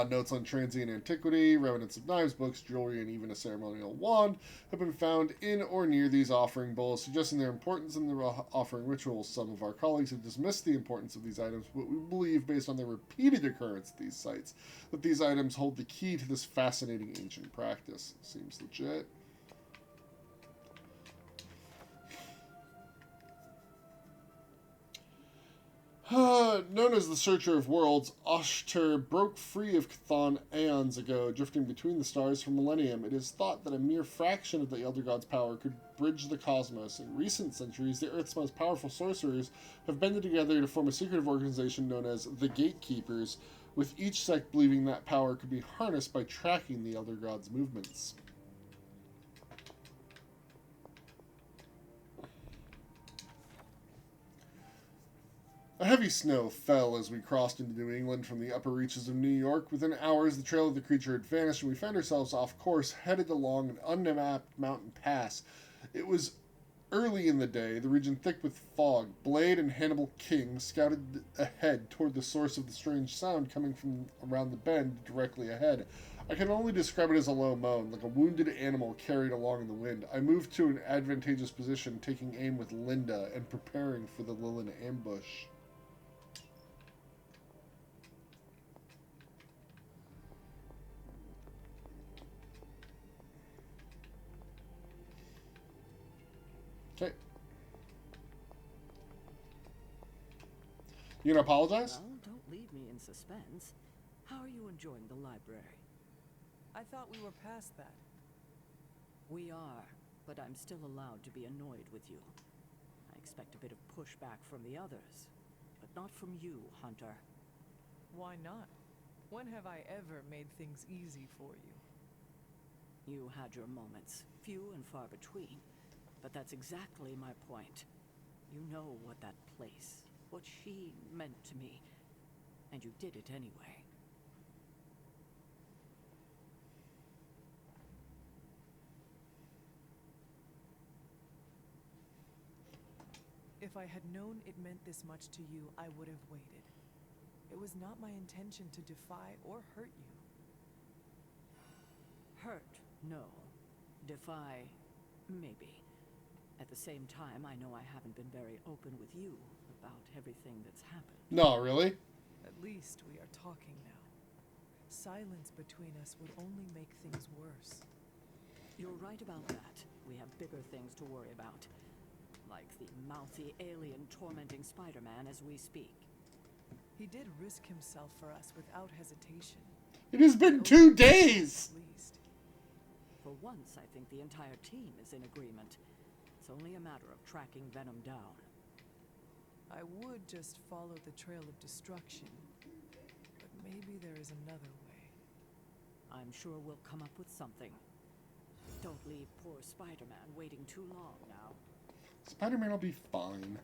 S1: Notes on transient antiquity, remnants of knives, books, jewelry, and even a ceremonial wand have been found in or near these offering bowls, suggesting their importance in the offering rituals. Some of our colleagues have dismissed the importance of these items, but we believe, based on their repeated occurrence at these sites, that these items hold the key to this fascinating ancient practice. Seems legit. Known as the Searcher of Worlds, Oshter broke free of Chthon aeons ago, drifting between the stars for millennium. It is thought that a mere fraction of the Elder God's power could bridge the cosmos. In recent centuries, the Earth's most powerful sorcerers have banded together to form a secretive organization known as the Gatekeepers, with each sect believing that power could be harnessed by tracking the Elder God's movements. A heavy snow fell as we crossed into New England from the upper reaches of New York. Within hours, the trail of the creature had vanished, and we found ourselves off course, headed along an unmapped mountain pass. It was early in the day, the region thick with fog. Blade and Hannibal King scouted ahead toward the source of the strange sound coming from around the bend directly ahead. I can only describe it as a low moan, like a wounded animal carried along in the wind. I moved to an advantageous position, taking aim with Linda and preparing for the Lilin ambush. Okay. You gonna apologize?
S4: Well, don't leave me in suspense. How are you enjoying the library?
S3: I thought we were past that.
S4: We are, but I'm still allowed to be annoyed with you. I expect a bit of pushback from the others, but not from you, Hunter.
S3: Why not? When have I ever made things easy for you?
S4: You had your moments, few and far between. But that's exactly my point. You know what that place, what she meant to me, and you did it anyway.
S3: If I had known it meant this much to you, I would have waited. It was not my intention to defy or hurt you.
S4: Hurt, no. Defy, maybe. At the same time, I know I haven't been very open with you about everything that's happened.
S1: No, really?
S3: At least we are talking now. Silence between us would only make things worse.
S4: You're right about that. We have bigger things to worry about. Like the mouthy alien tormenting Spider-Man as we speak.
S3: He did risk himself for us without hesitation.
S1: It has been 2 days!
S3: At least.
S4: For once, I think the entire team is in agreement. It's only a matter of tracking Venom down.
S3: I would just follow the trail of destruction. But maybe there is another way.
S4: I'm sure we'll come up with something. Don't leave poor Spider-Man waiting too long now.
S1: Spider-Man will be fine.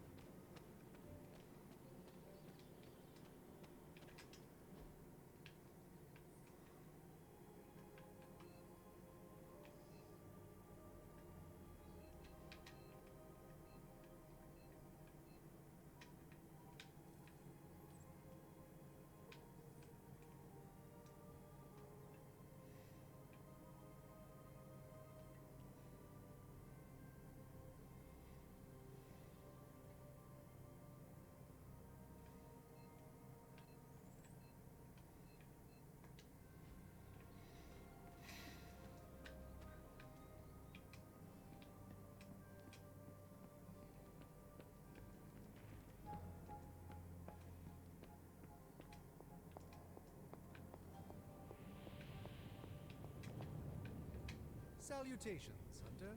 S5: Salutations, Hunter.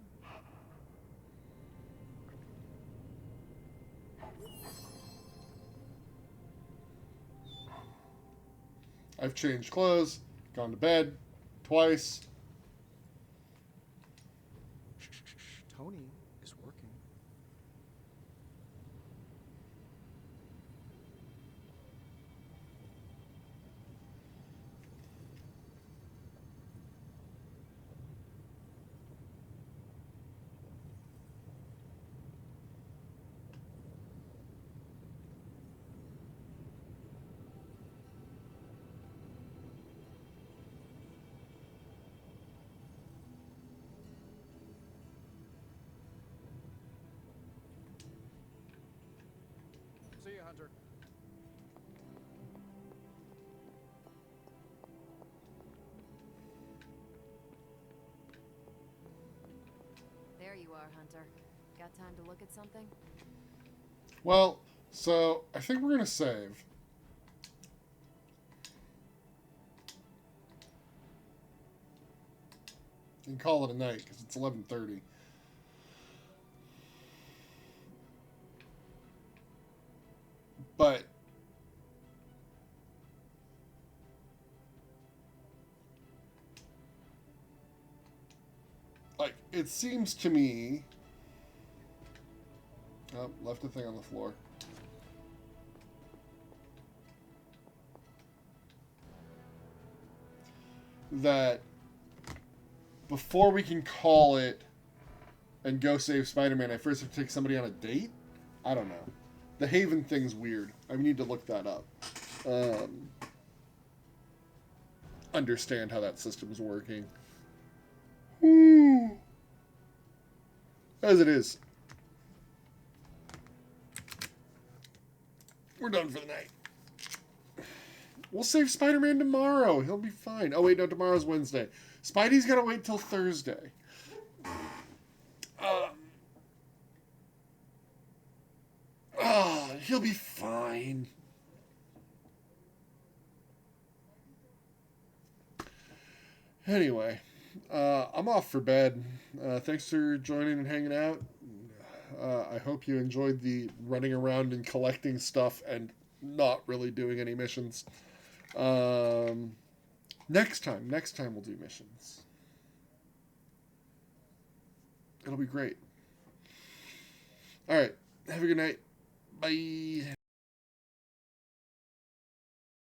S1: I've changed clothes, gone to bed twice.
S7: Tony is working. See you, Hunter.
S2: There you are, Hunter. Got time to look at something?
S1: Well, so I think we're going to save. And call it a night because it's 11:30. But like it seems to me, oh, left a thing on the floor. That before we can call it and go save Spider-Man, I first have to take somebody on a date? I don't know. The Haven thing's weird. I need to look that up. Understand how that system's working. Ooh. As it is. We're done for the night. We'll save Spider-Man tomorrow. He'll be fine. Oh, wait, no, tomorrow's Wednesday. Spidey's got to wait till Thursday. He'll be fine. Anyway, I'm off for bed. Thanks for joining and hanging out. I hope you enjoyed the running around and collecting stuff and not really doing any missions. Next time we'll do missions. It'll be great. All right. Have a good night. Bye.